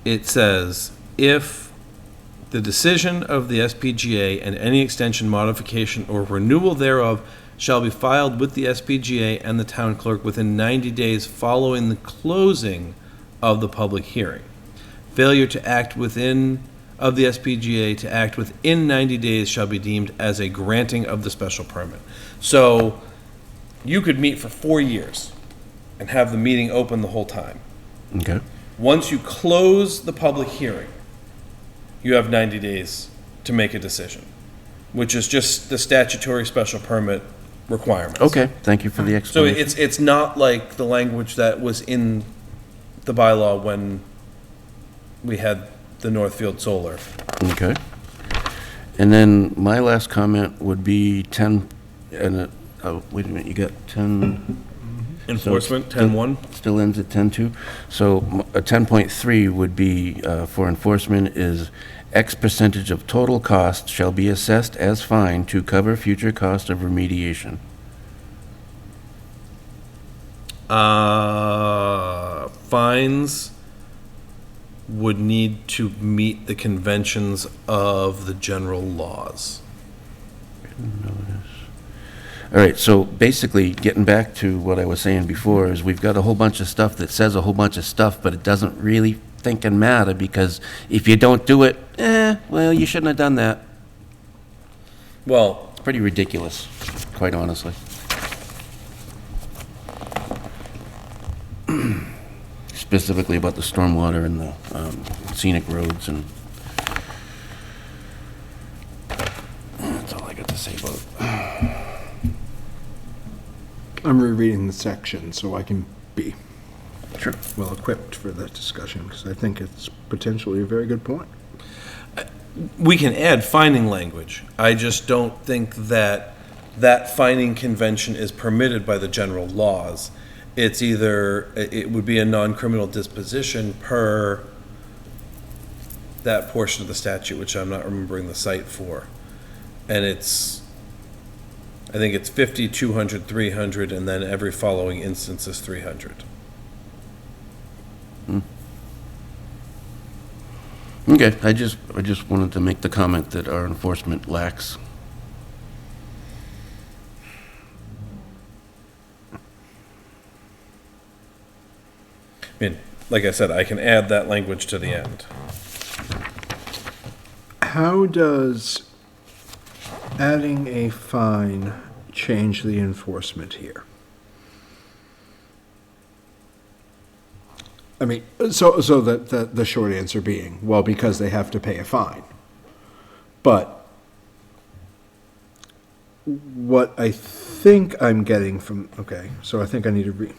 It says, if the decision of the SPGA and any extension, modification, or renewal thereof shall be filed with the SPGA and the town clerk within 90 days following the closing of the public hearing. Failure to act of the SPGA to act within 90 days shall be deemed as a granting of the special permit. So you could meet for 4 years and have the meeting open the whole time. Okay. Once you close the public hearing, you have 90 days to make a decision, which is just the statutory special permit requirements. Okay, thank you for the So explanation. it's not like the language that was in the bylaw when we had the Northfield Solar. Okay. And then my last comment would be 10, wait a minute, you got 10, Enforcement, 10.1. still ends at 10.2. So 10.3 would be, for enforcement, is X percentage of total cost shall be assessed as fine to cover future cost of remediation. Fines would need to meet the conventions of the general laws. All right, so basically, getting back to what I was saying before, is we've got a whole bunch of stuff that says a whole bunch of stuff, but it doesn't really thinking matter, because if you don't do it, well, you shouldn't have done that. Well, It's pretty ridiculous, quite honestly. Specifically about the stormwater and the scenic roads, and that's all I got to say about it. I'm rereading the section so I can be Sure. well equipped for that discussion, because I think it's potentially a very good point. We can add finding language. I just don't think that that finding convention is permitted by the general laws. It's either, it would be a non-criminal disposition per that portion of the statute, which I'm not remembering the site for. And it's, I think it's 50, 200, 300, and then every following instance is 300. Okay, I just wanted to make the comment that our enforcement lacks. I mean, like I said, I can add that language to the end. How does adding a fine change the enforcement here? I mean, so the short answer being, well, because they have to pay a fine. But what I think I'm getting from, okay, so I think I need to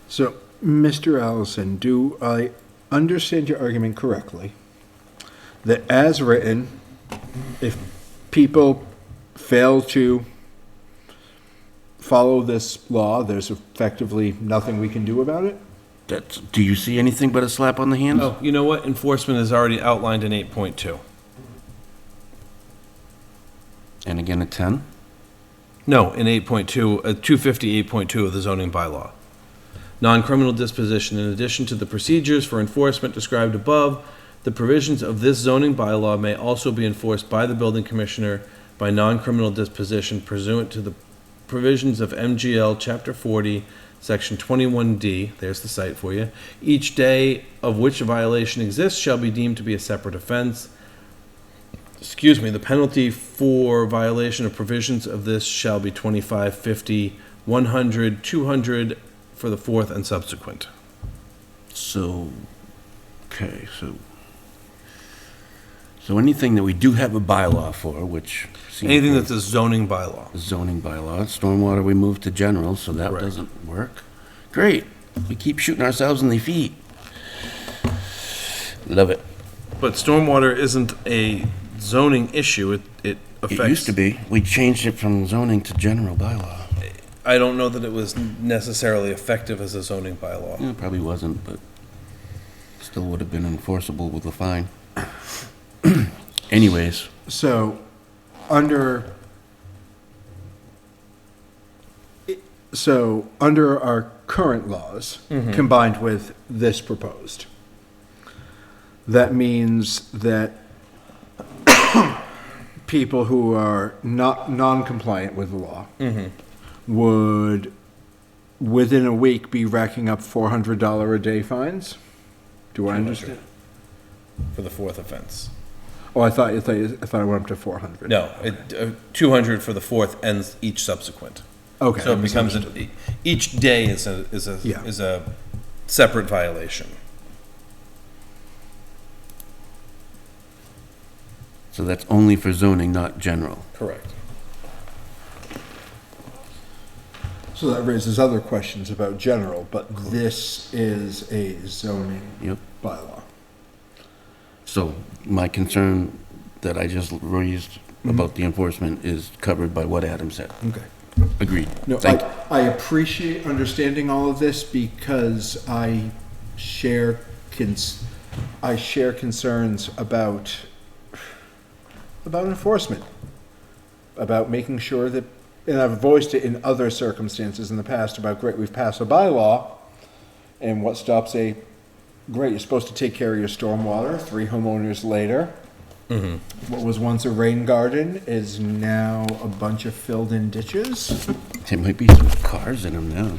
So, Mr. Allison, do I understand your argument correctly? That as written, if people fail to follow this law, there's effectively nothing we can do about it? Do you see anything but a slap on the hands? Oh, you know what? Enforcement is already outlined in 8.2. And again, a 10? No, in 8.2, 250 8.2 of the zoning bylaw. Non-criminal disposition. In addition to the procedures for enforcement described above, the provisions of this zoning bylaw may also be enforced by the building commissioner by non-criminal disposition pursuant to the provisions of MGL Chapter 40, Section 21D, there's the site for you. Each day of which a violation exists shall be deemed to be a separate offense. The penalty for violation of provisions of this shall be 25, 50, 100, 200 for the fourth and subsequent. So, okay, so anything that we do have a bylaw for, which seems Anything to- that's a zoning bylaw. zoning bylaw, stormwater we moved to general, so that Correct. doesn't work. Great, we keep shooting ourselves in the feet. Love it. But stormwater isn't a zoning issue. It affects. It used to be, we changed it from zoning to general bylaw. I don't know that it was necessarily effective as a zoning bylaw. Yeah, it probably wasn't, but still would have been enforceable with a fine. Anyways, So, under our current laws, combined with this proposed, that means that people who are not non-compliant with the law would, within a week, be racking up $400 a day fines? Do I understand? For the fourth offense. Oh, I thought it went up to 400. No, 200 for the fourth ends each subsequent. Okay. So it becomes, each day is Yeah. a separate violation. so that's only for zoning, not general. Correct. So that raises other questions about general, but this is a zoning Yep. bylaw. So my concern that I just raised about the enforcement is covered by what Adam said. Okay. Agreed. No, Thank you. I appreciate understanding all of this because I share concerns about enforcement, about making sure that, and I've voiced it in other circumstances in the past about, great, we've passed a bylaw, and what stops great, you're supposed to take care of your stormwater, 3 homeowners later. What was once a rain garden is now a bunch of filled-in ditches. There might be some cars in them now.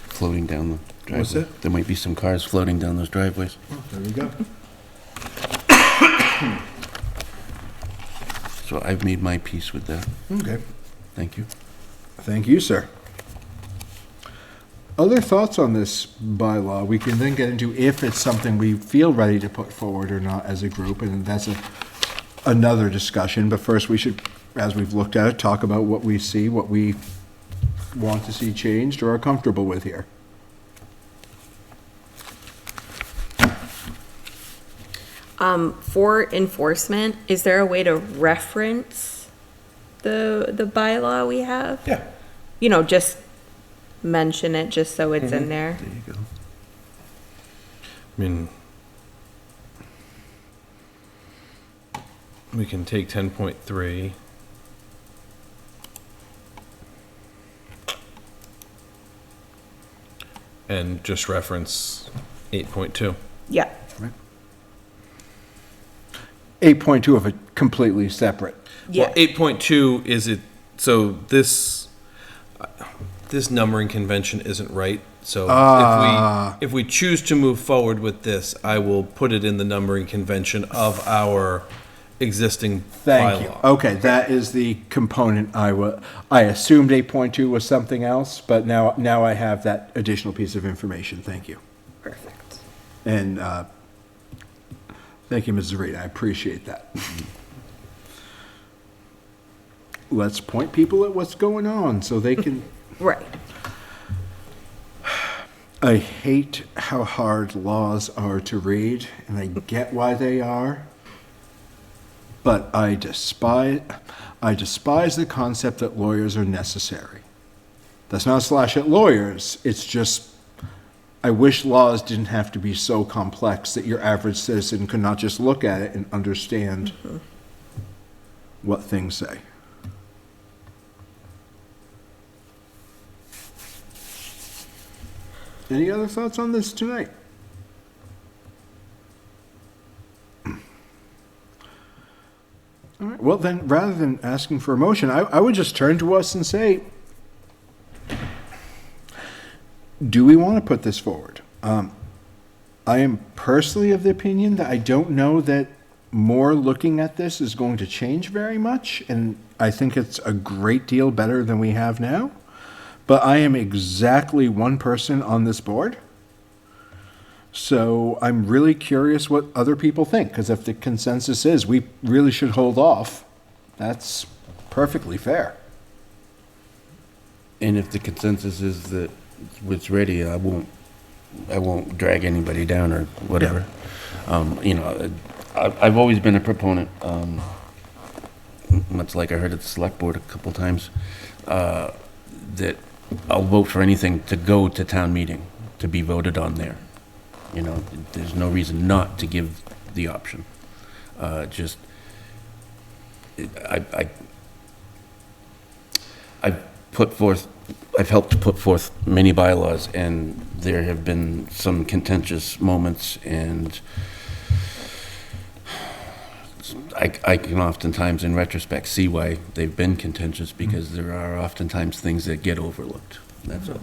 Floating down the driveway. What's that? There might be some cars floating down those driveways. There we go. So So I've made my peace with that. Okay. Thank you. Thank you, sir. Other thoughts on this bylaw? We can then get into if it's something we feel ready to put forward or not as a group, and that's another discussion. But first, we should, as we've looked at it, talk about what we see, what we want to see changed or are comfortable with here. For enforcement, is there a way to reference the bylaw we have? Yeah. You know, just mention it just so it's in there. There you go. I mean, we can take 10.3. And just reference 8.2. Yeah. 8.2 of it completely separate. Yeah. Well, 8.2 is it, so this numbering convention isn't right. So if we choose to move forward with this, I will put it in the numbering convention of our existing Thank you. bylaw. Okay, that is the component I assumed 8.2 was something else, but now I have that additional piece of information. Thank you. Perfect. And thank you, Ms. Zarita. I appreciate that. Let's point people at what's going on so they can. Right. I hate how hard laws are to read, and I get why they are. But I despise the concept that lawyers are necessary. That's not a slash at lawyers. It's just, I wish laws didn't have to be so complex that your average citizen could not just look at it and understand what things say. Any other thoughts on this tonight? All right, well then, rather than asking for a motion, I would just turn to us and say, do we want to put this forward? I am personally of the opinion that I don't know that more looking at this is going to change very much, and I think it's a great deal better than we have now. But I am exactly one person on this board. So I'm really curious what other people think, because if the consensus is we really should hold off, that's perfectly fair. And if the consensus is that it's ready, I won't drag anybody down or whatever. You know, I've always been a proponent, much like I heard at the select board a couple times, that I'll vote for anything to go to town meeting, to be voted on there. You know, there's no reason not to give the option. I've helped to put forth many bylaws, and there have been some contentious moments, and I can oftentimes, in retrospect, see why they've been contentious, because there are oftentimes things that get overlooked. That's all.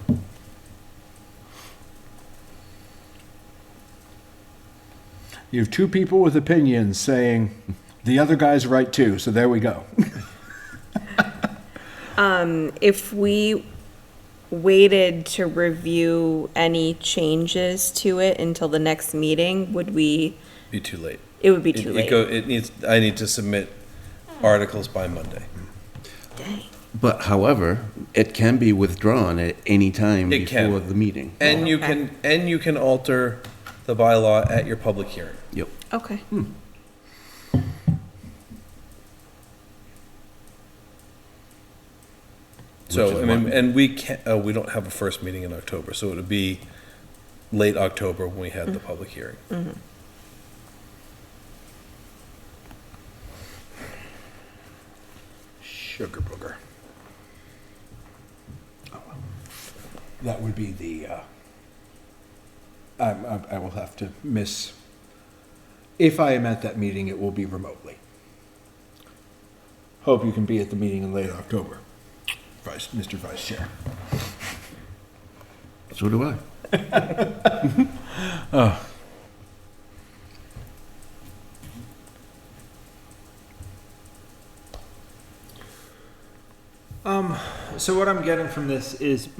You have two people with opinions saying the other guy's right too, so there we go. If we waited to review any changes to it until the next meeting, would we? Be too late. It would be too late. I need to submit articles by Monday. Dang. But however, it can be withdrawn at any time It can. before the meeting. And you can alter the bylaw at your public hearing. Yep. Okay. So, I mean, and we we don't have a first meeting in October, so it would be late October when we had the public hearing. Sugar booger. Oh, well. That would be the, I will have to miss, if I am at that meeting, it will be remotely. Hope you can be at the meeting in late October, Mr. Vice Chair. So do I. So what I'm getting from this is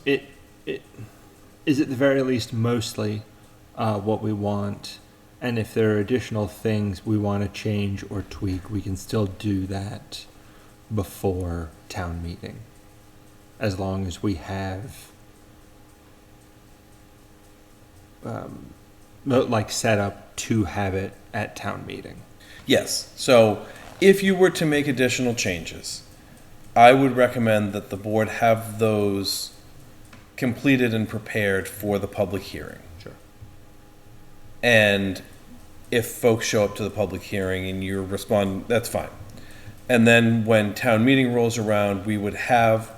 it is at the very least mostly what we want, and if there are additional things we want to change or tweak, we can still do that before town meeting, as long as we have like set up to have it at town meeting. Yes, so if you were to make additional changes, I would recommend that the board have those completed and prepared for the public hearing. Sure. And if folks show up to the public hearing and you respond, that's fine. And then when town meeting rolls around, we would have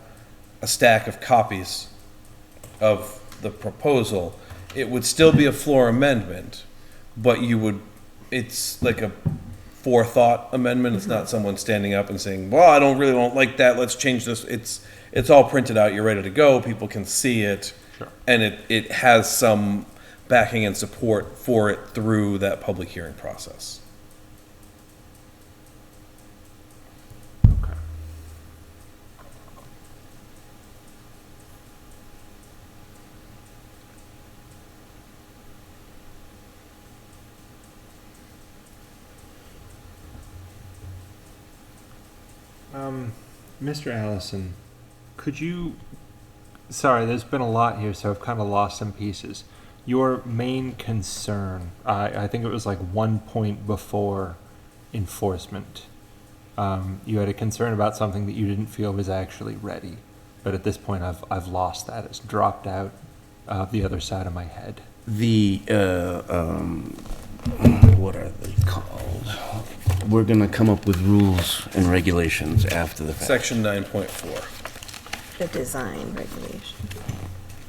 a stack of copies of the proposal. It would still be a floor amendment, but it's like a forethought amendment. It's not someone standing up and saying, well, I don't like that, let's change this. It's all printed out, you're ready to go, people can see it. Sure. And it has some backing and support for it through that public hearing process. Okay. Mr. Allison, could you, sorry, there's been a lot here, so I've kind of lost some pieces. Your main concern, I think it was like 1 point before enforcement. You had a concern about something that you didn't feel was actually ready, but at this point I've lost that. It's dropped out of the other side of my head. The, what are they called? We're gonna come up with rules and regulations after the fact. Section 9.4. The design regulation.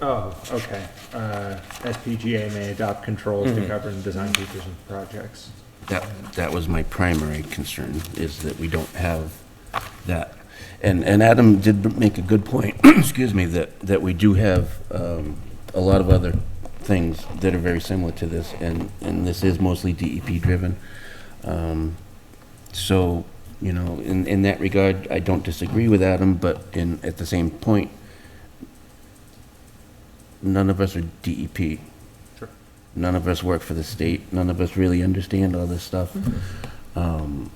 Oh, okay. SPGA may adopt controls to govern design features and projects. That was my primary concern, is that we don't have that. And Adam did make a good point, excuse me, that we do have a lot of other things that are very similar to this, and this is mostly DEP driven. So, you know, in that regard, I don't disagree with Adam, but at the same point, none of us are DEP. Sure. None of us work for the state. None of us really understand all this stuff. You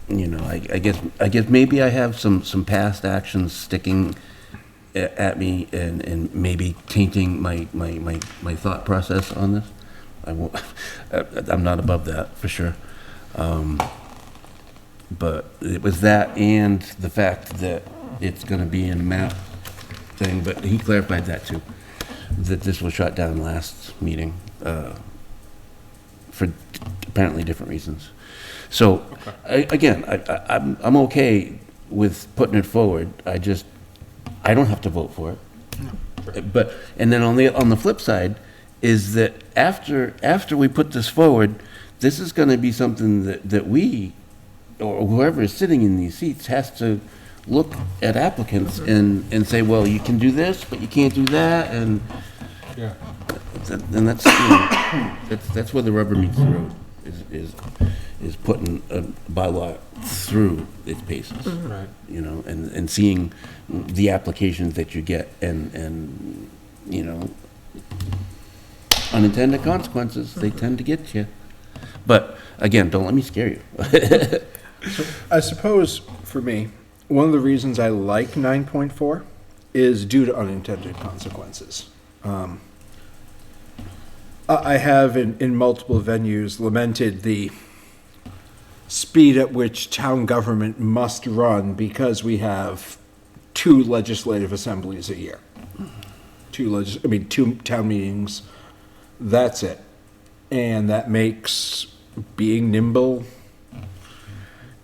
know, I guess maybe I have some past actions sticking at me and maybe tainting my thought process on this. I'm not above that, for sure. But it was that and the fact that it's going to be in a map thing, but he clarified that too, that this was shot down last meeting for apparently different reasons. So, again, I'm okay with putting it forward. I don't have to vote for it. But, and then on the flip side, is that after we put this forward, this is going to be something that we, or whoever is sitting in these seats, has to look at applicants and say, well, you can do this, but you can't do that, and Yeah. and that's, you know, that's where the rubber meets the road, is putting a bylaw through its paces. Right. You know, and seeing the applications that you get, and you know, unintended consequences, they tend to get you. But again, don't let me scare you. I suppose, for me, one of the reasons I like 9.4 is due to unintended consequences. I have, in multiple venues, lamented the speed at which town government must run because we have 2 legislative assemblies a year. 2 town meetings, that's it. And that makes being nimble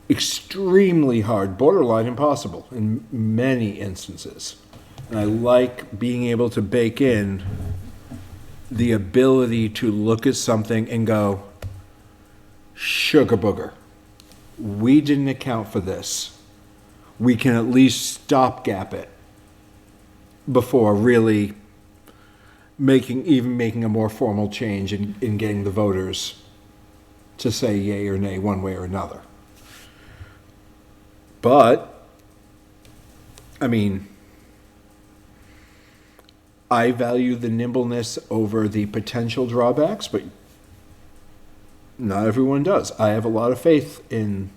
extremely hard, borderline impossible in many instances. And I like being able to bake in the ability to look at something and go, sugar booger, we didn't account for this. We can at least stopgap it before really making a more formal change in getting the voters to say yay or nay one way or another. But I mean, I value the nimbleness over the potential drawbacks, but not everyone does. I have a lot of faith in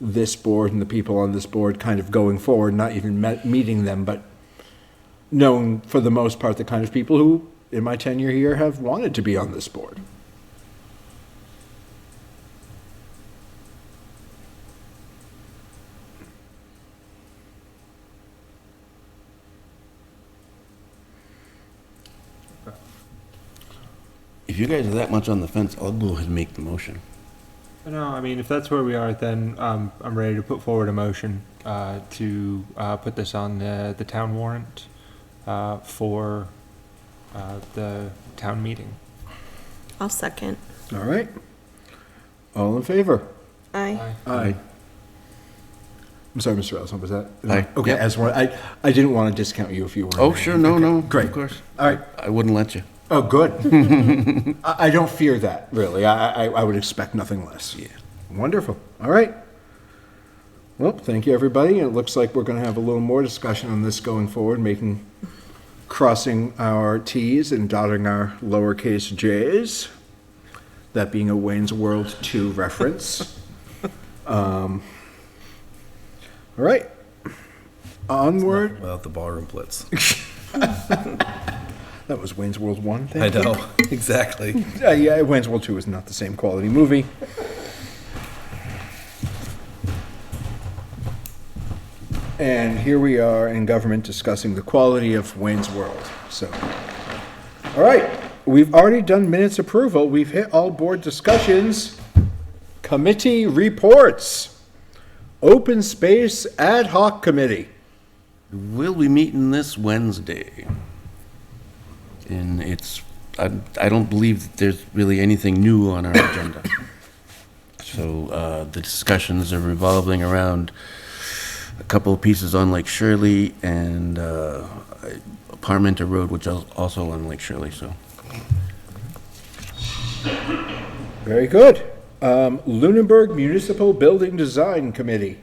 this board and the people on this board kind of going forward, not even meeting them, but knowing for the most part the kind of people who, in my tenure here, have wanted to be on this board. If you guys are that much on the fence, I'll go ahead and make the motion. No, I mean, if that's where we are, then I'm ready to put forward a motion to put this on the town warrant for the town meeting. I'll second. All right. All in favor? Aye. Aye. I'm sorry, Mr. Ellison, was that? Aye. Okay, Yep. as one, I didn't want to discount you if you were. Oh, sure, no, Okay, no. Great. Of course. All right. I wouldn't let you. Oh, good. I don't fear that, really. I would expect nothing less. Yeah. Wonderful. All right. Well, thank you, everybody. It looks like we're going to have a little more discussion on this going forward, crossing our Ts and dotting our lowercase j's. That being a Wayne's World 2 reference. All right. Onward. Without the ballroom blitz. That was Wayne's World 1. I Thank you. know, exactly. Yeah, Wayne's World 2 is not the same quality movie. And here we are in government discussing the quality of Wayne's World. So, all right, we've already done minutes approval. We've hit all board discussions. Committee reports. Open Space Ad Hoc Committee. We'll be meeting this Wednesday. And I don't believe that there's really anything new on our agenda. So the discussions are revolving around a couple of pieces on Lake Shirley and Parmenter Road, which is also on Lake Shirley, so. Very good. Lunenburg Municipal Building Design Committee.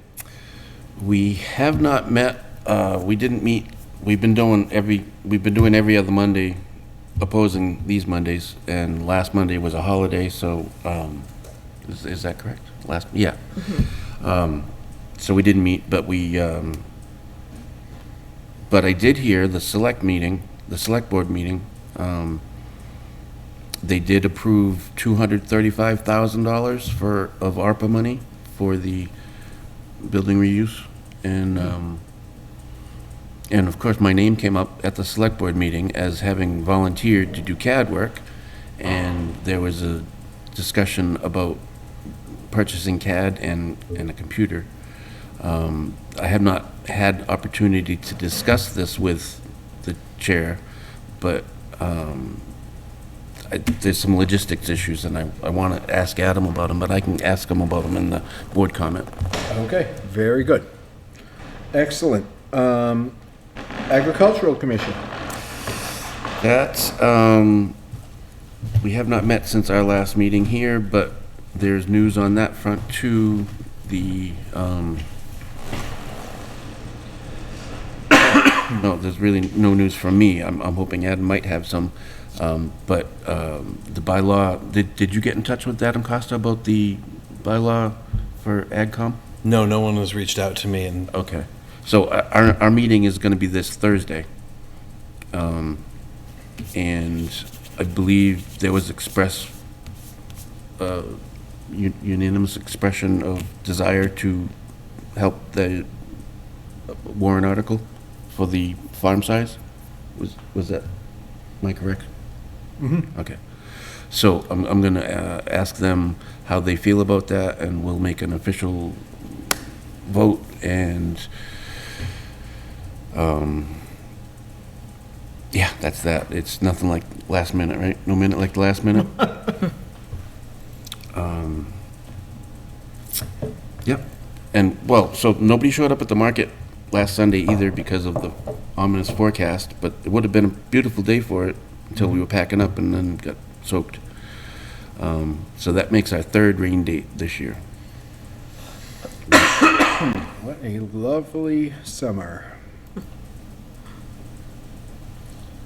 We have not met, we didn't meet, we've been doing every other Monday, opposing these Mondays, and last Monday was a holiday, so, is that correct? Yeah. So we didn't meet, but but I did hear the select board meeting, they did approve $235,000 of ARPA money for the building reuse, and of course, my name came up at the select board meeting as having volunteered to do CAD work, and there was a discussion about purchasing CAD and a computer. I have not had opportunity to discuss this with the chair, but there's some logistics issues, and I want to ask Adam about them, but I can ask him about them in the board comment. Okay, very good. Excellent. Agricultural Commission. That, we have not met since our last meeting here, but there's news on that front too. No, there's really no news from me. I'm hoping Adam might have some. But the bylaw, did you get in touch with Adam Costa about the bylaw for AgCom? No, no one has reached out to me, and Okay. So our meeting is going to be this Thursday. And I believe there was unanimous expression of desire to help the warrant article for the farm size. Was that, am I correct? Mm-hmm. Okay. So I'm going to ask them how they feel about that, and we'll make an official vote, and yeah, that's that. It's nothing like last minute, right? No minute like the last minute? Yep. And, well, so nobody showed up at the market last Sunday either because of the ominous forecast, but it would have been a beautiful day for it until we were packing up and then got soaked. So that makes our third rain date this year. What a lovely summer.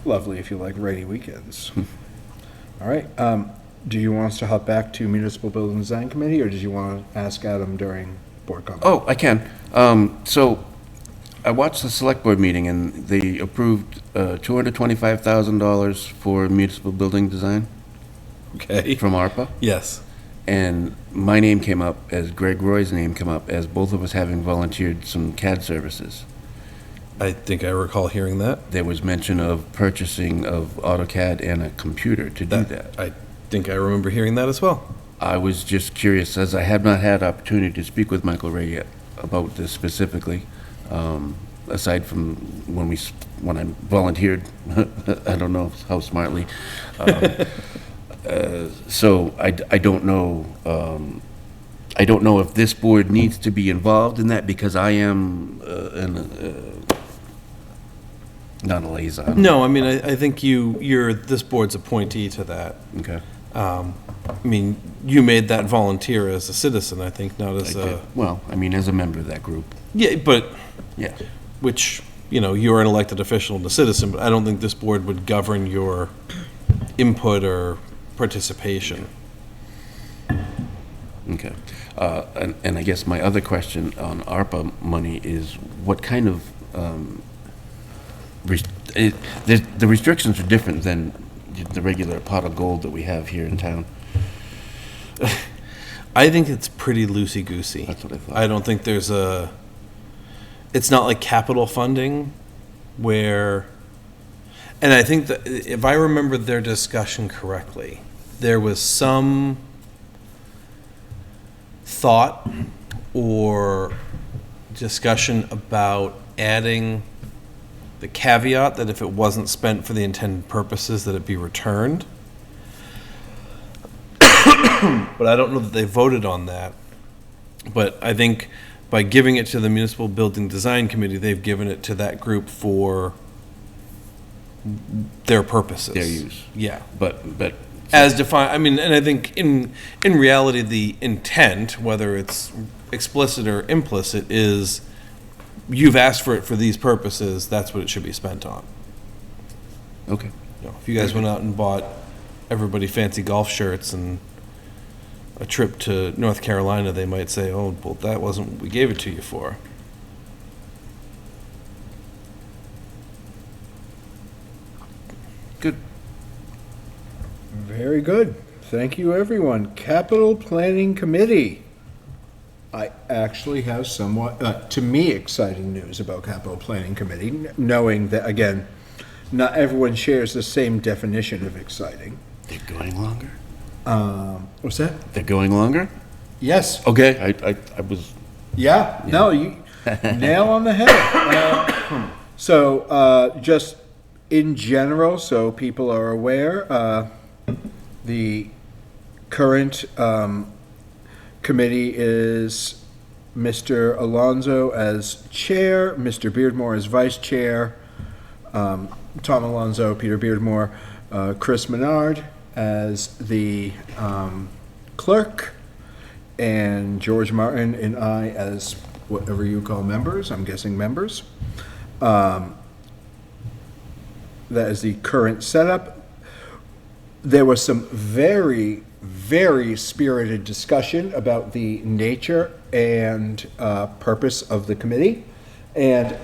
Lovely if you like rainy weekends. All right, do you want us to hop back to Municipal Building Design Committee, or did you want to ask Adam during board comment? Oh, I can. So I watched the select board meeting and they approved $225,000 for municipal building design Okay. from ARPA. Yes. And my name came up as Greg Roy's name came up as both of us having volunteered some CAD services. I think I recall hearing that. There was mention of purchasing of AutoCAD and a computer to do that. I think I remember hearing that as well. I was just curious, as I have not had opportunity to speak with Michael Ray yet about this specifically, aside from when I volunteered, I don't know how smartly. So I don't know, I don't know if this board needs to be involved in that because I am not a liaison. No, I mean, I think you're this board's appointee to that. Okay. I mean, you made that volunteer as a citizen, I think, not as I did. Well, I mean, as a member of that group, Yeah, but, yeah. which, you're an elected official and a citizen, but I don't think this board would govern your input or participation. Okay. And I guess my other question on ARPA money is what kind of, the restrictions are different than the regular pot of gold that we have here in town. I think it's pretty loosey-goosey. That's what I thought. I don't think it's not like capital funding where, and I think that if I remember their discussion correctly, there was some thought or discussion about adding the caveat that if it wasn't spent for the intended purposes, that it be returned. But I don't know that they voted on that. But I think by giving it to the Municipal Building Design Committee, they've given it to that group for their purposes. Their use. Yeah. But As defined, I mean, and I think in reality, the intent, whether it's explicit or implicit, is you've asked for it for these purposes, that's what it should be spent on. okay. If you guys went out and bought everybody fancy golf shirts and a trip to North Carolina, they might say, oh, well, that wasn't what we gave it to you for. Good. Very good. Thank you, everyone. Capital Planning Committee. I actually have somewhat, to me, exciting news about Capital Planning Committee, knowing that, again, not everyone shares the same definition of exciting. They're going longer? What's that? They're going longer? Yes. Okay, I was, Yeah, no, you nail on the head. So, just in general, so people are aware, the current committee is Mr. Alonso as chair, Mr. Beardmore as vice chair, Tom Alonso, Peter Beardmore, Chris Menard as the clerk, and George Martin and I as whatever you call members, I'm guessing members. That is the current setup. There was some very, very spirited discussion about the nature and purpose of the committee. And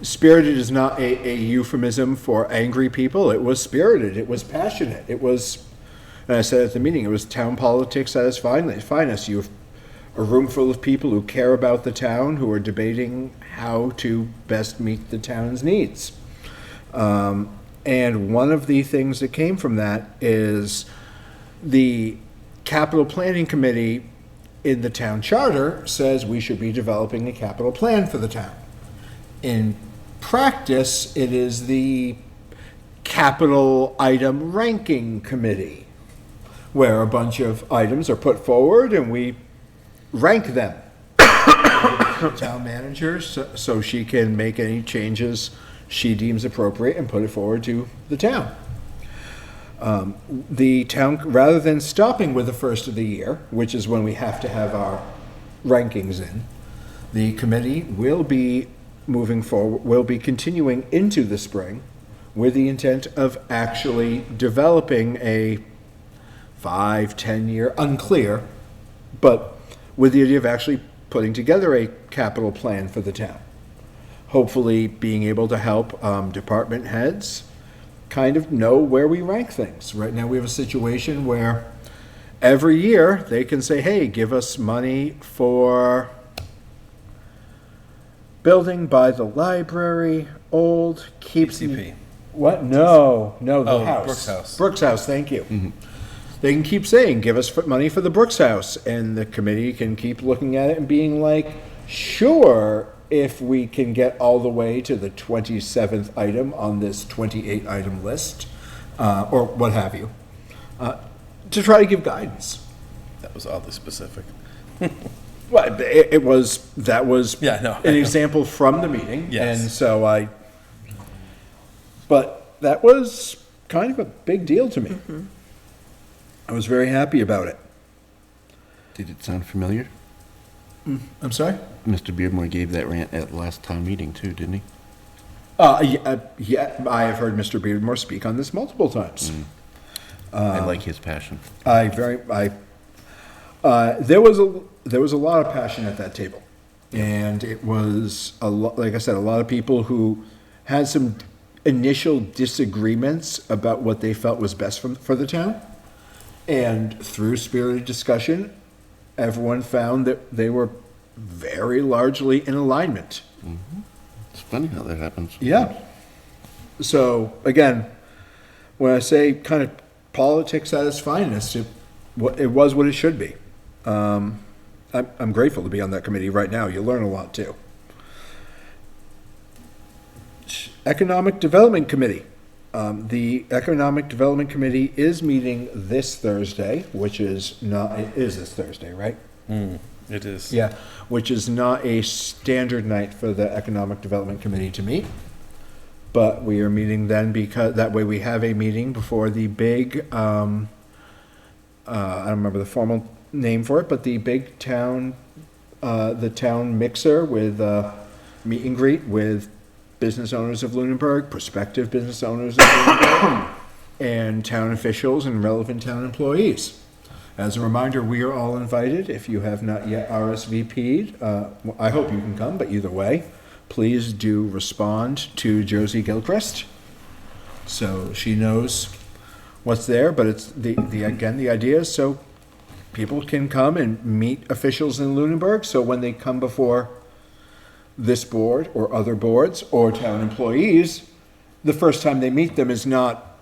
spirited is not a euphemism for angry people. It was spirited. It was passionate. It was, and I said at the meeting, it was town politics at its finest. You have a room full of people who care about the town, who are debating how to best meet the town's needs. And one of the things that came from that is the Capital Planning Committee in the town charter says we should be developing a capital plan for the town. In practice, it is the capital item ranking committee, where a bunch of items are put forward and we rank them. Town manager, so she can make any changes she deems appropriate and put it forward to the town. The town, rather than stopping with the first of the year, which is when we have to have our rankings in, the committee will be moving forward, will be continuing into the spring with the intent of actually developing a 5-10 year, unclear, but with the idea of actually putting together a capital plan for the town. Hopefully being able to help department heads kind of know where we rank things. Right now, we have a situation where every year they can say, hey, give us money for building by the library, old, keeps. CP. What? No, the Oh, house. Brooks House. Brooks House, thank you. They can keep saying, give us money for the Brooks House, and the committee can keep looking at it and being like, sure, if we can get all the way to the 27th item on this 28-item list, or what have you, to try to give guidance. That was oddly specific. Well, that was Yeah, no, I an know. example from the meeting. Yes. And so but that was kind of a big deal to me. I was very happy about it. Did it sound familiar? I'm sorry? Mr. Beardmore gave that rant at last town meeting too, didn't he? Yeah, I have heard Mr. Beardmore speak on this multiple times. I like his passion. There was a lot of passion at that table. And it was, like I said, a lot of people who had some initial disagreements about what they felt was best for the town. And through spirited discussion, everyone found that they were very largely in alignment. It's funny how that happens. Yeah. So, again, when I say kind of politics at its finest, it was what it should be. I'm grateful to be on that committee right now. You learn a lot, too. Economic Development Committee. The Economic Development Committee is meeting this Thursday, which is not, it is this Thursday, right? It is. Yeah, which is not a standard night for the Economic Development Committee to meet. But we are meeting then because, that way we have a meeting before the big, I don't remember the formal name for it, but the big town, the town mixer with meet and greet with business owners of Lunenburg, prospective business owners of Lunenburg, and town officials and relevant town employees. As a reminder, we are all invited. If you have not yet RSVP'd, I hope you can come, but either way, please do respond to Josie Gilchrist so she knows what's there. But it's again, the idea is so people can come and meet officials in Lunenburg, so when they come before this board or other boards or town employees, the first time they meet them is not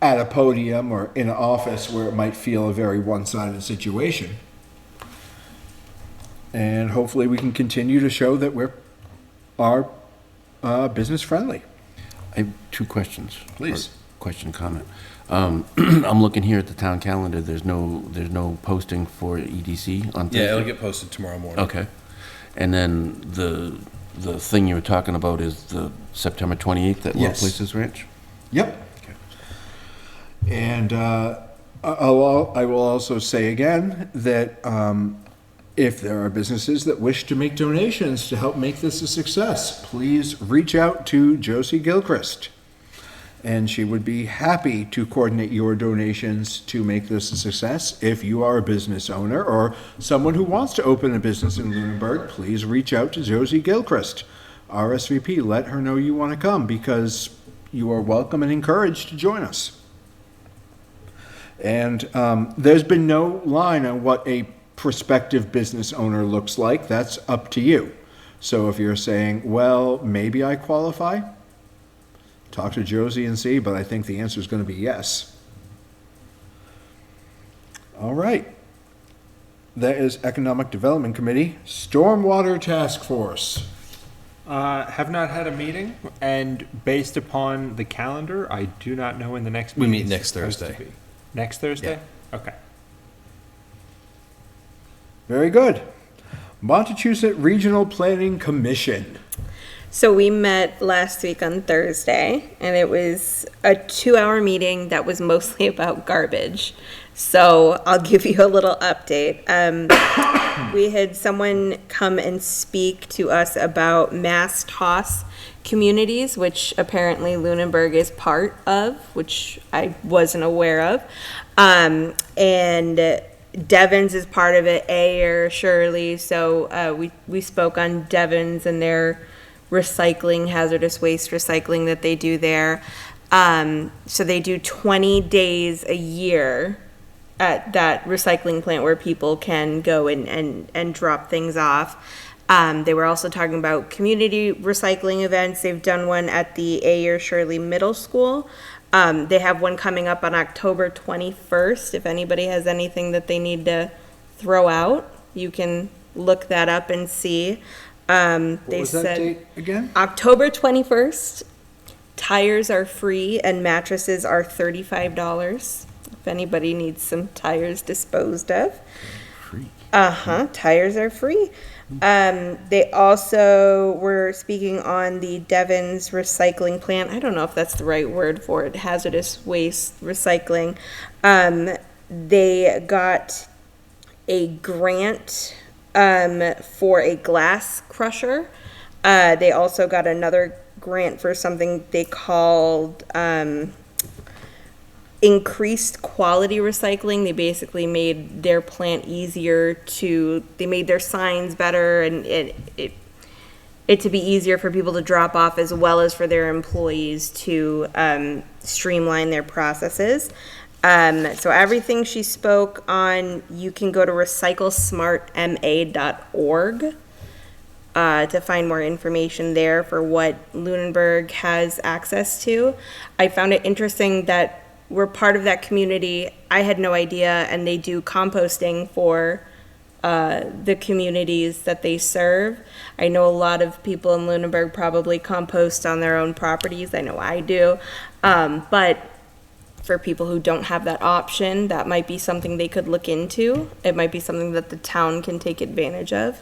at a podium or in an office where it might feel a very one-sided situation. And hopefully we can continue to show that we are business friendly. I have two questions. Please. Or question, comment. I'm looking here at the town calendar. There's no posting for EDC on Thursday? Yeah, it'll get posted tomorrow morning. Okay. And then the thing you were talking about is the September 28th at Low Yes. Places Ranch? Yep. And I will also say again that if there are businesses that wish to make donations to help make this a success, please reach out to Josie Gilchrist. And she would be happy to coordinate your donations to make this a success. If you are a business owner or someone who wants to open a business in Lunenburg, please reach out to Josie Gilchrist. RSVP, let her know you want to come because you are welcome and encouraged to join us. And there's been no line on what a prospective business owner looks like. That's up to you. So if you're saying, well, maybe I qualify, talk to Josie and see, but I think the answer is going to be yes. All right. That is Economic Development Committee. Stormwater Task Force. Have not had a meeting, and based upon the calendar, I do not know when the next We meeting meet is next supposed to Thursday. be. Next Thursday? Okay. Very good. Montechusett Regional Planning Commission. So we met last week on Thursday, and it was a 2-hour meeting that was mostly about garbage. So I'll give you a little update. We had someone come and speak to us about mass toss communities, which apparently Lunenburg is part of, which I wasn't aware of. And Devon's is part of it, Ayer, Shirley. So we spoke on Devon's and their recycling, hazardous waste recycling that they do there. So they do 20 days a year at that recycling plant where people can go and drop things off. They were also talking about community recycling events. They've done one at the Ayer Shirley Middle School. They have one coming up on October 21st. If anybody has anything that they need to throw out, you can look that up and see. What was that date again? October 21st. Tires are free and mattresses are $35. If anybody needs some tires disposed of. Free. Tires are free. They also were speaking on the Devon's recycling plant. I don't know if that's the right word for it, hazardous waste recycling. They got a grant for a glass crusher. They also got another grant for something they called increased quality recycling. They basically made their plant easier they made their signs better and it to be easier for people to drop off as well as for their employees to streamline their processes. So everything she spoke on, you can go to recyclesmartma.org to find more information there for what Lunenburg has access to. I found it interesting that we're part of that community. I had no idea, and they do composting for the communities that they serve. I know a lot of people in Lunenburg probably compost on their own properties. I know I do. But for people who don't have that option, that might be something they could look into. It might be something that the town can take advantage of,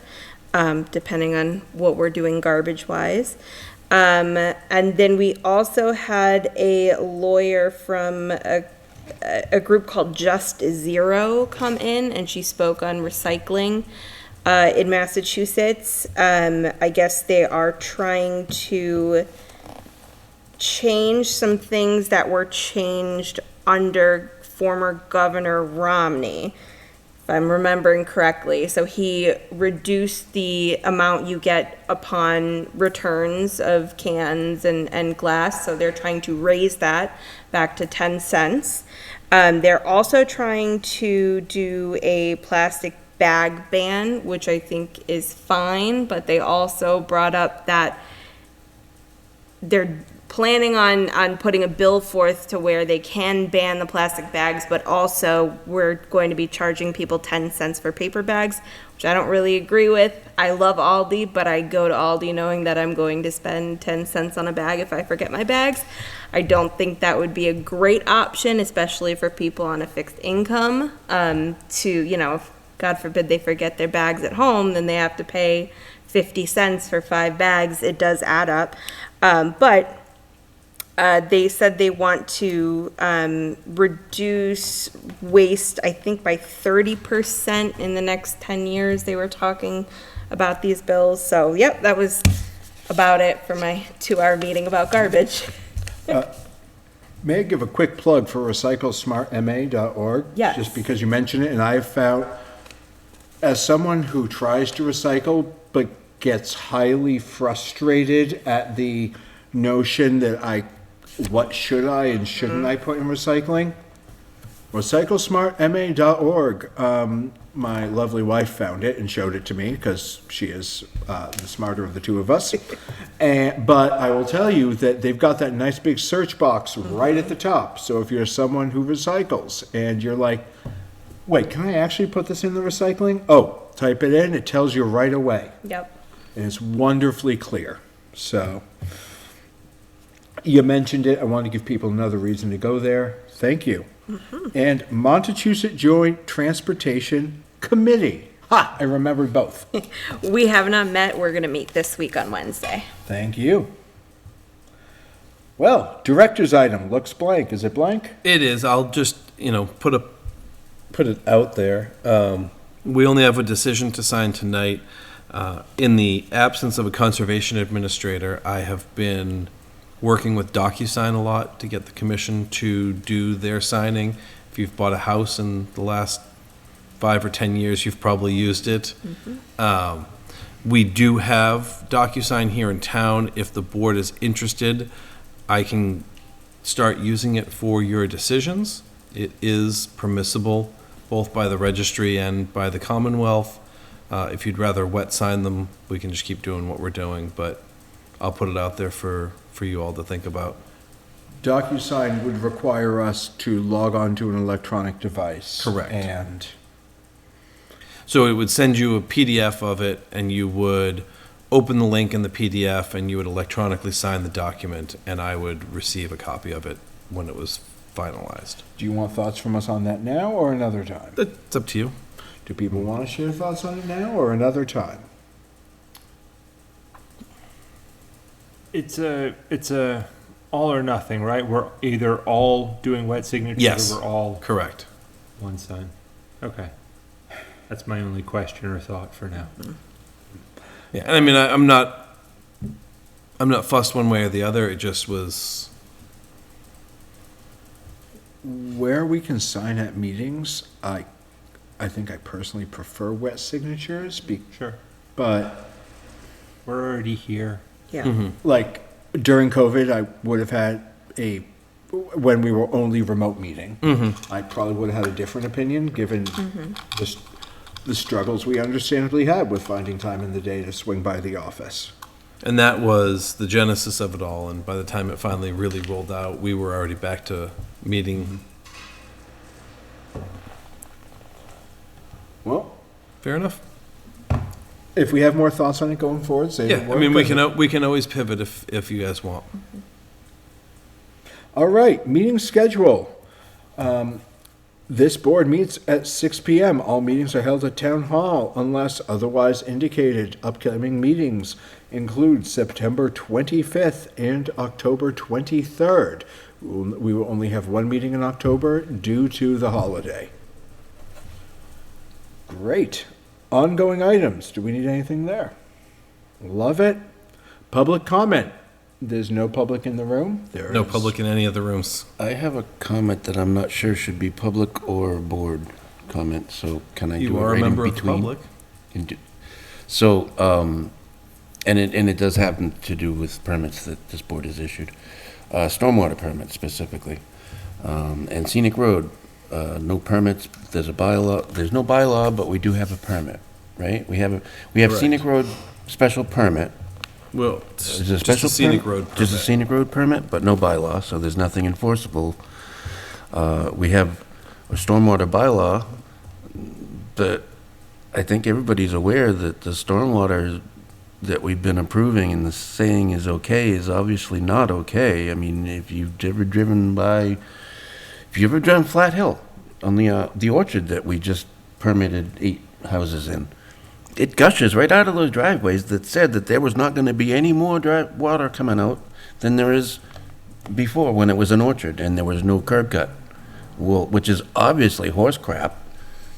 depending on what we're doing garbage-wise. And then we also had a lawyer from a group called Just Zero come in, and she spoke on recycling in Massachusetts. I guess they are trying to change some things that were changed under former Governor Romney, if I'm remembering correctly. So he reduced the amount you get upon returns of cans and glass. So they're trying to raise that back to 10 cents. They're also trying to do a plastic bag ban, which I think is fine, but they also brought up that they're planning on putting a bill forth to where they can ban the plastic bags, but also we're going to be charging people 10 cents for paper bags, which I don't really agree with. I love Aldi, but I go to Aldi knowing that I'm going to spend 10 cents on a bag if I forget my bags. I don't think that would be a great option, especially for people on a fixed income, if God forbid they forget their bags at home, then they have to pay 50 cents for 5 bags. It does add up. But they said they want to reduce waste, I think, by 30% in the next 10 years. They were talking about these bills. So, yep, that was about it for my 2-hour meeting about garbage. May I give a quick plug for recyclesmartma.org? Yes. Just because you mentioned it, and I've found, as someone who tries to recycle but gets highly frustrated at the notion that what should I and shouldn't I put in recycling? RecycleSmartMA.org. My lovely wife found it and showed it to me because she is the smarter of the two of us. But I will tell you that they've got that nice big search box right at the top. So if you're someone who recycles and you're like, wait, can I actually put this in the recycling? Oh, type it in. It tells you right away. Yep. And it's wonderfully clear. So you mentioned it. I want to give people another reason to go there. Thank you. And Montechusett Joint Transportation Committee. Ha! I remembered both. We have not met. We're going to meet this week on Wednesday. Thank you. Well, director's item looks blank. Is it blank? It is. I'll just, put it out there. We only have a decision to sign tonight. In the absence of a conservation administrator, I have been working with DocuSign a lot to get the commission to do their signing. If you've bought a house in the last 5 or 10 years, you've probably used it. We do have DocuSign here in town. If the board is interested, I can start using it for your decisions. It is permissible both by the registry and by the Commonwealth. If you'd rather wet sign them, we can just keep doing what we're doing, but I'll put it out there for you all to think about. DocuSign would require us to log on to an electronic device. Correct. And So it would send you a PDF of it, and you would open the link in the PDF, and you would electronically sign the document, and I would receive a copy of it when it was finalized. do you want thoughts from us on that now or another time? It's up to you. Do people want to share thoughts on it now or another time? It's a all or nothing, right? We're either all doing wet signatures Yes. or we're all Correct. one sign. Okay. That's my only question or thought for now. Yeah, and I mean, I'm not fussed one way or the other. It just was, Where we can sign at meetings, I think I personally prefer wet signatures, Sure. but We're already here. Yeah. like during COVID, I would have had when we were only remote meeting, I probably would have had a different opinion given the struggles we understandably had with finding time in the day to swing by the office. and that was the genesis of it all. And by the time it finally really rolled out, we were already back to meeting. Well, Fair enough. if we have more thoughts on it going forward, say the Yeah, I word, mean, we but- can always pivot if you guys want. All right, meeting schedule. This board meets at 6 PM. All meetings are held at Town Hall unless otherwise indicated. Upcoming meetings include September 25th and October 23rd. We will only have one meeting in October due to the holiday. Great. Ongoing items. Do we need anything there? Love it. Public comment. There's no public in the room? There No is. public in any of the rooms. I have a comment that I'm not sure should be public or board comment, so can I do it You are a right in member of the between? public. So, and it does happen to do with permits that this board has issued, stormwater permits specifically, and scenic road, no permits, there's a bylaw, there's no bylaw, but we do have a permit, right? We have scenic road special permit. Well, Is it a just special a scenic permit? road Just a permit. scenic road permit, but no bylaw, so there's nothing enforceable. We have a stormwater bylaw, but I think everybody's aware that the stormwater that we've been approving and the saying is okay is obviously not okay. I mean, if you've ever driven Flat Hill on the orchard that we just permitted 8 houses in, it gushes right out of those driveways that said that there was not going to be any more water coming out than there is before when it was an orchard and there was no curb cut. Well, which is obviously horse crap,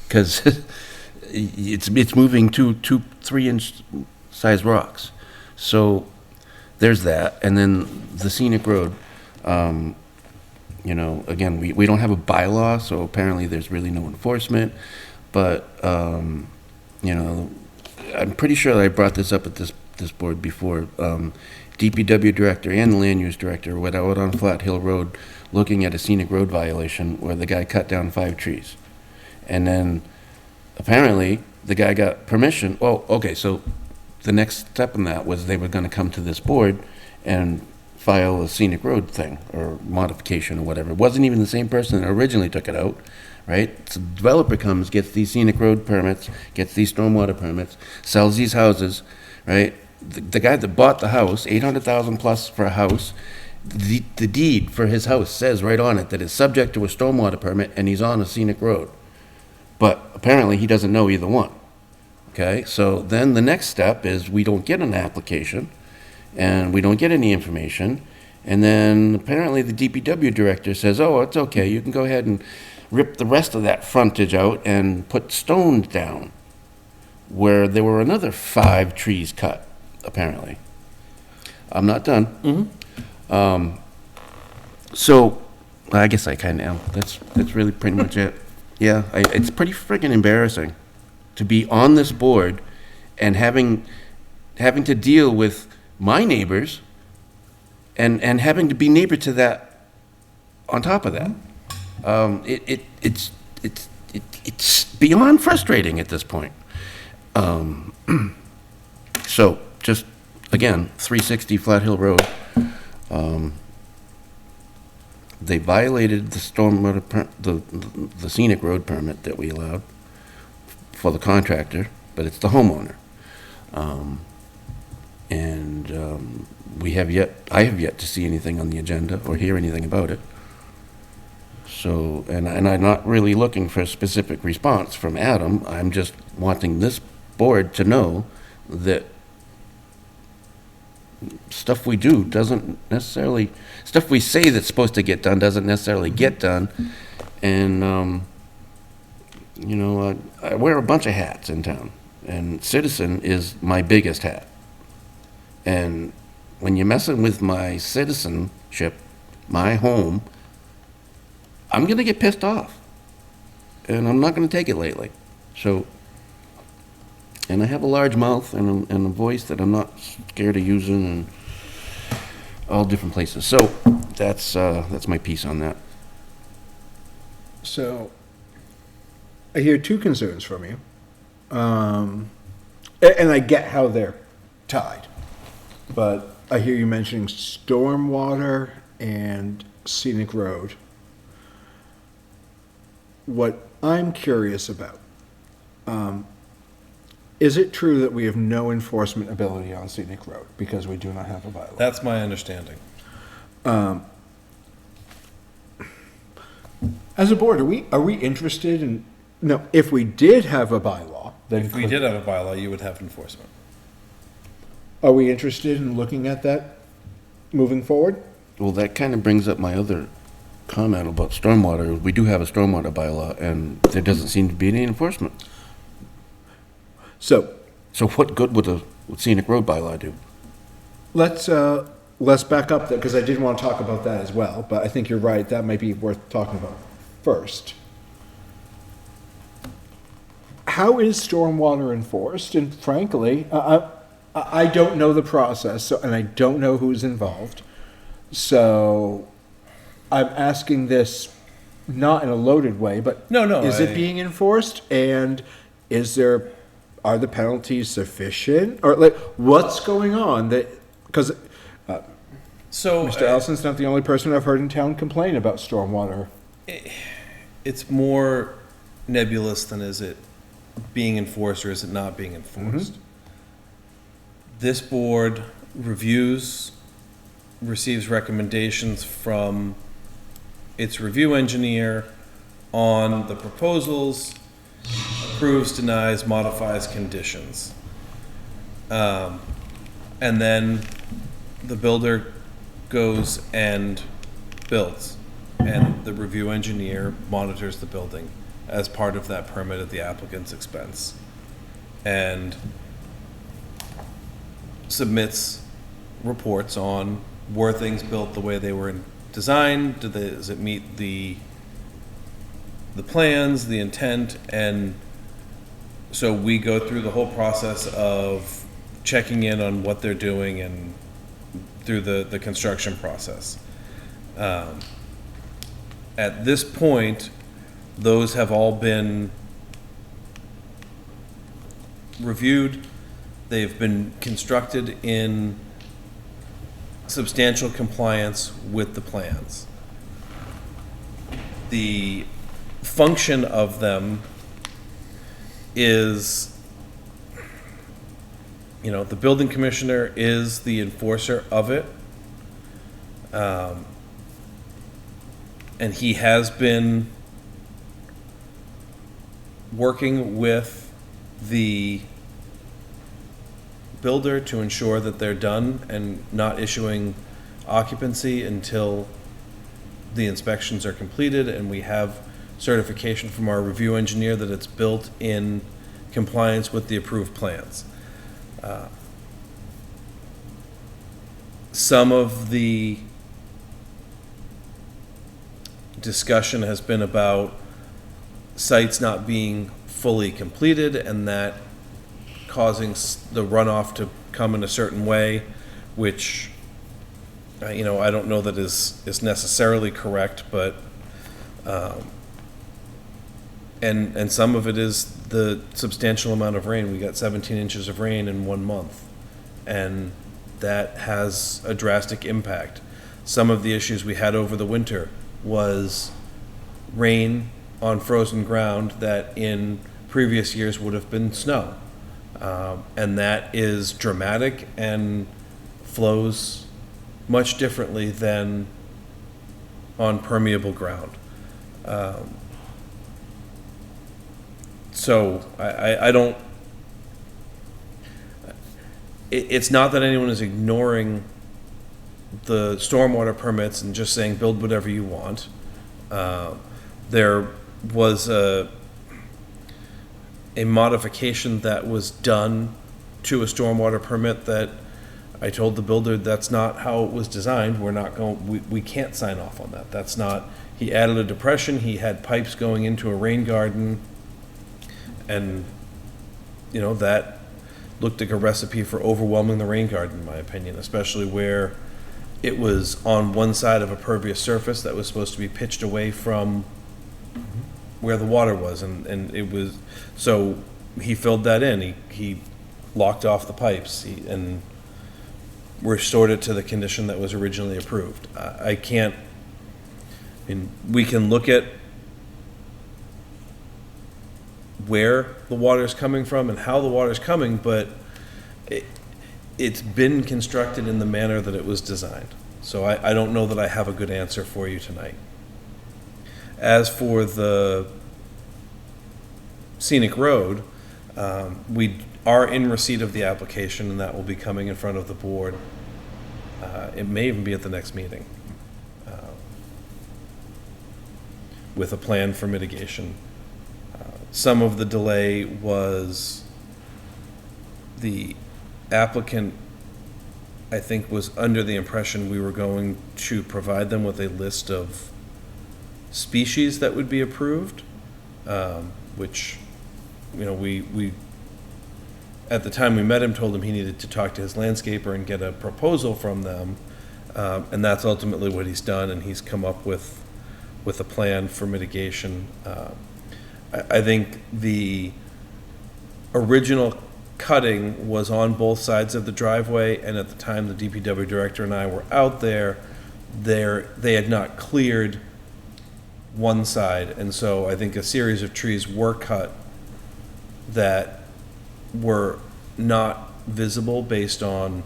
because it's moving 3-inch size rocks. So there's that, and then the scenic road. Again, we don't have a bylaw, so apparently there's really no enforcement. But I'm pretty sure that I brought this up at this board before. DPW director and the land use director went out on Flat Hill Road looking at a scenic road violation where the guy cut down 5 trees. And then apparently the guy got permission. Well, okay, so the next step in that was they were going to come to this board and file a scenic road thing or modification or whatever. It wasn't even the same person that originally took it out, right? So the developer comes, gets these scenic road permits, gets these stormwater permits, sells these houses, right? The guy that bought the house, 800,000 plus for a house, the deed for his house says right on it that it's subject to a stormwater permit and he's on a scenic road. But apparently he doesn't know either one. Okay, so then the next step is we don't get an application and we don't get any information. And then apparently the DPW director says, oh, it's okay, you can go ahead and rip the rest of that frontage out and put stones down. where there were another 5 trees cut, apparently. I'm not done. So, I guess I kind of am. That's really pretty much it. Yeah, it's pretty friggin' embarrassing to be on this board and having to deal with my neighbors and having to be neighbor to that on top of that. It's beyond frustrating at this point. So, just, again, 360 Flat Hill Road. They violated the stormwater, the scenic road permit that we allowed for the contractor, but it's the homeowner. I have yet to see anything on the agenda or hear anything about it. So, and I'm not really looking for a specific response from Adam. I'm just wanting this board to know that stuff we do doesn't necessarily, stuff we say that's supposed to get done doesn't necessarily get done. And, I wear a bunch of hats in town, and citizen is my biggest hat. And when you're messing with my citizenship, my home, I'm going to get pissed off. And I'm not going to take it lately. So, and I have a large mouth and a voice that I'm not scared of using in all different places. So that's my piece on that. So, I hear 2 concerns from you. And I get how they're tied. But I hear you mentioning stormwater and scenic road. What I'm curious about, is it true that we have no enforcement ability on scenic road because we do not have a bylaw? That's my understanding. As a board, are we interested in, no, if we did have a bylaw, then If we did have a bylaw, you would have enforcement. are we interested in looking at that moving forward? Well, that kind of brings up my other comment about stormwater. We do have a stormwater bylaw, and there doesn't seem to be any enforcement. So, So what good would a scenic road bylaw do? let's back up there, because I did want to talk about that as well, but I think you're right, that might be worth talking about first. How is stormwater enforced? And frankly, I don't know the process, and I don't know who's involved. So I'm asking this not in a loaded way, but No, is it being enforced? And are the penalties sufficient? Or like, what's going on? Because So Mr. Allison's not the only person I've heard in town complain about stormwater. it's more nebulous than is it being enforced or is it not being enforced. This board receives recommendations from its review engineer on the proposals, approves, denies, modifies conditions. And then the builder goes and builds, and the review engineer monitors the building as part of that permit at the applicant's expense, and submits reports on were things built the way they were designed, does it meet the plans, the intent, and so we go through the whole process of checking in on what they're doing and through the construction process. At this point, those have all been reviewed. They've been constructed in substantial compliance with the plans. The function of them is, the building commissioner is the enforcer of it. And he has been working with the builder to ensure that they're done and not issuing occupancy until the inspections are completed and we have certification from our review engineer that it's built in compliance with the approved plans. Some of the discussion has been about sites not being fully completed and that causing the runoff to come in a certain way, which, I don't know that is necessarily correct, but, and some of it is the substantial amount of rain. We got 17 inches of rain in 1 month, and that has a drastic impact. Some of the issues we had over the winter was rain on frozen ground that in previous years would have been snow. And that is dramatic and flows much differently than on permeable ground. So I don't, it's not that anyone is ignoring the stormwater permits and just saying build whatever you want. There was a modification that was done to a stormwater permit that I told the builder that's not how it was designed. We're not going, we can't sign off on that. That's not, he added a depression, he had pipes going into a rain garden, and that looked like a recipe for overwhelming the rain garden, in my opinion, especially where it was on one side of a pervious surface that was supposed to be pitched away from where the water was, and it was, so he filled that in, he locked off the pipes, and restored it to the condition that was originally approved. We can look at where the water is coming from and how the water is coming, but it's been constructed in the manner that it was designed. So I don't know that I have a good answer for you tonight. As for the scenic road, we are in receipt of the application, and that will be coming in front of the board. It may even be at the next meeting, with a plan for mitigation. Some of the delay was the applicant, I think, was under the impression we were going to provide them with a list of species that would be approved, which, we at the time we met him, told him he needed to talk to his landscaper and get a proposal from them, and that's ultimately what he's done, and he's come up with a plan for mitigation. I think the original cutting was on both sides of the driveway, and at the time the DPW director and I were out there, they had not cleared one side, and so I think a series of trees were cut that were not visible based on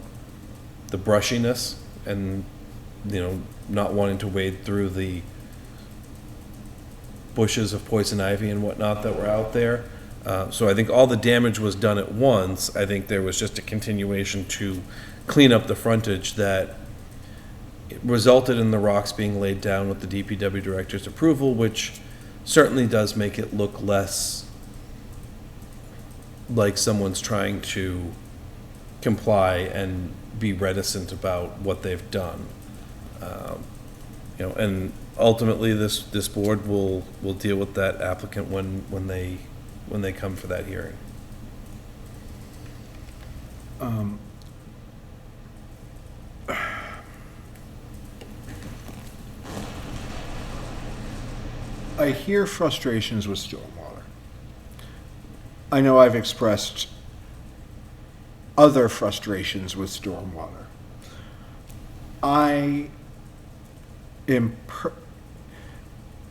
the brushiness and, not wanting to wade through the bushes of poison ivy and whatnot that were out there. So I think all the damage was done at once. I think there was just a continuation to clean up the frontage that resulted in the rocks being laid down with the DPW director's approval, which certainly does make it look less like someone's trying to comply and be reticent about what they've done. And ultimately this board will deal with that applicant when they come for that hearing. I hear frustrations with stormwater. I know I've expressed other frustrations with stormwater.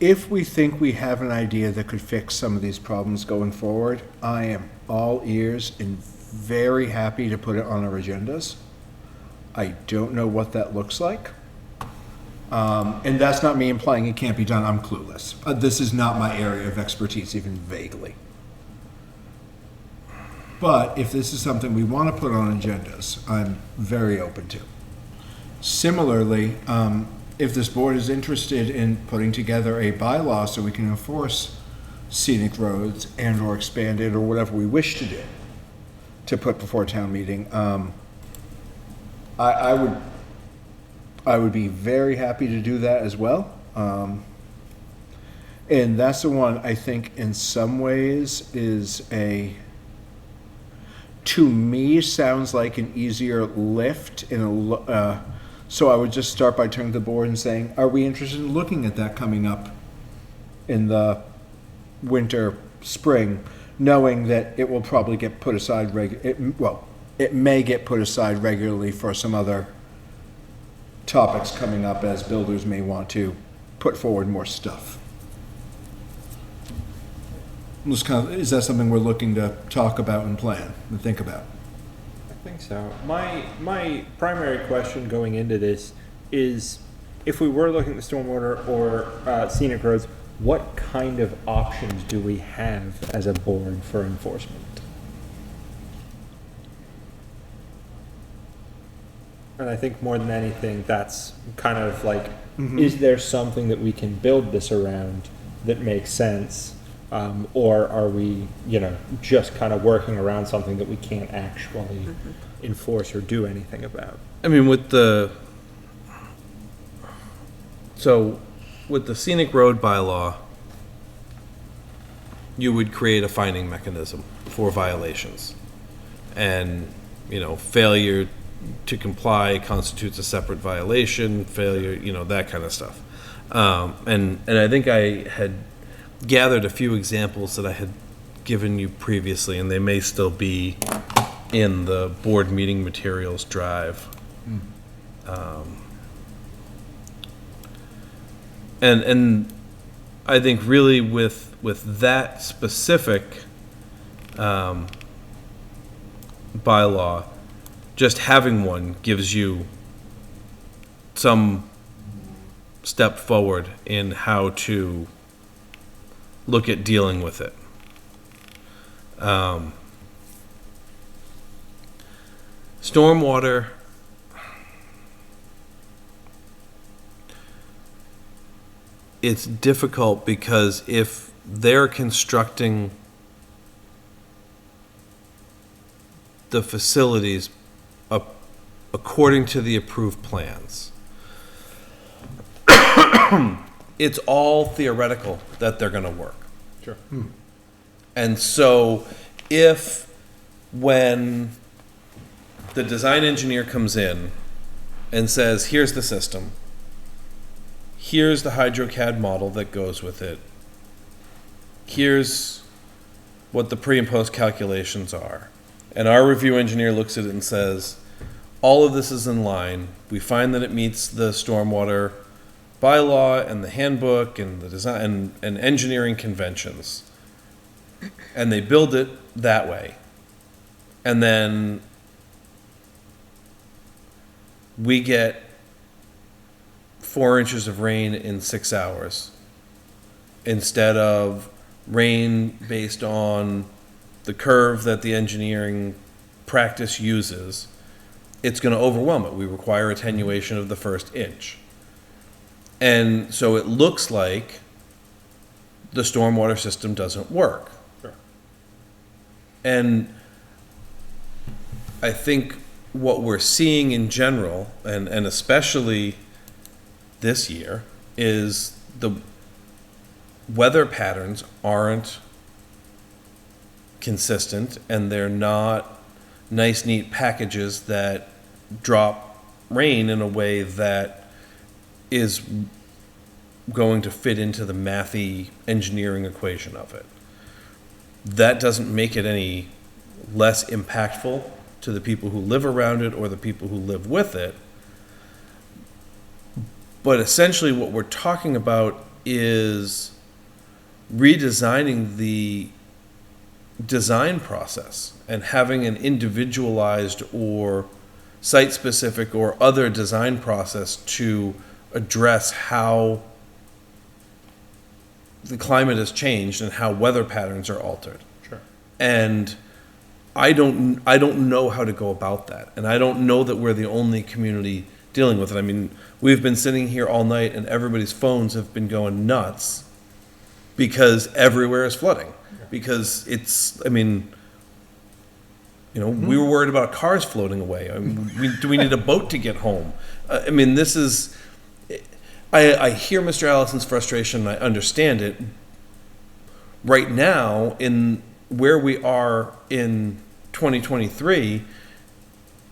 If we think we have an idea that could fix some of these problems going forward, I am all ears and very happy to put it on our agendas. I don't know what that looks like. And that's not me implying it can't be done. I'm clueless. This is not my area of expertise, even vaguely. But if this is something we want to put on agendas, I'm very open to. Similarly, if this board is interested in putting together a bylaw so we can enforce scenic roads and/or expanded or whatever we wish to do to put before town meeting. I would be very happy to do that as well. And that's the one I think in some ways is to me, sounds like an easier lift so I would just start by turning to the board and saying, are we interested in looking at that coming up in the winter, spring, knowing that it will probably get put aside it may get put aside regularly for some other topics coming up as builders may want to put forward more stuff. Is that something we're looking to talk about and plan and think about? I think so. My primary question going into this is, if we were looking at the stormwater or scenic roads, what kind of options do we have as a board for enforcement? And I think more than anything, that's kind of like, is there something that we can build this around that makes sense? Or are we, just kind of working around something that we can't actually enforce or do anything about? I mean, with the scenic road bylaw, you would create a finding mechanism for violations. And, failure to comply constitutes a separate violation, failure, that kind of stuff. And I think I had gathered a few examples that I had given you previously, and they may still be in the board meeting materials drive. And I think really with that specific bylaw, just having one gives you some step forward in how to look at dealing with it. Stormwater, it's difficult because if they're constructing the facilities according to the approved plans, it's all theoretical that they're going to work. Sure. And so when the design engineer comes in and says, here's the system, here's the HydroCAD model that goes with it, here's what the pre and post calculations are, and our review engineer looks at it and says, all of this is in line, we find that it meets the stormwater bylaw and the handbook and the design and engineering conventions, and they build it that way, and then we get 4 inches of rain in 6 hours instead of rain based on the curve that the engineering practice uses. It's going to overwhelm it. We require attenuation of the first inch. And so it looks like the stormwater system doesn't work. Sure. And I think what we're seeing in general, and especially this year, is the weather patterns aren't consistent, and they're not nice, neat packages that drop rain in a way that is going to fit into the mathy engineering equation of it. That doesn't make it any less impactful to the people who live around it or the people who live with it. But essentially what we're talking about is redesigning the design process and having an individualized or site-specific or other design process to address how the climate has changed and how weather patterns are altered. Sure. And I don't know how to go about that. And I don't know that we're the only community dealing with it. I mean, we've been sitting here all night and everybody's phones have been going nuts because everywhere is flooding. Because it's, I mean, you know, we were worried about cars floating away. I mean, do we need a boat to get home? I mean, this is, I hear Mr. Allison's frustration, and I understand it. Right now, in where we are in 2023,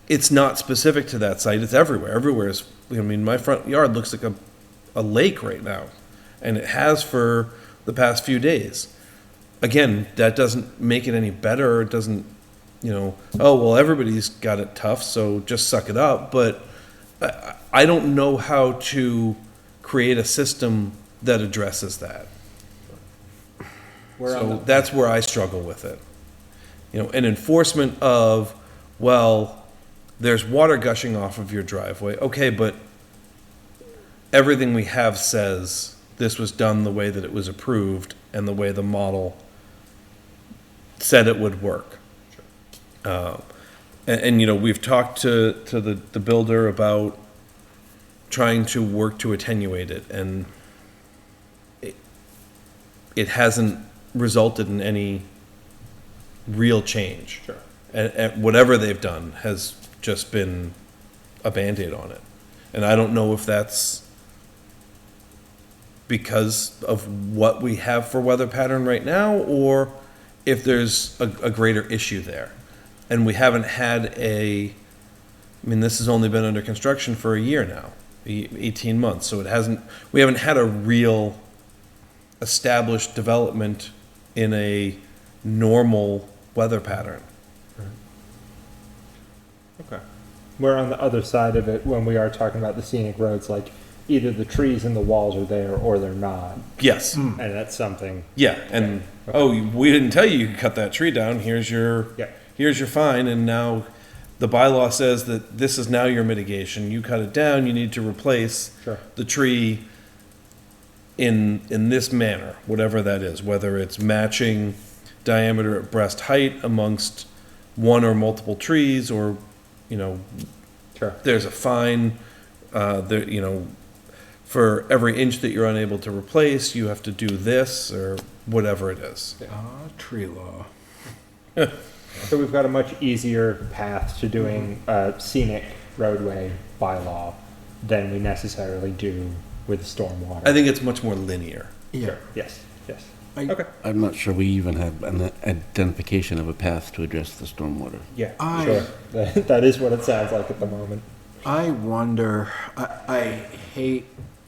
it's not specific to that site. It's everywhere. Everywhere is, I mean, my front yard looks like a lake right now, and it has for the past few days. Again, that doesn't make it any better. It doesn't, you know, oh, well, everybody's got it tough, so just suck it up. But I don't know how to create a system that addresses that. So that's where I struggle with it. You know, an enforcement of, well, there's water gushing off of your driveway. Okay, but everything we have says this was done the way that it was approved and the way the model said it would work. And, you know, we've talked to the builder about trying to work to attenuate it, and it hasn't resulted in any real change. Sure. And whatever they've done has just been a Band-Aid on it. And I don't know if that's because of what we have for weather pattern right now, or if there's a greater issue there. And we haven't had I mean, this has only been under construction for a year now, 18 months, so we haven't had a real established development in a normal weather pattern. Okay. We're on the other side of it when we are talking about the scenic roads, like either the trees and the walls are there or they're not. Yes. And that's something. Yeah, and, oh, we didn't tell you could cut that tree down, here's your fine, and now the bylaw says that this is now your mitigation, you cut it down, you need to replace Sure. the tree in this manner, whatever that is, whether it's matching diameter at breast height amongst one or multiple trees, or, you know, Sure. there's a fine, there, you know, for every inch that you're unable to replace, you have to do this, or whatever it is. Tree law. So we've got a much easier path to doing a scenic roadway bylaw than we necessarily do with stormwater. I think it's much more linear. Yeah. Yes, yes. I- Okay. I'm not sure we even have an identification of a path to address the stormwater. Yeah, I- sure. That is what it sounds like at the moment. I wonder, I hate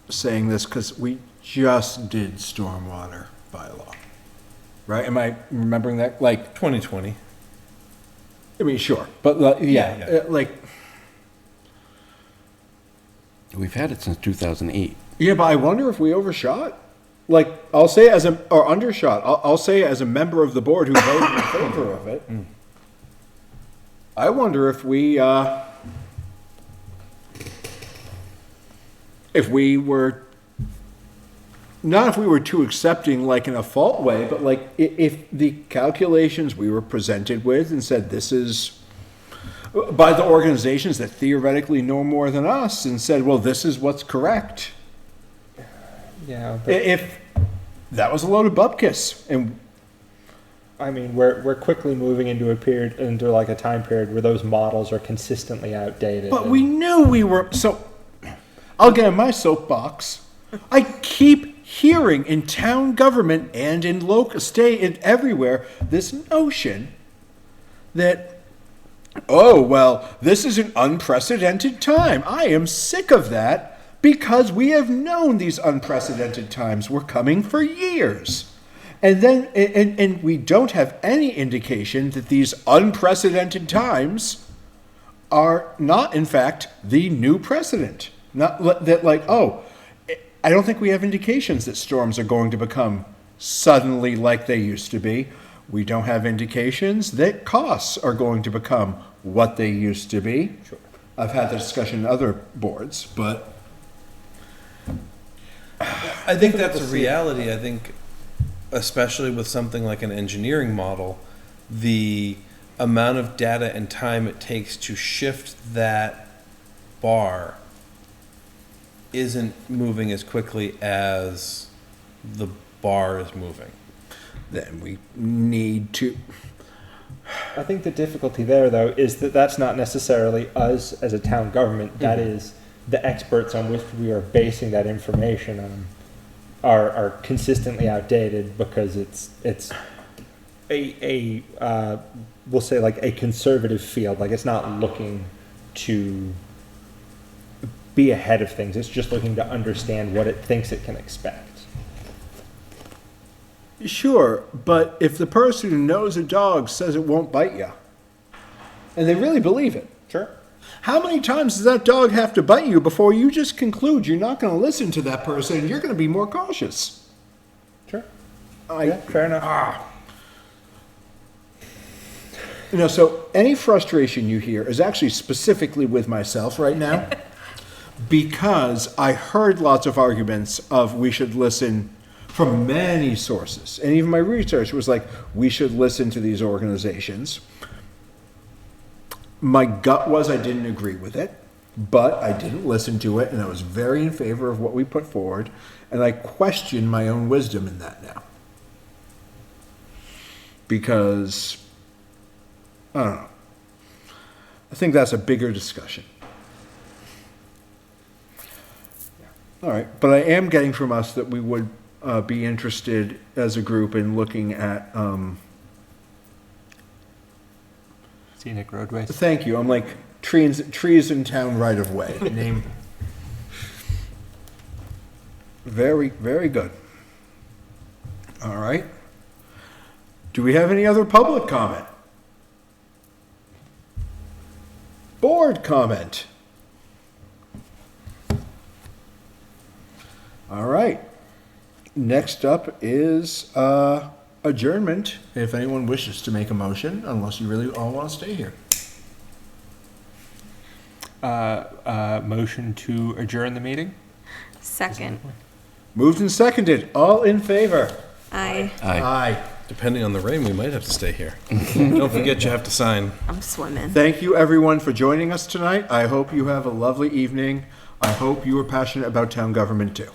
saying this because we just did stormwater bylaw, right? Am I remembering that? Like, 2020. I mean, sure, but like, Yeah. like, We've had it since 2008. yeah, but I wonder if we overshot. Like, I'll say or undershot. I'll say as a member of the board who voted in favor of it. I wonder if we were, not if we were too accepting, like in a fault way, but like if the calculations we were presented with and said this is by the organizations that theoretically know more than us, and said, well, this is what's correct. Yeah, but, If that was a load of bupkis, and I mean, we're quickly moving into like a time period where those models are consistently outdated. but we knew we were, so I'll get on my soapbox. I keep hearing in town government and in local, state, and everywhere, this notion that, oh, well, this is an unprecedented time. I am sick of that because we have known these unprecedented times were coming for years. And then, and we don't have any indication that these unprecedented times are not, in fact, the new precedent. Not that, like, oh, I don't think we have indications that storms are going to become suddenly like they used to be. We don't have indications that costs are going to become what they used to be. Sure. I've had the discussion in other boards, but I think that's a reality. I think, especially with something like an engineering model, the amount of data and time it takes to shift that bar isn't moving as quickly as the bar is moving. Then we need to, I think the difficulty there, though, is that that's not necessarily us as a town government. That is the experts on which we are basing that information on are consistently outdated because it's we'll say like a conservative field. Like it's not looking to be ahead of things. It's just looking to understand what it thinks it can expect. sure, but if the person who knows a dog says it won't bite you, and they really believe it, Sure. how many times does that dog have to bite you before you just conclude you're not going to listen to that person and you're going to be more cautious? Sure. I, Fair enough. You know, so any frustration you hear is actually specifically with myself right now because I heard lots of arguments of we should listen from many sources. And even my research was like, we should listen to these organizations. My gut was I didn't agree with it, but I didn't listen to it, and I was very in favor of what we put forward, and I question my own wisdom in that now. Because I don't know. I think that's a bigger discussion. All right, but I am getting from us that we would be interested as a group in looking at, Scenic roadways. thank you, I'm like, trees in town right of way. Name. Very, very good. All right. Do we have any other public comment? Board comment? All right. Next up is adjournment, if anyone wishes to make a motion, unless you really all want to stay here. Motion to adjourn the meeting? Second. Moved and seconded, all in favor? I, Aye. Depending on the rain, we might have to stay here. Don't forget you have to sign. I'm swimming. Thank you, everyone, for joining us tonight. I hope you have a lovely evening. I hope you are passionate about town government, too.